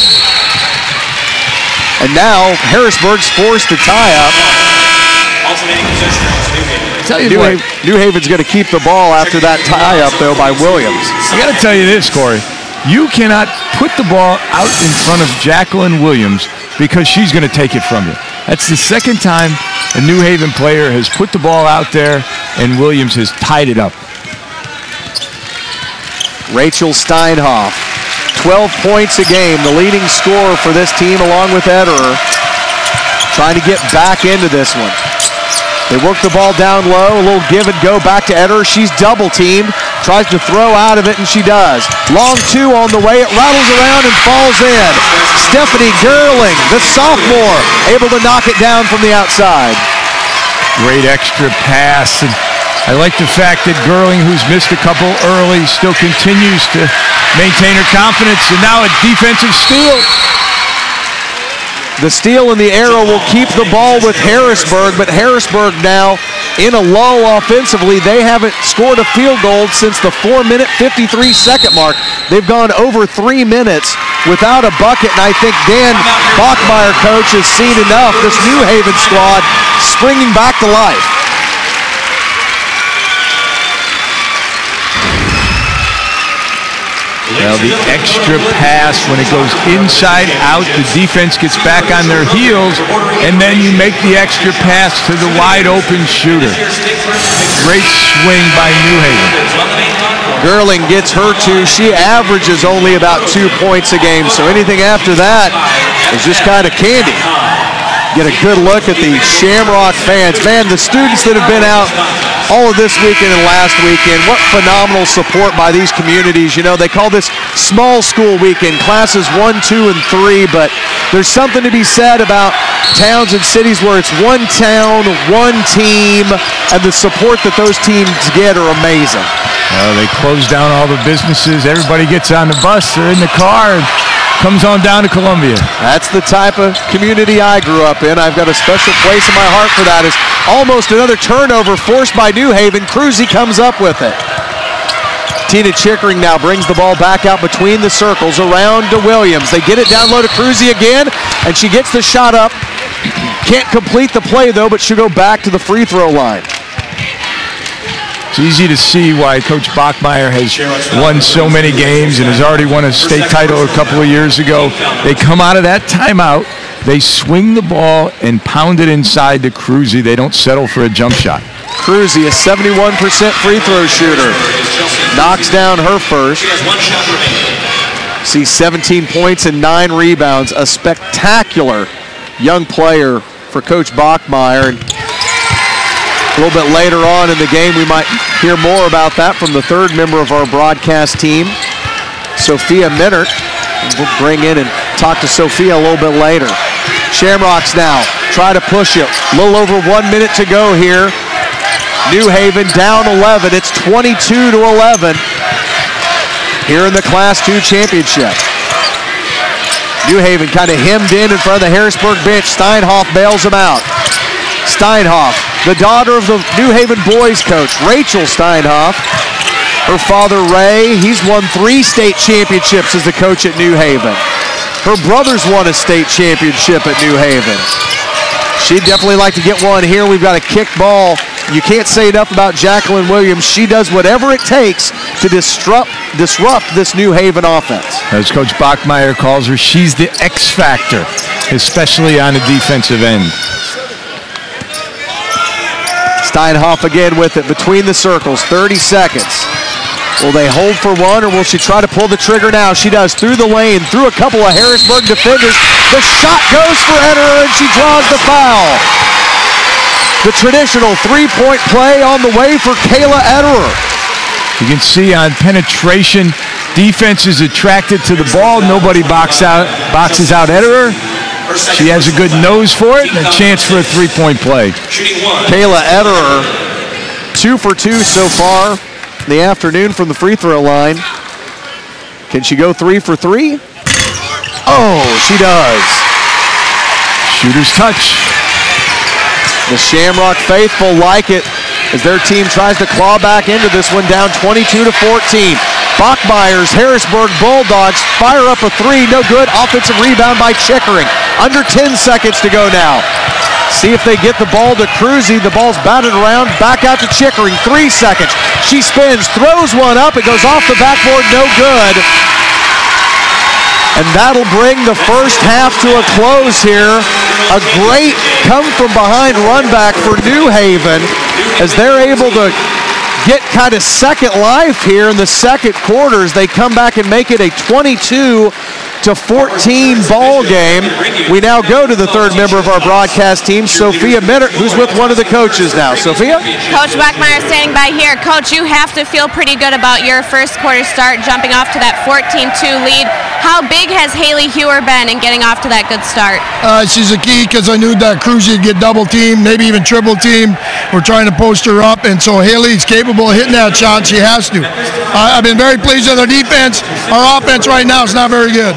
And now Harrisburg's forced to tie up.
Tell you what,
New Haven's going to keep the ball after that tie-up, though, by Williams.
I got to tell you this, Corey. You cannot put the ball out in front of Jacqueline Williams because she's going to take it from you. That's the second time a New Haven player has put the ball out there and Williams has tied it up.
Rachel Steinhoff, 12 points a game, the leading scorer for this team along with Ederer. Trying to get back into this one. They work the ball down low, a little give and go back to Ederer. She's double teamed, tries to throw out of it, and she does. Long 2 on the way, it rattles around and falls in. Stephanie Gerling, the sophomore, able to knock it down from the outside.
Great extra pass. And I like the fact that Gerling, who's missed a couple early, still continues to maintain her confidence. And now a defensive steal.
The steal and the arrow will keep the ball with Harrisburg, but Harrisburg now in a lull offensively. They haven't scored a field goal since the 4-minute, 53-second mark. They've gone over 3 minutes without a bucket, and I think Dan Bachmeier, coach, has seen enough. This New Haven squad springing back to life.
Well, the extra pass, when it goes inside out, the defense gets back on their heels, and then you make the extra pass to the wide open shooter. Great swing by New Haven.
Gerling gets her 2. She averages only about 2 points a game, so anything after that is just kind of candy. Get a good look at the Shamrock fans. Man, the students that have been out all of this weekend and last weekend, what phenomenal support by these communities. You know, they call this small school weekend, classes 1, 2, and 3, but there's something to be said about towns and cities where it's one town, one team, and the support that those teams get are amazing.
They close down all the businesses. Everybody gets on the bus or in the car and comes on down to Columbia.
That's the type of community I grew up in. I've got a special place in my heart for that. It's almost another turnover forced by New Haven. Cruzy comes up with it. Tina Chickering now brings the ball back out between the circles around to Williams. They get it down low to Cruzy again, and she gets the shot up. Can't complete the play, though, but she'll go back to the free throw line.
It's easy to see why Coach Bachmeier has won so many games and has already won a state title a couple of years ago. They come out of that timeout, they swing the ball and pound it inside to Cruzy. They don't settle for a jump shot.
Cruzy, a 71% free throw shooter, knocks down her first. Sees 17 points and 9 rebounds. A spectacular young player for Coach Bachmeier. And a little bit later on in the game, we might hear more about that from the third member of our broadcast team, Sophia Minert. We'll bring in and talk to Sophia a little bit later. Shamrocks now try to push it. A little over 1 minute to go here. New Haven down 11. It's 22-11 here in the Class 2 championship. New Haven kind of hemmed in front of the Harrisburg bench. Steinhoff bails them out. Steinhoff, the daughter of the New Haven boys coach, Rachel Steinhoff. Her father, Ray, he's won 3 state championships as the coach at New Haven. Her brothers won a state championship at New Haven. She'd definitely like to get one here. We've got a kick ball. You can't say enough about Jacqueline Williams. She does whatever it takes to disrupt this New Haven offense.
As Coach Bachmeier calls her, she's the X factor, especially on the defensive end.
Steinhoff again with it between the circles, 30 seconds. Will they hold for one, or will she try to pull the trigger now? She does, through the lane, through a couple of Harrisburg defenders. The shot goes for Ederer, and she draws the foul. The traditional three-point play on the way for Kayla Ederer.
You can see on penetration, defense is attracted to the ball. Nobody boxes out Ederer. She has a good nose for it and a chance for a three-point play.
Kayla Ederer, 2 for 2 so far in the afternoon from the free throw line. Can she go 3 for 3? Oh, she does.
Shooter's touch.
The Shamrock faithful like it as their team tries to claw back into this one, down 22-14. Bachmeier's Harrisburg Bulldogs fire up a 3, no good. Offensive rebound by Chickering. Under 10 seconds to go now. See if they get the ball to Cruzy. The ball's batted around, back out to Chickering, 3 seconds. She spins, throws one up, it goes off the backboard, no good. And that'll bring the first half to a close here. A great come-from-behind run back for New Haven as they're able to get kind of second life here in the second quarter as they come back and make it a 22-14 ball game. We now go to the third member of our broadcast team, Sophia Minert, who's with one of the coaches now. Sophia?
Coach Bachmeier standing by here. Coach, you have to feel pretty good about your first quarter start, jumping off to that 14-2 lead. How big has Haley Hewer been in getting off to that good start?
She's a key because I knew that Cruzy would get double teamed, maybe even triple teamed. We're trying to post her up, and so Haley's capable of hitting that shot. She has to. I've been very pleased with our defense. Our offense right now is not very good.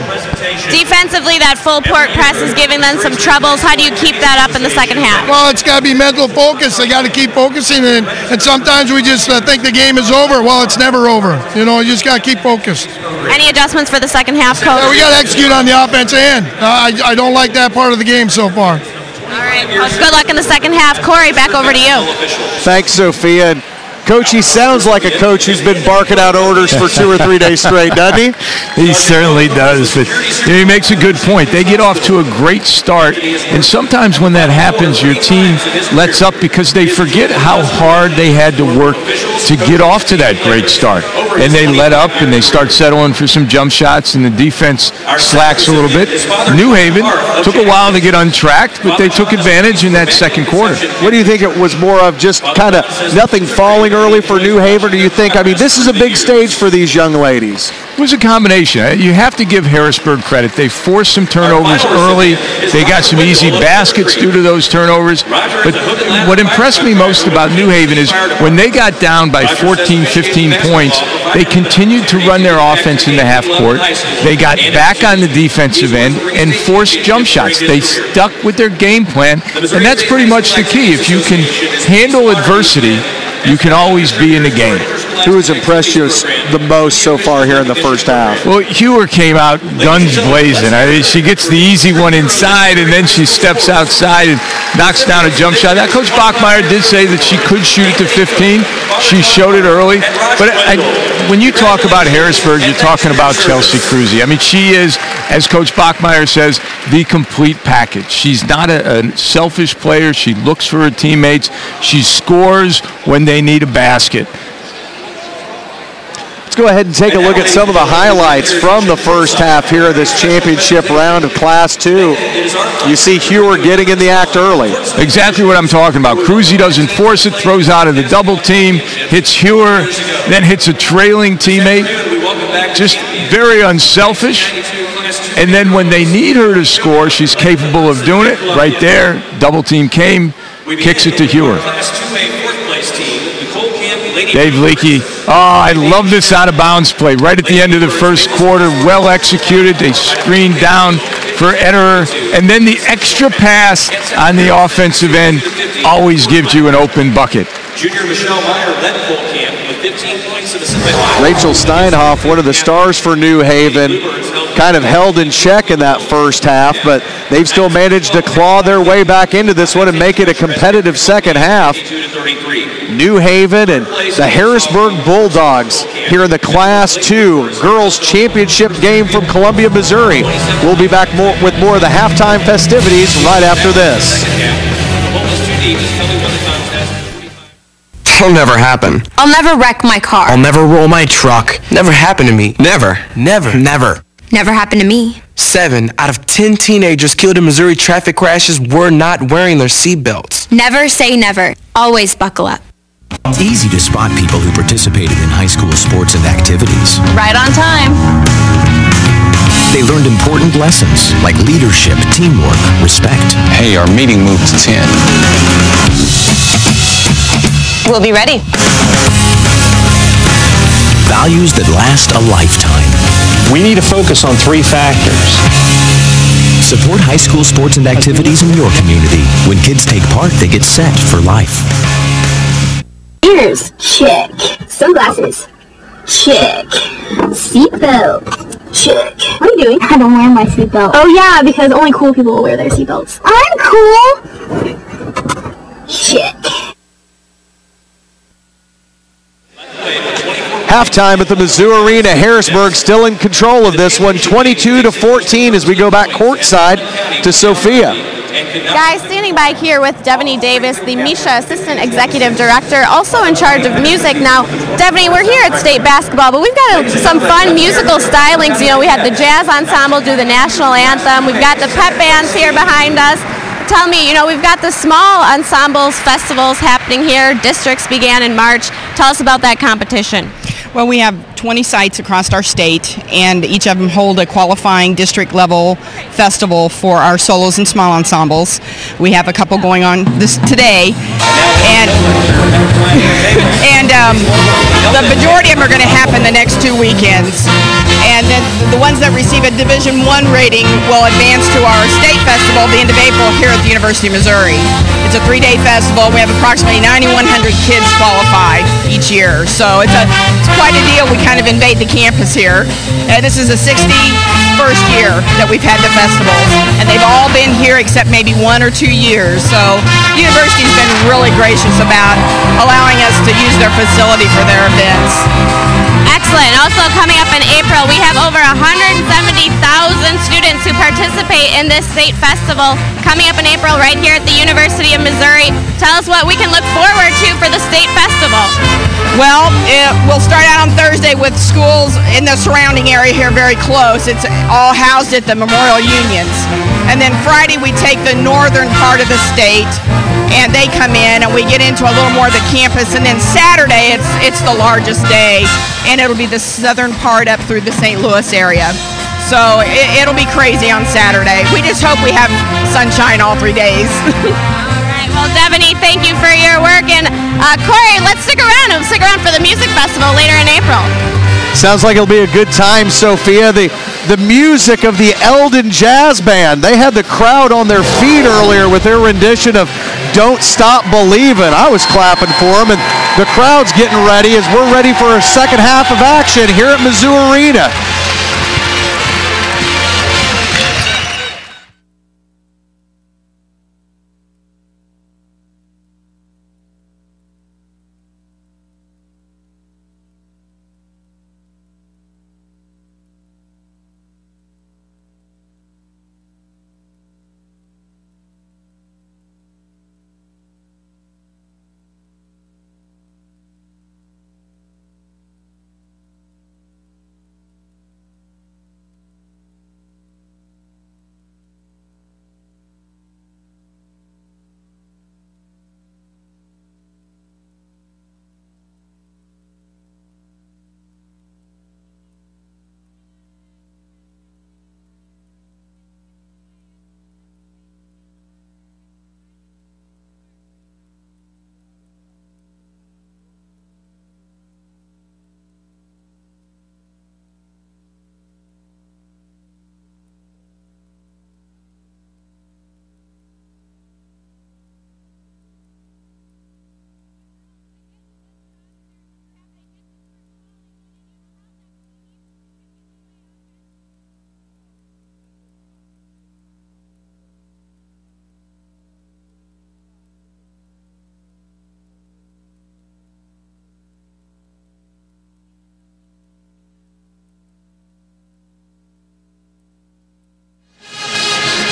Defensively, that full court press is giving them some troubles. How do you keep that up in the second half?
Well, it's got to be mental focus. They got to keep focusing, and sometimes we just think the game is over. Well, it's never over. You know, you just got to keep focused.
Any adjustments for the second half, Coach?
Yeah, we got to execute on the offensive end. I don't like that part of the game so far.
All right, Coach, good luck in the second half. Corey, back over to you.
Thanks, Sophia. And Coach, he sounds like a coach who's been barking out orders for 2 or 3 days straight, doesn't he?
He certainly does. But he makes a good point. They get off to a great start, and sometimes when that happens, your team lets up because they forget how hard they had to work to get off to that great start. And they let up, and they start settling for some jump shots, and the defense slacks a little bit. New Haven took a while to get untracked, but they took advantage in that second quarter.
What do you think it was more of, just kind of nothing falling early for New Haven? Do you think, I mean, this is a big stage for these young ladies?
It was a combination. You have to give Harrisburg credit. They forced some turnovers early. They got some easy baskets due to those turnovers. But what impressed me most about New Haven is when they got down by 14, 15 points, they continued to run their offense in the half court. They got back on the defensive end and forced jump shots. They stuck with their game plan, and that's pretty much the key. If you can handle adversity, you can always be in the game.
Who has impressed you the most so far here in the first half?
Well, Hewer came out guns blazing. I mean, she gets the easy one inside, and then she steps outside and knocks down a jump shot. Now, Coach Bachmeyer did say that she could shoot it to 15. She showed it early. But when you talk about Harrisburg, you're talking about Chelsea Cruzy. I mean, she is, as Coach Bachmeyer says, the complete package. She's not a selfish player. She looks for her teammates. She scores when they need a basket.
Let's go ahead and take a look at some of the highlights from the first half here of this championship round of Class 2. You see Hewer getting in the act early.
Exactly what I'm talking about. Cruzy doesn't force it, throws out of the double team, hits Hewer, then hits a trailing teammate. Just very unselfish. And then when they need her to score, she's capable of doing it. Right there, double team came, kicks it to Hewer. Dave Leakey, I love this out-of-bounds play. Right at the end of the first quarter, well executed. They screened down for Ederer. And then the extra pass on the offensive end always gives you an open bucket.
Junior Michelle Meyer led Cole Camp with 15 points to the
Rachel Steinhoff, one of the stars for New Haven, kind of held in check in that first half, but they've still managed to claw their way back into this one and make it a competitive second half. New Haven and the Harrisburg Bulldogs here in the Class 2 Girls Championship game from Columbia, Missouri. We'll be back with more of the halftime festivities right after this.
That'll never happen.
I'll never wreck my car.
I'll never roll my truck. Never happen to me. Never. Never. Never.
Never happened to me.
7 out of 10 teenagers killed in Missouri traffic crashes were not wearing their seatbelts.
Never say never. Always buckle up.
Easy to spot people who participated in high school sports and activities.
Right on time.
They learned important lessons like leadership, teamwork, respect.
Hey, our meeting moved to 10.
We'll be ready.
Values that last a lifetime.
We need to focus on 3 factors.
Support high school sports and activities in your community. When kids take part, they get set for life.
Ears, check. Sunglasses, check. Seatbelt, check. What are you doing? I don't wear my seatbelt. Oh yeah, because only cool people will wear their seatbelts. I'm cool. Check.
Halftime at the Mizzou Arena. Harrisburg still in control of this one, 22-14 as we go back courtside to Sophia.
Guys, standing by here with Devaney Davis, the MSHSAA Assistant Executive Director, also in charge of music. Now, Devaney, we're here at state basketball, but we've got some fun musical stylings. You know, we had the jazz ensemble do the national anthem. We've got the pep bands here behind us. Tell me, you know, we've got the small ensembles, festivals happening here. Districts began in March. Tell us about that competition.
Well, we have
20 sites across our state, and each of them hold a qualifying district level festival for our solos and small ensembles. We have a couple going on today, and the majority of them are going to happen the next 2 weekends. And then the ones that receive a Division I rating will advance to our state festival at the end of April here at the University of Missouri. It's a 3-day festival. We have approximately 9,100 kids qualify each year. So it's quite a deal. We kind of invade the campus here. This is the 61st year that we've had the festivals, and they've all been here except maybe 1 or 2 years. So the university's been really gracious about allowing us to use their facility for their events.
Excellent. Also coming up in April, we have over 170,000 students who participate in this state festival coming up in April right here at the University of Missouri. Tell us what we can look forward to for the state festival.
Well, we'll start out on Thursday with schools in the surrounding area here very close. It's all housed at the Memorial Unions. And then Friday we take the northern part of the state, and they come in and we get into a little more of the campus. And then Saturday it's the largest day, and it'll be the southern part up through the St. Louis area. So it'll be crazy on Saturday. We just hope we have sunshine all 3 days.
Well, Devaney, thank you for your work. And Corey, let's stick around. We'll stick around for the music festival later in April.
Sounds like it'll be a good time, Sophia. The music of the Eldon Jazz Band. They had the crowd on their feet earlier with their rendition of Don't Stop Believin'. I was clapping for them, and the crowd's getting ready as we're ready for our second half of action here at Mizzou Arena.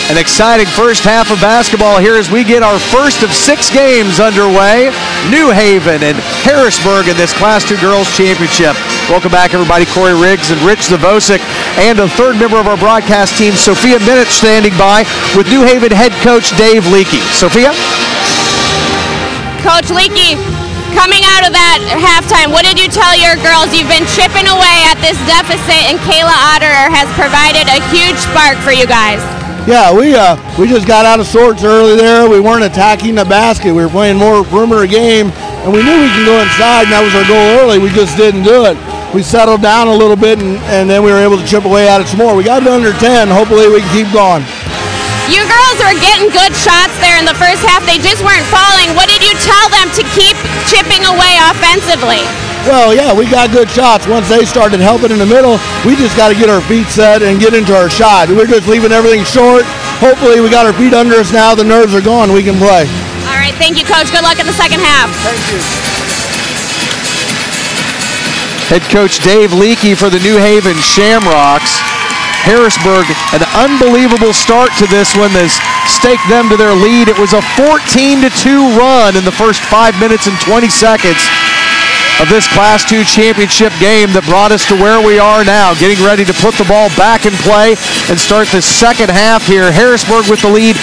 An exciting first half of basketball here as we get our first of 6 games underway. New Haven and Harrisburg in this Class II Girls Championship. Welcome back, everybody. Corey Riggs and Rich Zavosik, and a third member of our broadcast team, Sophia Minich, standing by with New Haven head coach Dave Leakey. Sophia?
Coach Leakey, coming out of that halftime, what did you tell your girls? You've been chipping away at this deficit, and Kayla Otterer has provided a huge spark for you guys.
Yeah, we just got out of sorts early there. We weren't attacking the basket. We were playing more perimeter game, and we knew we could go inside, and that was our goal early. We just didn't do it. We settled down a little bit, and then we were able to chip away at it some more. We got it under 10. Hopefully we can keep going.
You girls were getting good shots there in the first half. They just weren't falling. What did you tell them to keep chipping away offensively?
Well, yeah, we got good shots. Once they started helping in the middle, we just got to get our feet set and get into our shot. We're just leaving everything short. Hopefully we got our feet under us now. The nerves are gone. We can play.
All right, thank you, Coach. Good luck in the second half.
Thank you.
Head coach Dave Leakey for the New Haven Shamrocks. Harrisburg, an unbelievable start to this one has staked them to their lead. It was a 14-2 run in the first 5 minutes and 20 seconds. of this Class 2 championship game that brought us to where we are now, getting ready to put the ball back in play and start the second half here. Harrisburg with the lead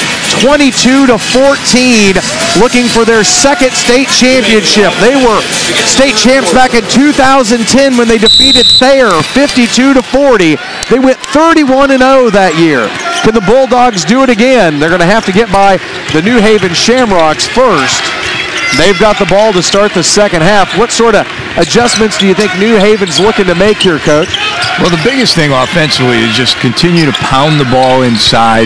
22-14, looking for their second state championship. They were state champs back in 2010 when they defeated Thayer 52-40. They went 31-0 that year. Can the Bulldogs do it again? They're going to have to get by the New Haven Shamrocks first. They've got the ball to start the second half. What sort of adjustments do you think New Haven's looking to make here, Coach?
Well, the biggest thing offensively is just continue to pound the ball inside,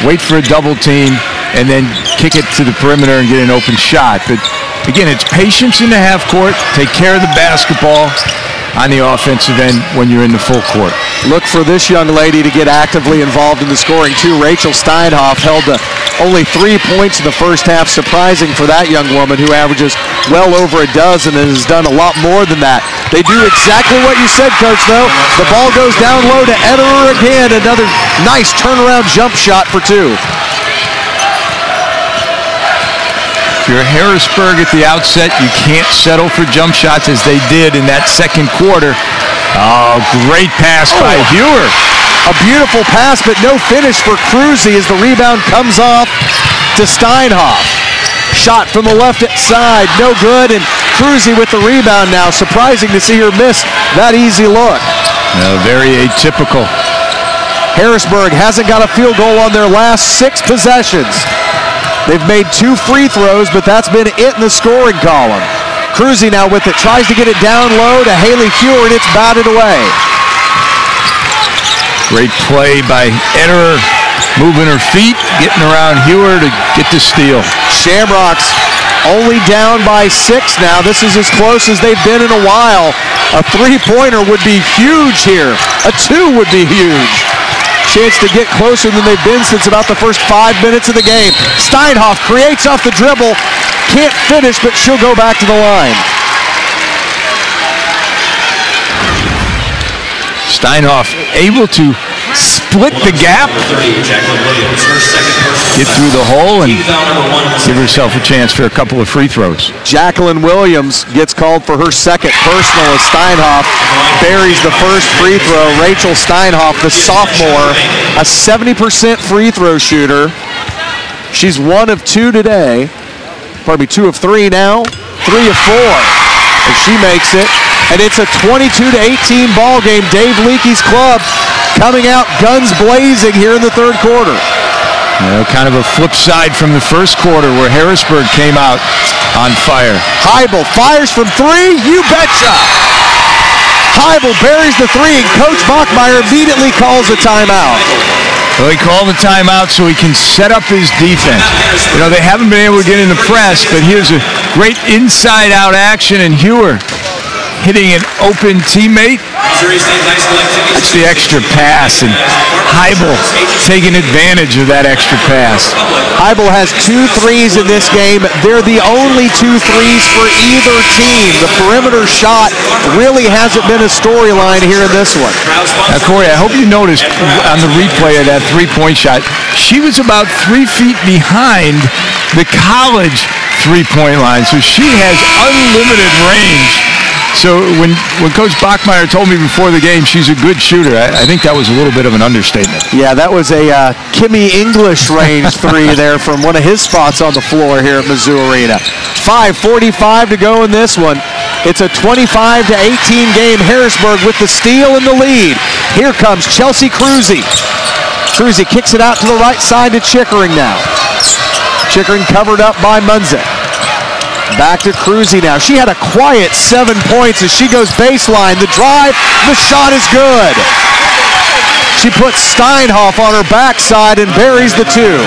wait for a double team, and then kick it to the perimeter and get an open shot. But again, it's patience in the half court, take care of the basketball on the offensive end when you're in the full court.
Look for this young lady to get actively involved in the scoring too. Rachel Steinhoff held to only 3 points in the first half, surprising for that young woman who averages well over a dozen and has done a lot more than that. They do exactly what you said, Coach, though. The ball goes down low to Ederer again. Another nice turnaround jump shot for two.
If you're Harrisburg at the outset, you can't settle for jump shots as they did in that second quarter. Oh, great pass by Hewer.
A beautiful pass, but no finish for Cruzy as the rebound comes off to Steinhoff. Shot from the left side, no good, and Cruzy with the rebound now. Surprising to see her miss that easy look.
No, very atypical.
Harrisburg hasn't got a field goal on their last 6 possessions. They've made 2 free throws, but that's been it in the scoring column. Cruzy now with it, tries to get it down low to Haley Hewer, and it's batted away.
Great play by Ederer, moving her feet, getting around Hewer to get the steal.
Shamrocks only down by 6 now. This is as close as they've been in a while. A 3-pointer would be huge here. A 2 would be huge. Chance to get closer than they've been since about the first 5 minutes of the game. Steinhoff creates off the dribble. Can't finish, but she'll go back to the line.
Steinhoff able to split the gap, get through the hole, and give herself a chance for a couple of free throws.
Jacqueline Williams gets called for her second personal as Steinhoff buries the first free throw. Rachel Steinhoff, the sophomore, a 70% free throw shooter. She's 1 of 2 today. Pardon me, 2 of 3 now, 3 of 4. And she makes it. And it's a 22-18 ball game. Dave Leakey's club coming out guns blazing here in the third quarter.
Kind of a flip side from the first quarter where Harrisburg came out on fire.
Heibel fires from 3, you betcha. Heibel buries the 3, and Coach Bachmeyer immediately calls a timeout.
Well, he called the timeout so he can set up his defense. You know, they haven't been able to get in the press, but here's a great inside-out action, and Hewer hitting an open teammate. It's the extra pass, and Heibel taking advantage of that extra pass.
Heibel has 2 threes in this game. They're the only 2 threes for either team. The perimeter shot really hasn't been a storyline here in this one.
Now, Corey, I hope you noticed on the replay of that 3-point shot, she was about 3 feet behind the college 3-point line, so she has unlimited range. So when Coach Bachmeyer told me before the game she's a good shooter, I think that was a little bit of an understatement.
Yeah, that was a Kimmy English range 3 there from one of his spots on the floor here at Mizzou Arena. 5:45 to go in this one. It's a 25-18 game. Harrisburg with the steal and the lead. Here comes Chelsea Cruzy. Cruzy kicks it out to the right side to Chickering now. Chickering covered up by Munzik. Back to Cruzy now. She had a quiet 7 points as she goes baseline. The drive, the shot is good. She puts Steinhoff on her backside and buries the 2.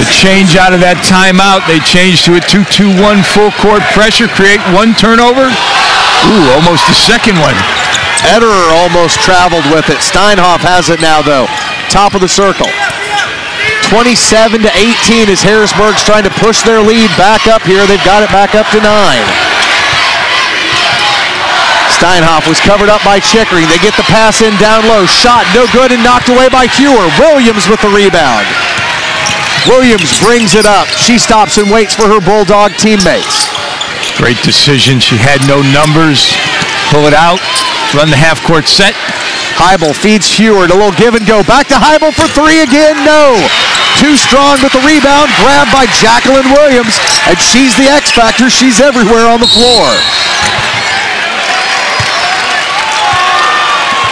The change out of that timeout, they changed to a 2-2-1 full court pressure, create 1 turnover. Ooh, almost the second one.
Ederer almost traveled with it. Steinhoff has it now, though. Top of the circle. 27-18 as Harrisburg's trying to push their lead back up here. They've got it back up to 9. Steinhoff was covered up by Chickering. They get the pass in down low. Shot no good and knocked away by Hewer. Williams with the rebound. Williams brings it up. She stops and waits for her Bulldog teammates.
Great decision. She had no numbers. Pull it out. Run the half-court set.
Heibel feeds Heward. A little give and go. Back to Heibel for three again. No. Too strong with the rebound. Grabbed by Jacqueline Williams. And she's the X factor. She's everywhere on the floor.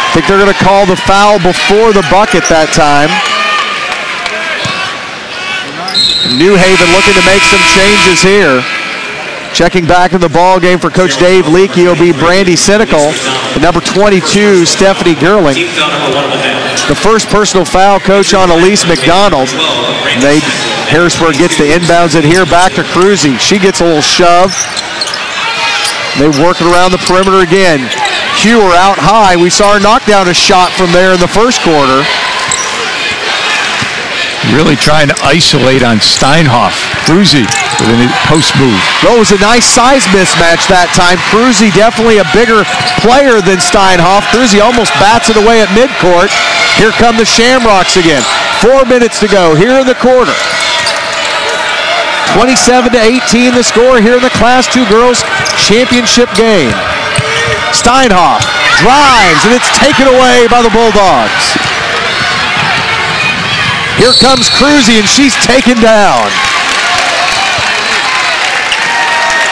I think they're going to call the foul before the bucket that time. New Haven looking to make some changes here. Checking back in the ball game for Coach Dave Leakey will be Brandy Cynical. And number 22, Stephanie Gerling. The first personal foul, Coach, on Elise McDonald. Harrisburg gets the inbounds in here, back to Cruzy. She gets a little shove. They work it around the perimeter again. Hewer out high. We saw her knock down a shot from there in the first quarter.
Really trying to isolate on Steinhoff. Cruzy with a post move.
Well, it was a nice size mismatch that time. Cruzy definitely a bigger player than Steinhoff. Cruzy almost bats it away at midcourt. Here come the Shamrocks again. 4 minutes to go here in the quarter. 27-18 the score here in the Class 2 Girls Championship game. Steinhoff drives, and it's taken away by the Bulldogs. Here comes Cruzy, and she's taken down.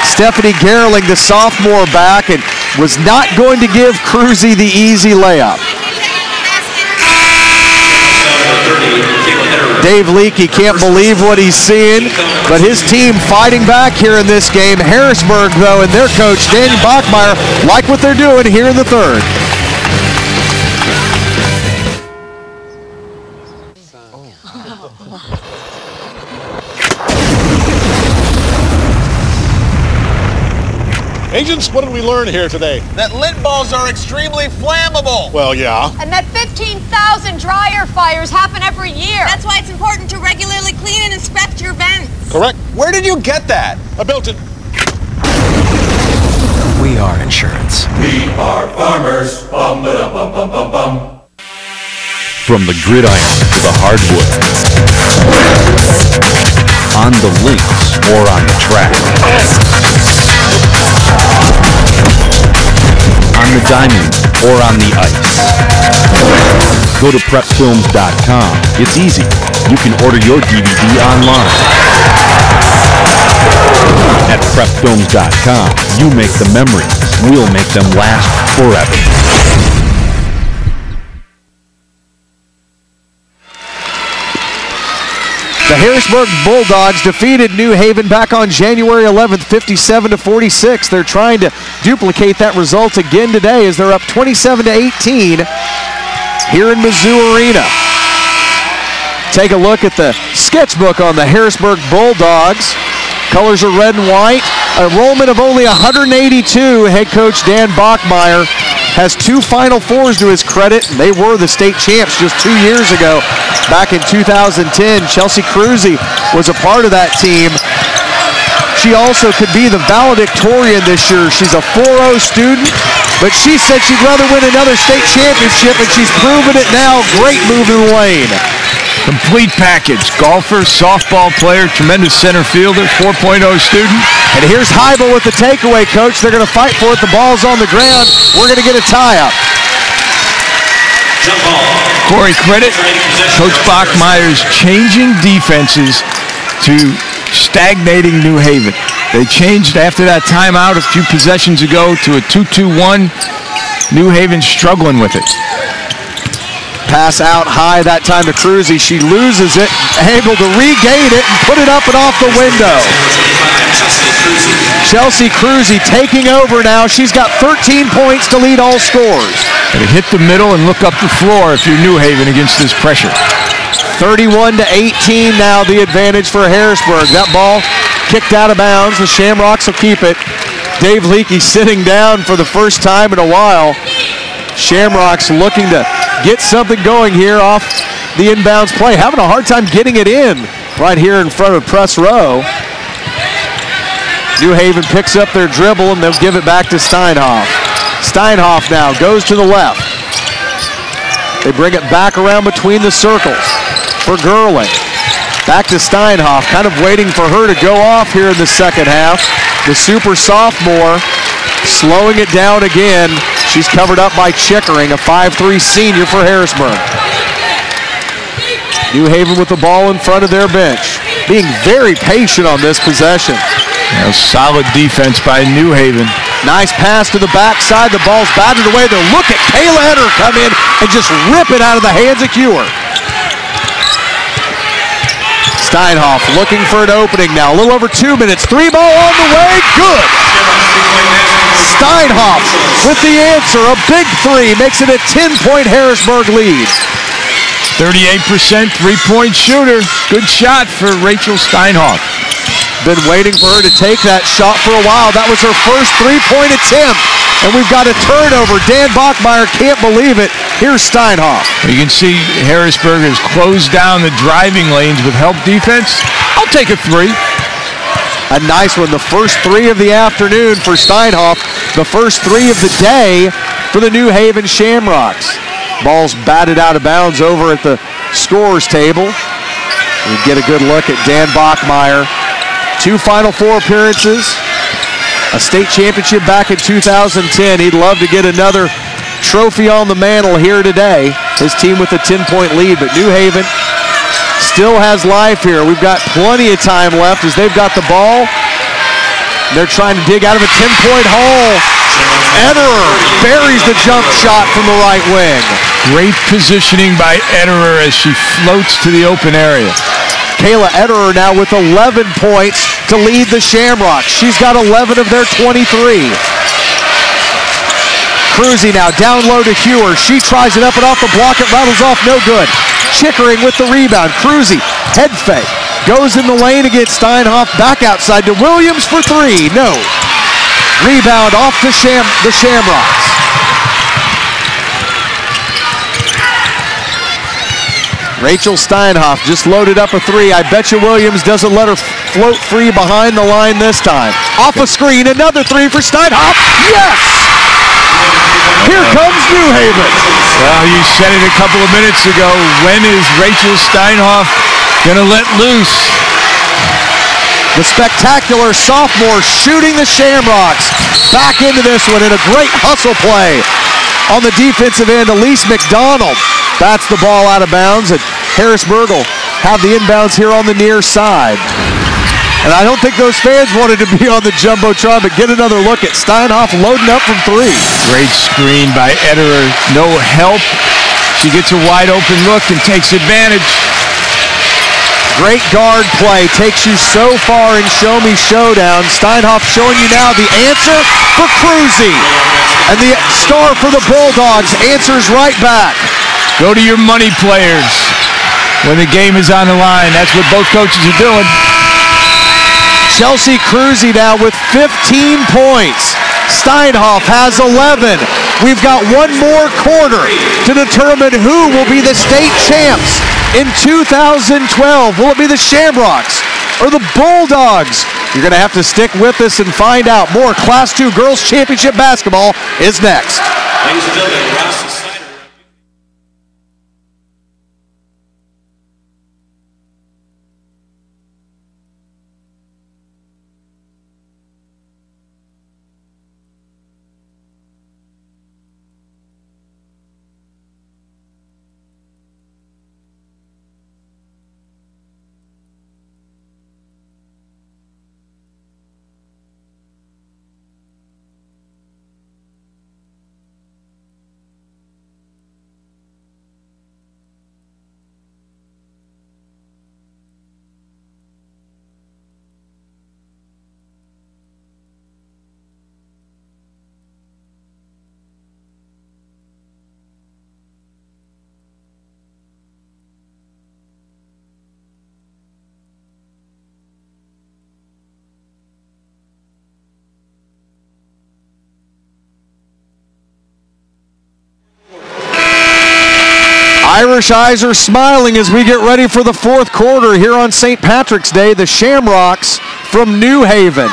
Stephanie Gerling, the sophomore, back, and was not going to give Cruzy the easy layup. Dave Leakey can't believe what he's seeing, but his team fighting back here in this game. Harrisburg, though, and their coach, Daniel Bachmeyer, like what they're doing here in the third.
Agents, what did we learn here today?
That lint balls are extremely flammable.
Well, yeah.
And that 15,000 dryer fires happen every year. That's why it's important to regularly clean and inspect your vents.
Correct.
Where did you get that?
I built it.
We are insurance.
We are farmers. Bum ba dum bum bum bum bum.
From the gridiron to the hardwood, on the links or on the track, on the diamond or on the ice. Go to prepfilms.com. It's easy. You can order your DVD online. At prepfilms.com, you make the memories. We'll make them last forever.
The Harrisburg Bulldogs defeated New Haven back on January 11th, 57-46. They're trying to duplicate that result again today as they're up 27-18 here in Mizzou Arena. Take a look at the sketchbook on the Harrisburg Bulldogs. Colors are red and white. Enrollment of only 182. Head coach Dan Bachmeyer has 2 Final Fours to his credit. They were the state champs just 2 years ago. Back in 2010, Chelsea Cruzy was a part of that team. She also could be the valedictorian this year. She's a 4.0 student, but she said she'd rather win another state championship, and she's proven it now. Great move in the lane.
Complete package. Golfer, softball player, tremendous center fielder, 4.0 student.
And here's Heibel with the takeaway, coach. They're going to fight for it. The ball's on the ground. We're going to get a tie-up.
Corey, credit Coach Bachmeyer's changing defenses to stagnating New Haven. They changed after that timeout a few possessions ago to a 2-2-1. New Haven struggling with it.
Pass out high that time to Cruzy. She loses it, able to regain it and put it up and off the window. Chelsea Cruzy taking over now. She's got 13 points to lead all scores.
Gotta hit the middle and look up the floor if you're New Haven against this pressure.
31-18 now, the advantage for Harrisburg. That ball kicked out of bounds. The Shamrocks will keep it. Dave Leakey sitting down for the first time in a while. Shamrocks looking to get something going here off the inbounds play. Having a hard time getting it in right here in front of press row. New Haven picks up their dribble and they'll give it back to Steinhoff. Steinhoff now goes to the left. They bring it back around between the circles for Gerling. Back to Steinhoff, kind of waiting for her to go off here in the second half. The super sophomore slowing it down again. She's covered up by Chickering, a 5'3" senior for Harrisburg. New Haven with the ball in front of their bench, being very patient on this possession.
A solid defense by New Haven.
Nice pass to the backside. The ball's batted away. They'll look at Kayla Eder come in and just rip it out of the hands of Kewer. Steinhoff looking for an opening now. A little over 2 minutes. 3 ball on the way. Good. Steinhoff with the answer. A big 3 makes it a 10-point Harrisburg lead.
38% three-point shooter. Good shot for Rachel Steinhoff.
Been waiting for her to take that shot for a while. That was her first 3-point attempt. And we've got a turnover. Dan Bachmeyer can't believe it. Here's Steinhoff.
You can see Harrisburg has closed down the driving lanes with help defense. I'll take a 3.
A nice one. The first 3 of the afternoon for Steinhoff. The first 3 of the day for the New Haven Shamrocks. Ball's batted out of bounds over at the scorer's table. We get a good look at Dan Bachmeyer. 2 Final Four appearances. A state championship back in 2010. He'd love to get another trophy on the mantle here today. His team with a 10-point lead, but New Haven still has life here. We've got plenty of time left as they've got the ball. They're trying to dig out of a 10-point hole. Ederer buries the jump shot from the right wing.
Great positioning by Ederer as she floats to the open area.
Kayla Ederer now with 11 points to lead the Shamrocks. She's got 11 of their 23. Cruzy now down low to Hewer. She tries it up and off the block. It rattles off, no good. Chickering with the rebound. Cruzy, head fake. Goes in the lane against Steinhoff. Back outside to Williams for 3. No. Rebound off the Shamrocks. Rachel Steinhoff just loaded up a 3. I bet you Williams doesn't let her float free behind the line this time. Off a screen, another 3 for Steinhoff. Yes! Here comes New Haven.
Well, you said it a couple of minutes ago. When is Rachel Steinhoff going to let loose?
The spectacular sophomore shooting the Shamrocks back into this one in a great hustle play. On the defensive end, Elise McDonald bats the ball out of bounds, and Harrisburg will have the inbounds here on the near side. And I don't think those fans wanted to be on the Jumbotron, but get another look at Steinhoff loading up from 3.
Great screen by Ederer. No help. She gets a wide open look and takes advantage.
Great guard play. Takes you so far in Show Me Showdown. Steinhoff showing you now the answer for Cruzy. And the star for the Bulldogs answers right back.
Go to your money players when the game is on the line. That's what both coaches are doing.
Chelsea Cruzy now with 15 points. Steinhoff has 11. We've got one more quarter to determine who will be the state champs in 2012. Will it be the Shamrocks or the Bulldogs? You're going to have to stick with us and find out. More Class 2 Girls Championship basketball is next.
Ladies and gentlemen, Ross Snyder.
Irish eyes are smiling as we get ready for the fourth quarter here on St. Patrick's Day. The Shamrocks from New Haven.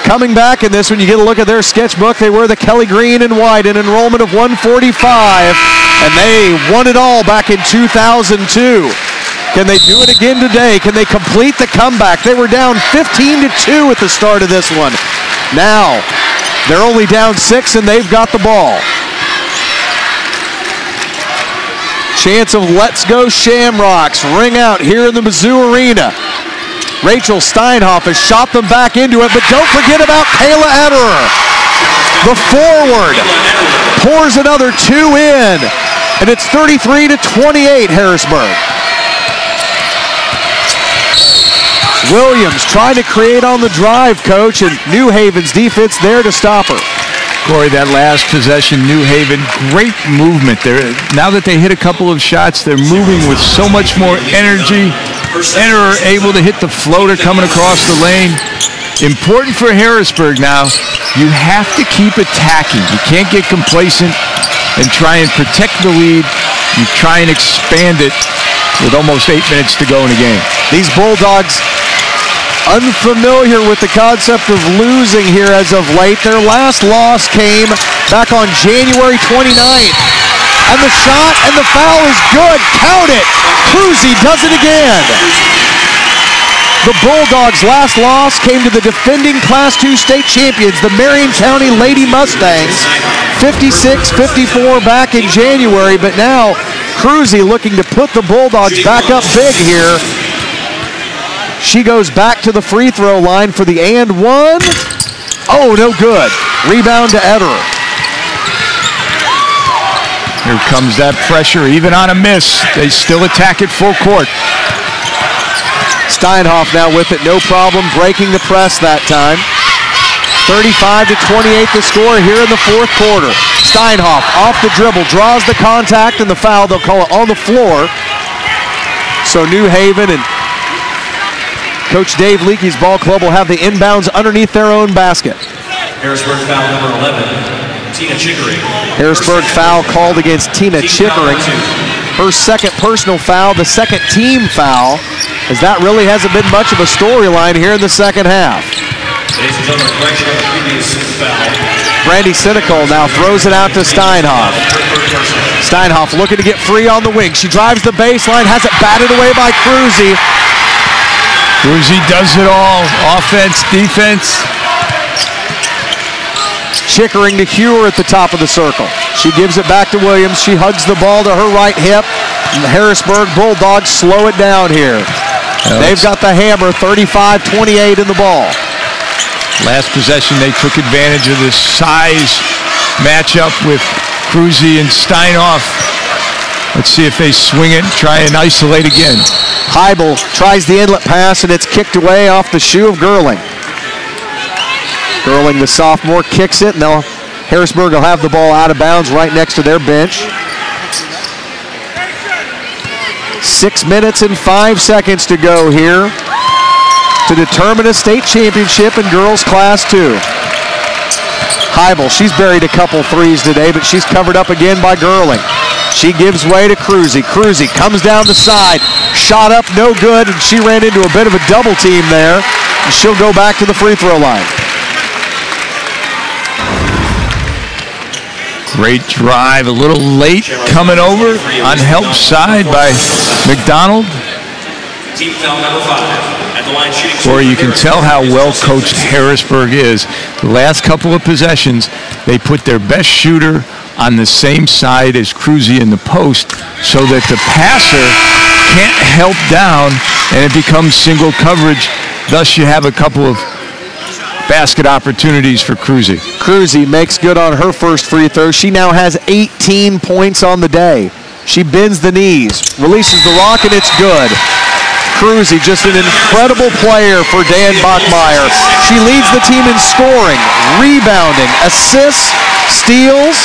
Coming back in this one, you get a look at their sketchbook. They wear the Kelly green and white, an enrollment of 145, and they won it all back in 2002. Can they do it again today? Can they complete the comeback? They were down 15-2 at the start of this one. Now, they're only down 6 and they've got the ball. Chance of Let's Go Shamrocks ring out here in the Mizzou Arena. Rachel Steinhoff has shot them back into it, but don't forget about Kayla Ederer. The forward pours another 2 in, and it's 33-28 Harrisburg. Williams trying to create on the drive, coach, and New Haven's defense there to stop her.
Corey, that last possession, New Haven, great movement there. Now that they hit a couple of shots, they're moving with so much more energy. Ederer able to hit the floater coming across the lane. Important for Harrisburg now, you have to keep attacking. You can't get complacent and try and protect the lead. You try and expand it with almost 8 minutes to go in the game.
These Bulldogs unfamiliar with the concept of losing here as of late. Their last loss came back on January 29th. And the shot and the foul is good. Count it. Cruzy does it again. The Bulldogs' last loss came to the defending Class II state champions, the Marion County Lady Mustangs, 56-54 back in January. But now Cruzy looking to put the Bulldogs back up big here. She goes back to the free throw line for the and one. Oh, no good. Rebound to Ederer.
Here comes that pressure. Even on a miss, they still attack it full court.
Steinhoff now with it, no problem, breaking the press that time. 35-28 the score here in the fourth quarter. Steinhoff off the dribble, draws the contact and the foul. They'll call it on the floor. So New Haven and Coach Dave Leakey's ball club will have the inbounds underneath their own basket.
Harrisburg foul number 11, Tina Chickering.
Harrisburg foul called against Tina Chickering. Her second personal foul, the second team foul, as that really hasn't been much of a storyline here in the second half.
Ladies and gentlemen, correction on the previous foul.
Brandy Sinicol now throws it out to Steinhoff. Steinhoff looking to get free on the wing. She drives the baseline, has it batted away by Cruzy.
Cruzy does it all, offense, defense.
Chickering to Hewer at the top of the circle. She gives it back to Williams. She hugs the ball to her right hip. The Harrisburg Bulldogs slow it down here. They've got the hammer, 35-28 in the ball.
Last possession, they took advantage of this size matchup with Cruzy and Steinhoff. Let's see if they swing it and try and isolate again.
Heibel tries the inlet pass, and it's kicked away off the shoe of Gerling. Gerling, the sophomore, kicks it, and Harrisburg will have the ball out of bounds right next to their bench. 6 minutes and 5 seconds to go here to determine a state championship in girls Class II. Heibel, she's buried a couple threes today, but she's covered up again by Gerling. She gives way to Cruzy. Cruzy comes down the side, shot up, no good, and she ran into a bit of a double team there, and she'll go back to the free throw line.
Great drive, a little late coming over on help side by McDonald.
Team foul number 5 at the line shooting.
Corey, you can tell how well coached Harrisburg is. The last couple of possessions, they put their best shooter on the same side as Cruzy in the post so that the passer can't help down and it becomes single coverage. Thus, you have a couple of basket opportunities for Cruzy.
Cruzy makes good on her first free throw. She now has 18 points on the day. She bends the knees, releases the rock, and it's good. Cruzy, just an incredible player for Dan Bachmeyer. She leads the team in scoring, rebounding, assists, steals,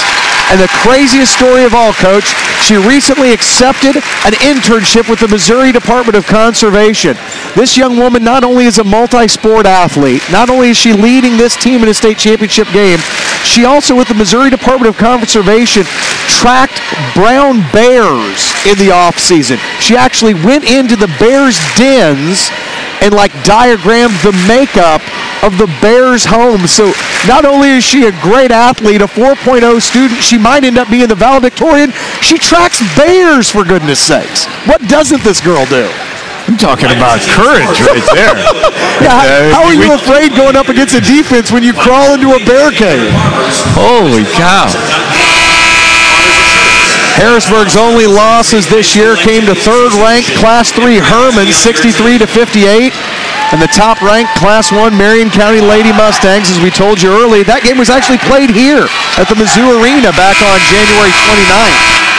and the craziest story of all, Coach, she recently accepted an internship with the Missouri Department of Conservation. This young woman not only is a multi-sport athlete, not only is she leading this team in a state championship game, she also, with the Missouri Department of Conservation, tracked brown bears in the offseason. She actually went into the bears' dens and diagrammed the makeup of the Bears' home. So not only is she a great athlete, a 4.0 student, she might end up being the valedictorian. She tracks bears, for goodness sakes. What doesn't this girl do?
I'm talking about courage right there.
How are you afraid going up against a defense when you crawl into a barricade?
Holy cow.
Harrisburg's only losses this year came to third-ranked Class 3 Herman, 63-58. And the top-ranked Class 1 Marion County Lady Mustangs, as we told you early, that game was actually played here at the Mizzou Arena back on January 29th.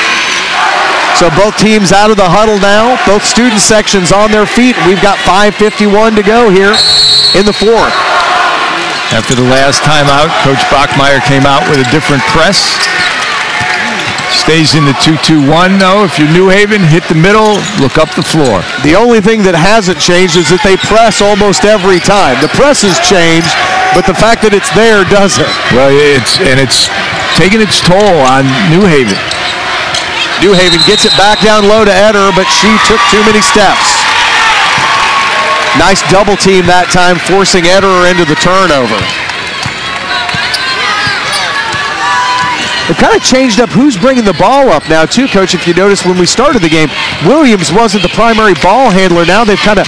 So both teams out of the huddle now, both student sections on their feet. We've got 5:51 to go here in the fourth.
After the last timeout, Coach Bachmeyer came out with a different press. Stays in the 2-2-1, though. If you're New Haven, hit the middle, look up the floor.
The only thing that hasn't changed is that they press almost every time. The press has changed, but the fact that it's there doesn't.
Well, it's taking its toll on New Haven.
New Haven gets it back down low to Eder, but she took too many steps. Nice double team that time, forcing Eder into the turnover. They've kind of changed up who's bringing the ball up now, too, Coach. If you notice when we started the game, Williams wasn't the primary ball handler. Now they've kind of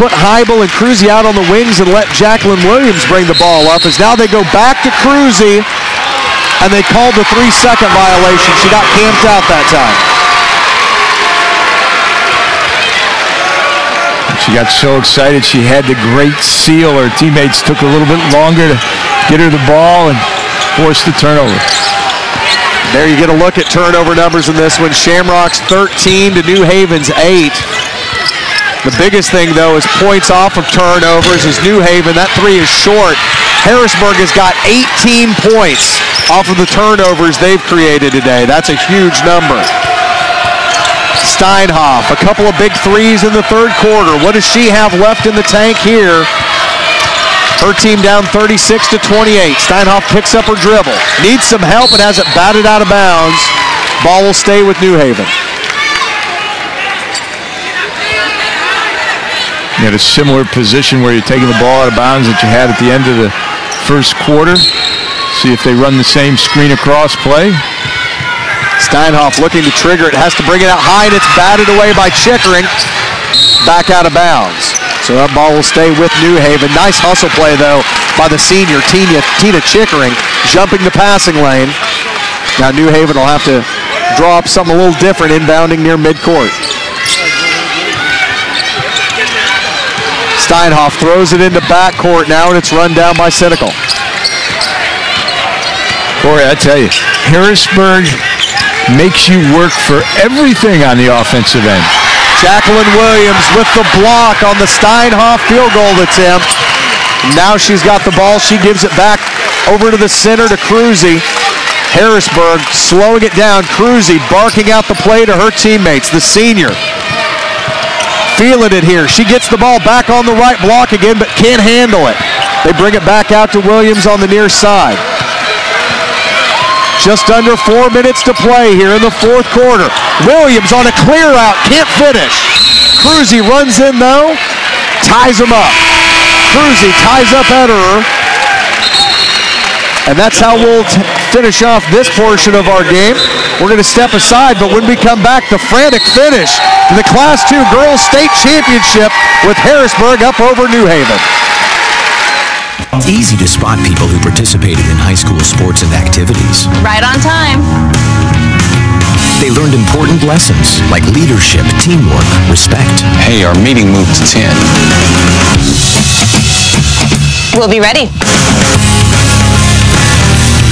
put Heibel and Cruzy out on the wings and let Jacqueline Williams bring the ball up, as now they go back to Cruzy, and they called the 3-second violation. She got camped out that time.
She got so excited she had the great seal. Her teammates took a little bit longer to get her the ball and force the turnover.
There you get a look at turnover numbers in this one. Shamrock's 13 to New Haven's 8. The biggest thing, though, is points off of turnovers. As New Haven, that 3 is short. Harrisburg has got 18 points off of the turnovers they've created today. That's a huge number. Steinhoff, a couple of big threes in the third quarter. What does she have left in the tank here? Her team down 36-28. Steinhoff picks up her dribble. Needs some help and has it batted out of bounds. Ball will stay with New Haven.
You had a similar position where you're taking the ball out of bounds that you had at the end of the first quarter. See if they run the same screen across play.
Steinhoff looking to trigger it. Has to bring it out high, and it's batted away by Chickering. Back out of bounds. So that ball will stay with New Haven. Nice hustle play, though, by the senior, Tina Chickering, jumping the passing lane. Now New Haven will have to draw up something a little different, inbounding near midcourt. Steinhoff throws it into backcourt now, and it's run down by Cynical.
Boy, I tell you, Harrisburg makes you work for everything on the offensive end.
Jacqueline Williams with the block on the Steinhoff field goal attempt. Now she's got the ball. She gives it back over to the center to Cruzy. Harrisburg slowing it down. Cruzy barking out the play to her teammates, the senior. Feeling it here. She gets the ball back on the right block again, but can't handle it. They bring it back out to Williams on the near side. Just under 4 minutes to play here in the fourth quarter. Williams on a clear out, can't finish. Cruzy runs in though, ties him up. Cruzy ties up Ederer. And that's how we'll finish off this portion of our game. We're going to step aside, but when we come back, the frantic finish to the Class 2 Girls State Championship with Harrisburg up over New Haven.
Easy to spot people who participated in high school sports and activities.
Right on time.
They learned important lessons like leadership, teamwork, respect.
Hey, our meeting moved to 10.
We'll be ready.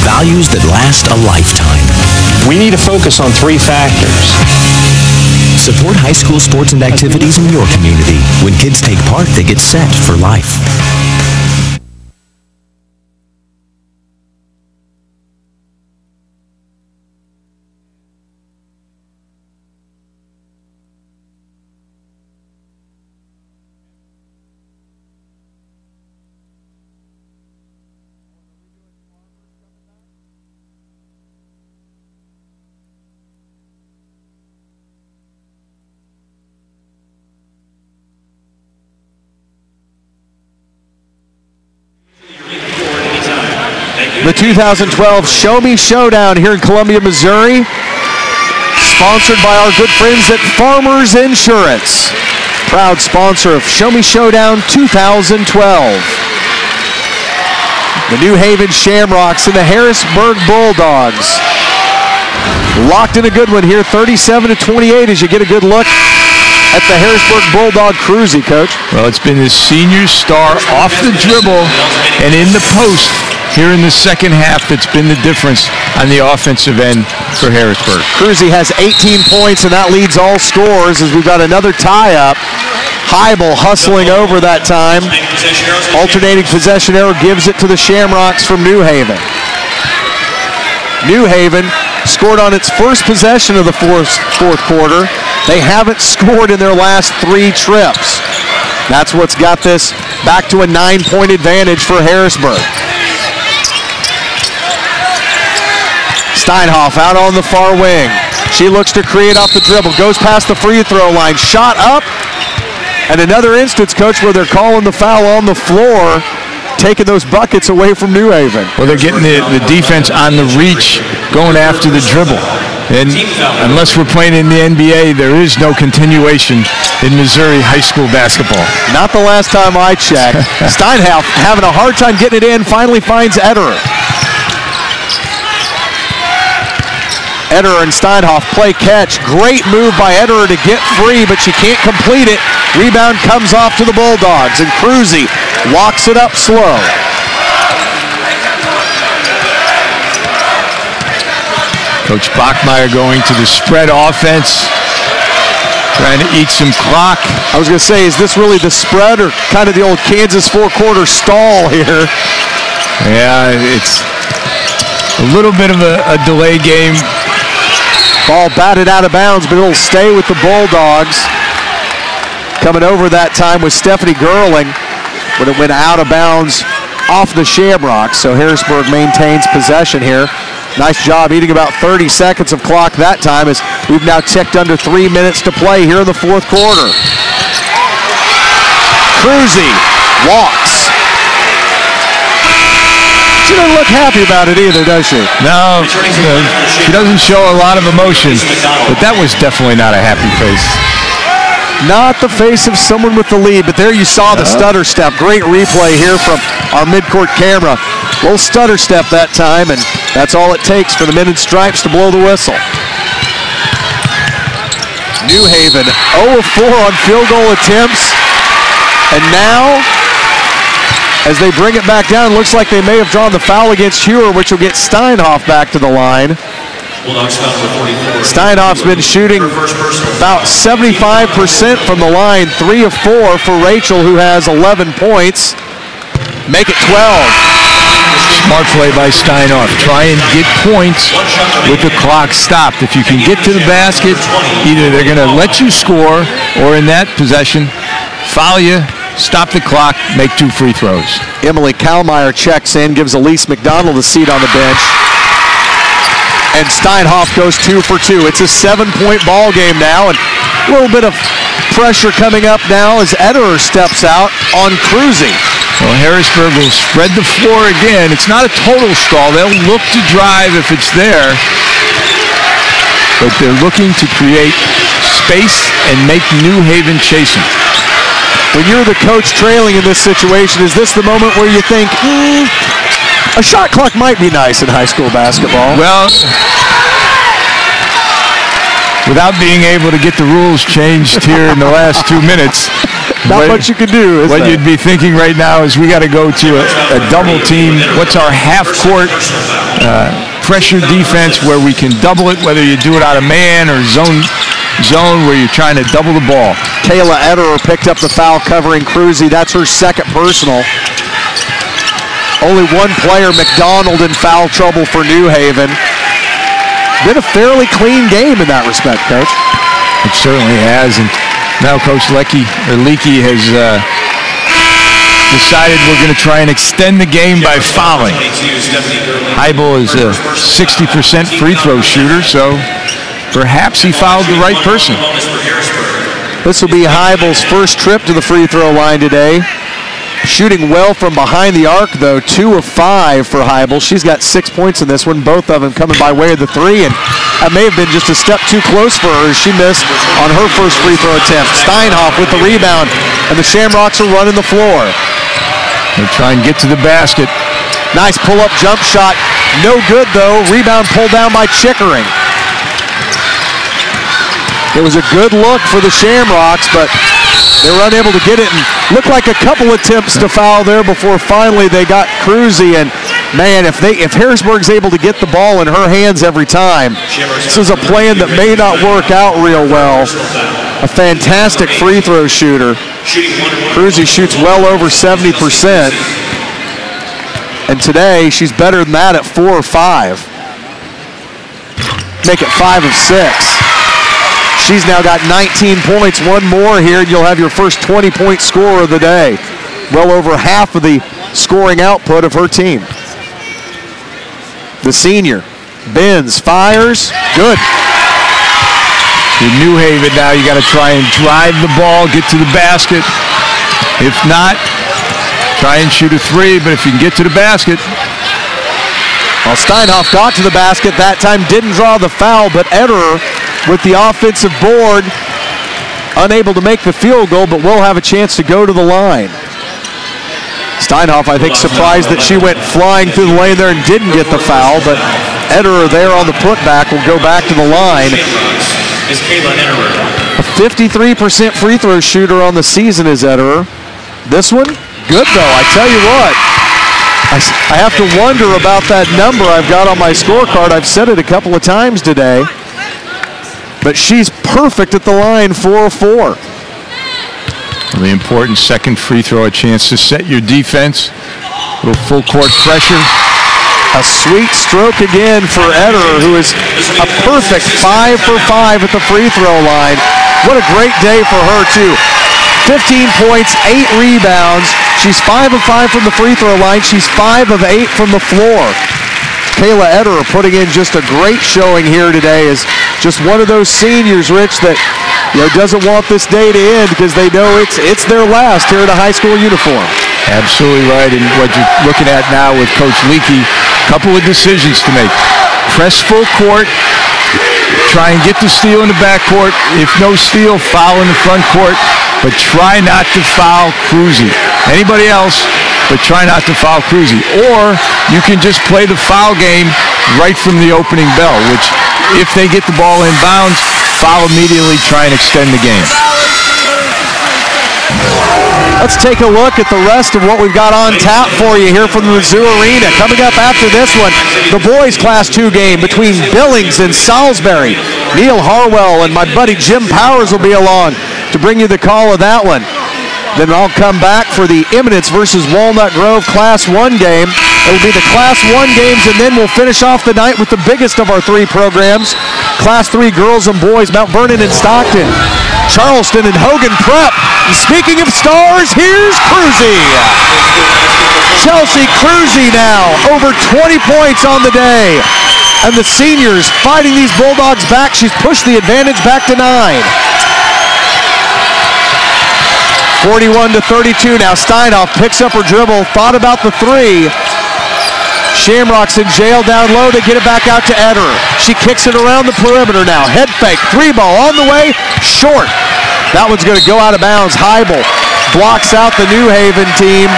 Values that last a lifetime.
We need to focus on 3 factors.
Support high school sports and activities in your community. When kids take part, they get set for life.
The 2012 Show Me Showdown here in Columbia, Missouri, sponsored by our good friends at Farmers Insurance. proud sponsor of Show Me Showdown 2012. The New Haven Shamrocks and the Harrisburg Bulldogs. Locked in a good one here, 37-28 as you get a good look at the Harrisburg Bulldog Cruzy, Coach.
Well, it's been the senior star off the dribble and in the post here in the second half that's been the difference on the offensive end for Harrisburg.
Cruzy has 18 points, and that leads all scores as we've got another tie-up. Heibel hustling over that time. Alternating possession error gives it to the Shamrocks from New Haven. New Haven scored on its first possession of the fourth quarter. They haven't scored in their last 3 trips. That's what's got this back to a 9-point advantage for Harrisburg. Steinhoff out on the far wing. She looks to create off the dribble, goes past the free throw line, shot up, and another instance, Coach, where they're calling the foul on the floor, taking those buckets away from New Haven.
Well, they're getting the defense on the reach, going after the dribble. And unless we're playing in the NBA, there is no continuation in Missouri high school basketball.
Not the last time I checked. Steinhoff having a hard time getting it in, finally finds Ederer. Ederer and Steinhoff play catch. Great move by Ederer to get free, but she can't complete it. Rebound comes off to the Bulldogs, and Cruzy walks it up slow.
Coach Bachmeyer going to the spread offense, trying to eat some clock.
I was going to say, is this really the spread or kind of the old Kansas four-quarter stall here?
Yeah, it's a little bit of a delay game.
Ball batted out of bounds, but it'll stay with the Bulldogs. Coming over that time was Stephanie Gerling, but it went out of bounds off the Shamrocks, so Harrisburg maintains possession here. Nice job eating about 30 seconds of clock that time as we've now ticked under 3 minutes to play here in the fourth quarter. Cruzy walks. She doesn't look happy about it either, does she?
No, she doesn't show a lot of emotion, but that was definitely not a happy face.
Not the face of someone with the lead, but there you saw the stutter step. Great replay here from our midcourt camera. Little stutter step that time, and that's all it takes for the men in stripes to blow the whistle. New Haven 0 of 4 on field goal attempts, and now, as they bring it back down, looks like they may have drawn the foul against Hewer, which will get Steinhoff back to the line. Steinhoff's been shooting about 75% from the line, 3 of 4 for Rachel, who has 11 points. Make it 12.
Smart play by Steinhoff. Try and get points with the clock stopped. If you can get to the basket, either they're going to let you score, or in that possession, foul you, stop the clock, make 2 free throws.
Emily Kalmeyer checks in, gives Elise McDonald a seat on the bench. And Steinhoff goes 2 for 2. It's a 7-point ball game now, and a little bit of pressure coming up now as Ederer steps out on Cruzy.
Well, Harrisburg will spread the floor again. It's not a total stall. They'll look to drive if it's there, but they're looking to create space and make New Haven chasing.
When you're the coach trailing in this situation, is this the moment where you think, a shot clock might be nice in high school basketball?
Well, without being able to get the rules changed here in the last 2 minutes,
not much you can do, is
what
there?
You'd be thinking right now is we got to go to a double team. What's our half-court pressure defense where we can double it, whether you do it out of man or zone where you're trying to double the ball.
Kayla Ederer picked up the foul covering Cruzy. That's her second personal. Only one player, McDonald, in foul trouble for New Haven. Been a fairly clean game in that respect, Coach.
It certainly has, and now Coach Leakey has decided we're going to try and extend the game by fouling. Heibel is a 60% free throw shooter, so perhaps he fouled the right person.
This will be Heibel's first trip to the free throw line today. Shooting well from behind the arc, though, 2 of 5 for Heibel. She's got 6 points in this one, both of them coming by way of the 3, and that may have been just a step too close for her as she missed on her first free throw attempt. Steinhoff with the rebound, and the Shamrocks are running the floor.
They try and get to the basket.
Nice pull-up jump shot. No good, though. Rebound pulled down by Chickering. It was a good look for the Shamrocks, but they were unable to get it, and looked like a couple attempts to foul there before finally they got Cruzy. And man, if Harrisburg's able to get the ball in her hands every time, this is a plan that may not work out real well. A fantastic free throw shooter. Cruzy shoots well over 70%. And today, she's better than that at 4 or 5. Make it 5 of 6. She's now got 19 points, one more here, and you'll have your first 20-point scorer of the day. Well over half of the scoring output of her team. The senior, Benz, fires, good.
In New Haven now, you got to try and drive the ball, get to the basket. If not, try and shoot a 3, but if you can get to the basket.
Well, Steinhoff got to the basket that time, didn't draw the foul, but Ederer with the offensive board, unable to make the field goal, but will have a chance to go to the line. Steinhoff, I think, surprised that she went flying through the lane there and didn't get the foul, but Ederer there on the putback will go back to the line. A 53% free throw shooter on the season is Ederer. This one, good though, I tell you what. I have to wonder about that number I've got on my scorecard. I've said it a couple of times today. But she's perfect at the line, 4 of 4.
Well, the important second free throw, a chance to set your defense. A little full court pressure.
A sweet stroke again for Ederer, who is a perfect 5 for 5 at the free throw line. What a great day for her, too. 15 points, 8 rebounds. She's 5 of 5 from the free throw line. She's 5 of 8 from the floor. Kayla Ederer putting in just a great showing here today, is just one of those seniors, Rich, that doesn't want this day to end because they know it's their last here in a high school uniform.
Absolutely right, and what you're looking at now with Coach Leakey, a couple of decisions to make. Press full court, try and get the steal in the backcourt. If no steal, foul in the front court, but try not to foul Cruzy. Anybody else, but try not to foul Cruzy. Or you can just play the foul game right from the opening bell, which if they get the ball in bounds, foul immediately, try and extend the game.
Let's take a look at the rest of what we've got on tap for you here from the Mizzou Arena. Coming up after this one, the boys Class 2 game between Billings and Salisbury. Neil Harwell and my buddy Jim Powers will be along to bring you the call of that one. Then I'll come back for the Eminence versus Walnut Grove Class 1 game. It will be the Class 1 games, and then we'll finish off the night with the biggest of our 3 programs. Class 3 girls and boys, Mount Vernon and Stockton, Charleston and Hogan Prep. And speaking of stars, here's Cruzy. Chelsea Cruzy now, over 20 points on the day. And the seniors fighting these Bulldogs back. She's pushed the advantage back to 9. 41-32 now. Steinhoff picks up her dribble, thought about the 3. Shamrocks in jail down low. They get it back out to Ederer. She kicks it around the perimeter now. Head fake, 3 ball on the way, short. That one's going to go out of bounds. Heibel blocks out the New Haven team,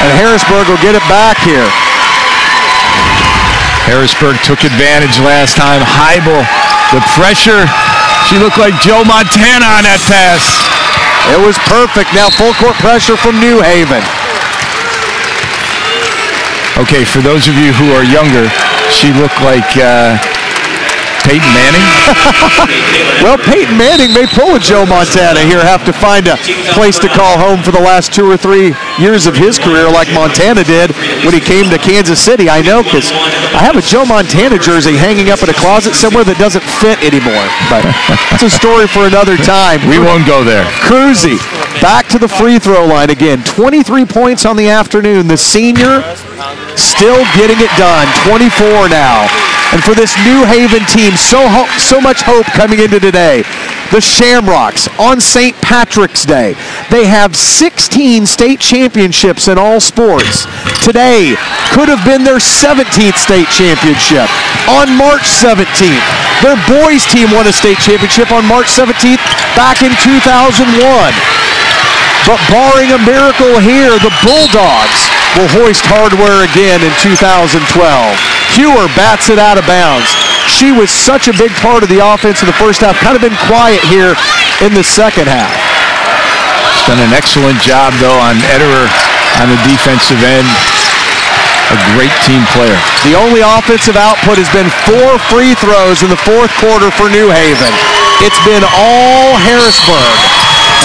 and Harrisburg will get it back here.
Harrisburg took advantage last time. Heibel, the pressure. She looked like Joe Montana on that pass.
It was perfect. Now full court pressure from New Haven.
Okay, for those of you who are younger, she looked like Peyton Manning?
Well, Peyton Manning may pull a Joe Montana here, have to find a place to call home for the last 2 or 3 years of his career like Montana did when he came to Kansas City. I know because I have a Joe Montana jersey hanging up in a closet somewhere that doesn't fit anymore. But that's a story for another time.
We won't go there.
Cruzy back to the free throw line again. 23 points on the afternoon. The senior still getting it done. 24 now. And for this New Haven team, so much hope coming into today. The Shamrocks on St. Patrick's Day. They have 16 state championships in all sports. Today could have been their 17th state championship. On March 17th, their boys team won a state championship on March 17th back in 2001. But barring a miracle here, the Bulldogs will hoist hardware again in 2012. Hewer bats it out of bounds. She was such a big part of the offense in the first half, kind of been quiet here in the second half.
She's done an excellent job, though, on Ederer on the defensive end. A great team player.
The only offensive output has been 4 free throws in the fourth quarter for New Haven. It's been all Harrisburg.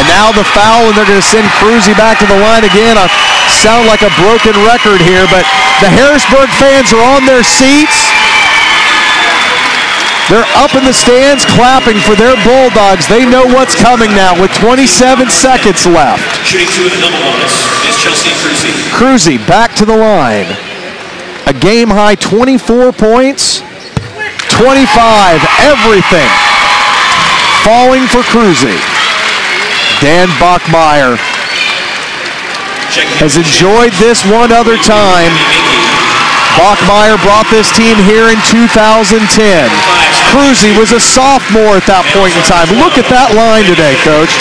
And now the foul, and they're going to send Cruzy back to the line again. I sound like a broken record here, but the Harrisburg fans are on their seats. They're up in the stands clapping for their Bulldogs. They know what's coming now with 27 seconds left.
Shooting 2 of the double bonus is Chelsea Cruzy.
Cruzy back to the line. A game-high 24 points, 25, everything falling for Cruzy. Dan Bachmeyer has enjoyed this one other time. Bachmeyer brought this team here in 2010. Cruzy was a sophomore at that point in time. Look at that line today, Coach.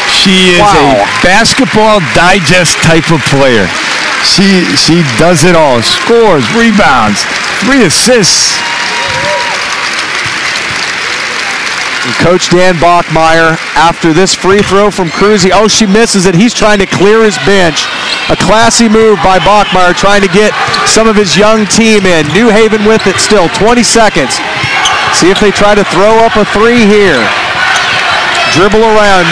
She is a basketball digest type of player. She does it all. Scores, rebounds, 3 assists.
And Coach Dan Bachmeyer, after this free throw from Cruzy, she misses it. He's trying to clear his bench. A classy move by Bachmeyer, trying to get some of his young team in. New Haven with it still, 20 seconds. See if they try to throw up a 3 here. Dribble around.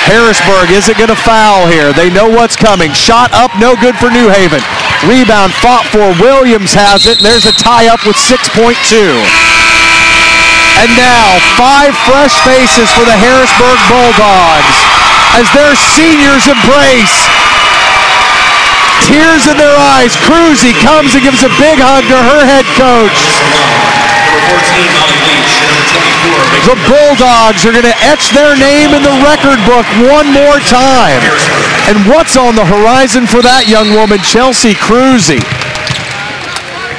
Harrisburg isn't going to foul here. They know what's coming. Shot up, no good for New Haven. Rebound fought for. Williams has it, and there's a tie-up with 6.2. And now, 5 fresh faces for the Harrisburg Bulldogs as their seniors embrace. Tears in their eyes. Cruzy comes and gives a big hug to her head coach. The Bulldogs are going to etch their name in the record book one more time. And what's on the horizon for that young woman, Chelsea Cruzy?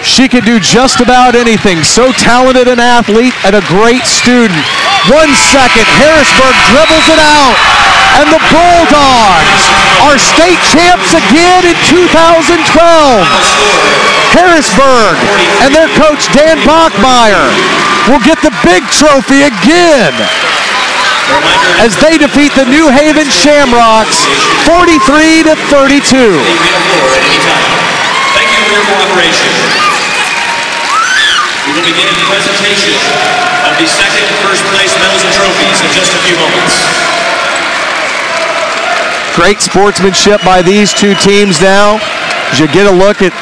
She can do just about anything. So talented an athlete and a great student. 1 second, Harrisburg dribbles it out. And the Bulldogs are state champs again in 2012. Harrisburg and their coach Dan Bachmeyer will get the big trophy again as they defeat the New Haven Shamrocks 43-32.
Thank you for your cooperation. We will begin the presentation of the second and first place medals and trophies in just a few moments.
Great sportsmanship by these two teams now. As you get a look at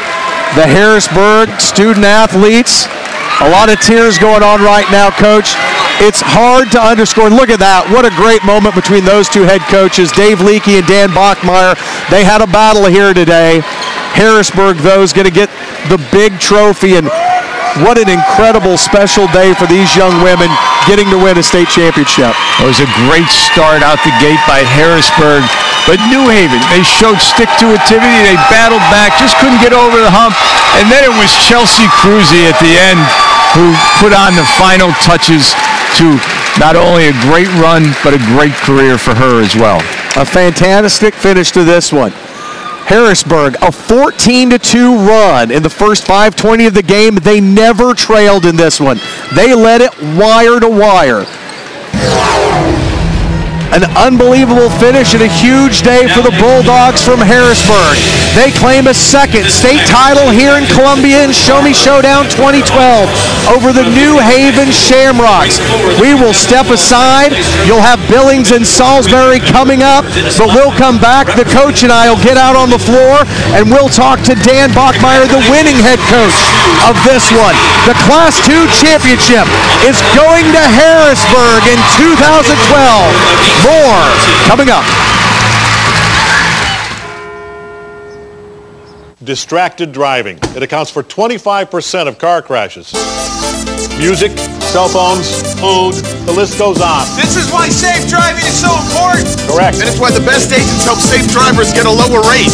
the Harrisburg student athletes. A lot of tears going on right now, Coach. It's hard to underscore. Look at that. What a great moment between those two head coaches, Dave Leakey and Dan Bachmeyer. They had a battle here today. Harrisburg, though, is going to get the big trophy, and what an incredible special day for these young women getting to win a state championship.
It was a great start out the gate by Harrisburg, but New Haven, they showed stick-to-itivity. They battled back, just couldn't get over the hump, and then it was Chelsea Cruzy at the end who put on the final touches to not only a great run, but a great career for her as well.
A fantastic finish to this one. Harrisburg, a 14-2 run in the first 5:20 of the game. They never trailed in this one. They led it wire to wire. An unbelievable finish and a huge day for the Bulldogs from Harrisburg. They claim a second state title here in Columbia in Show Me Showdown 2012 over the New Haven Shamrocks. We will step aside. You'll have Billings and Salisbury coming up, but we'll come back. The coach and I will get out on the floor, and we'll talk to Dan Bachmeyer, the winning head coach of this one. The Class II championship is going to Harrisburg in 2012. More coming up.
Distracted driving. It accounts for 25% of car crashes. Music, cell phones, food, the list goes on.
This is why safe driving is so important.
Correct.
And it's why the best agents help safe drivers get a lower rate.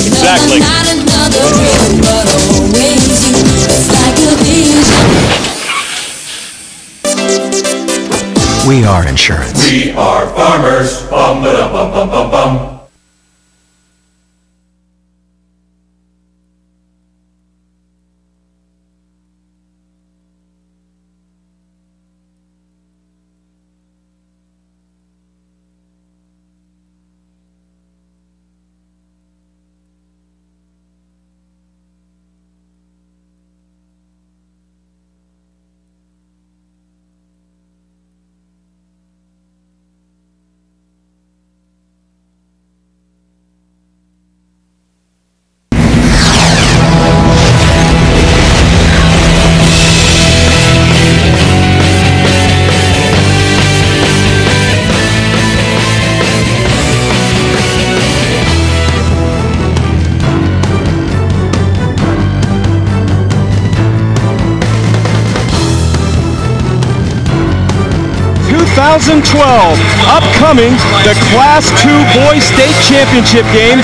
Exactly.
We are insurance.
We are farmers. Bum ba dum bum bum bum bum.
Upcoming, the Class 2 Boys State Championship game,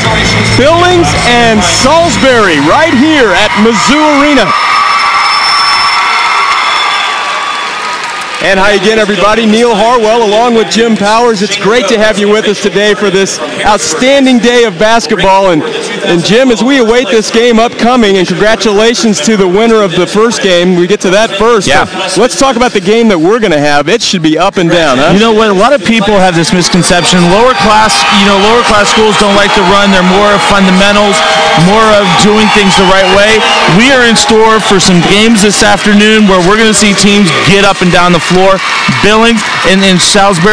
Billings and Salisbury, right here at Mizzou Arena. And hi again, everybody. Neil Harwell along with Jim Powers. It's great to have you with us today for this outstanding day of basketball. And Jim, as we await this game upcoming, and congratulations to the winner of the first game. We get to that first.
Yeah.
Let's talk about the game that we're going to have. It should be up and down, huh?
You know what? A lot of people have this misconception. Lower class schools don't like to run. They're more of fundamentals, more of doing things the right way. We are in store for some games this afternoon where we're going to see teams get up and down the floor. Billings and Salisbury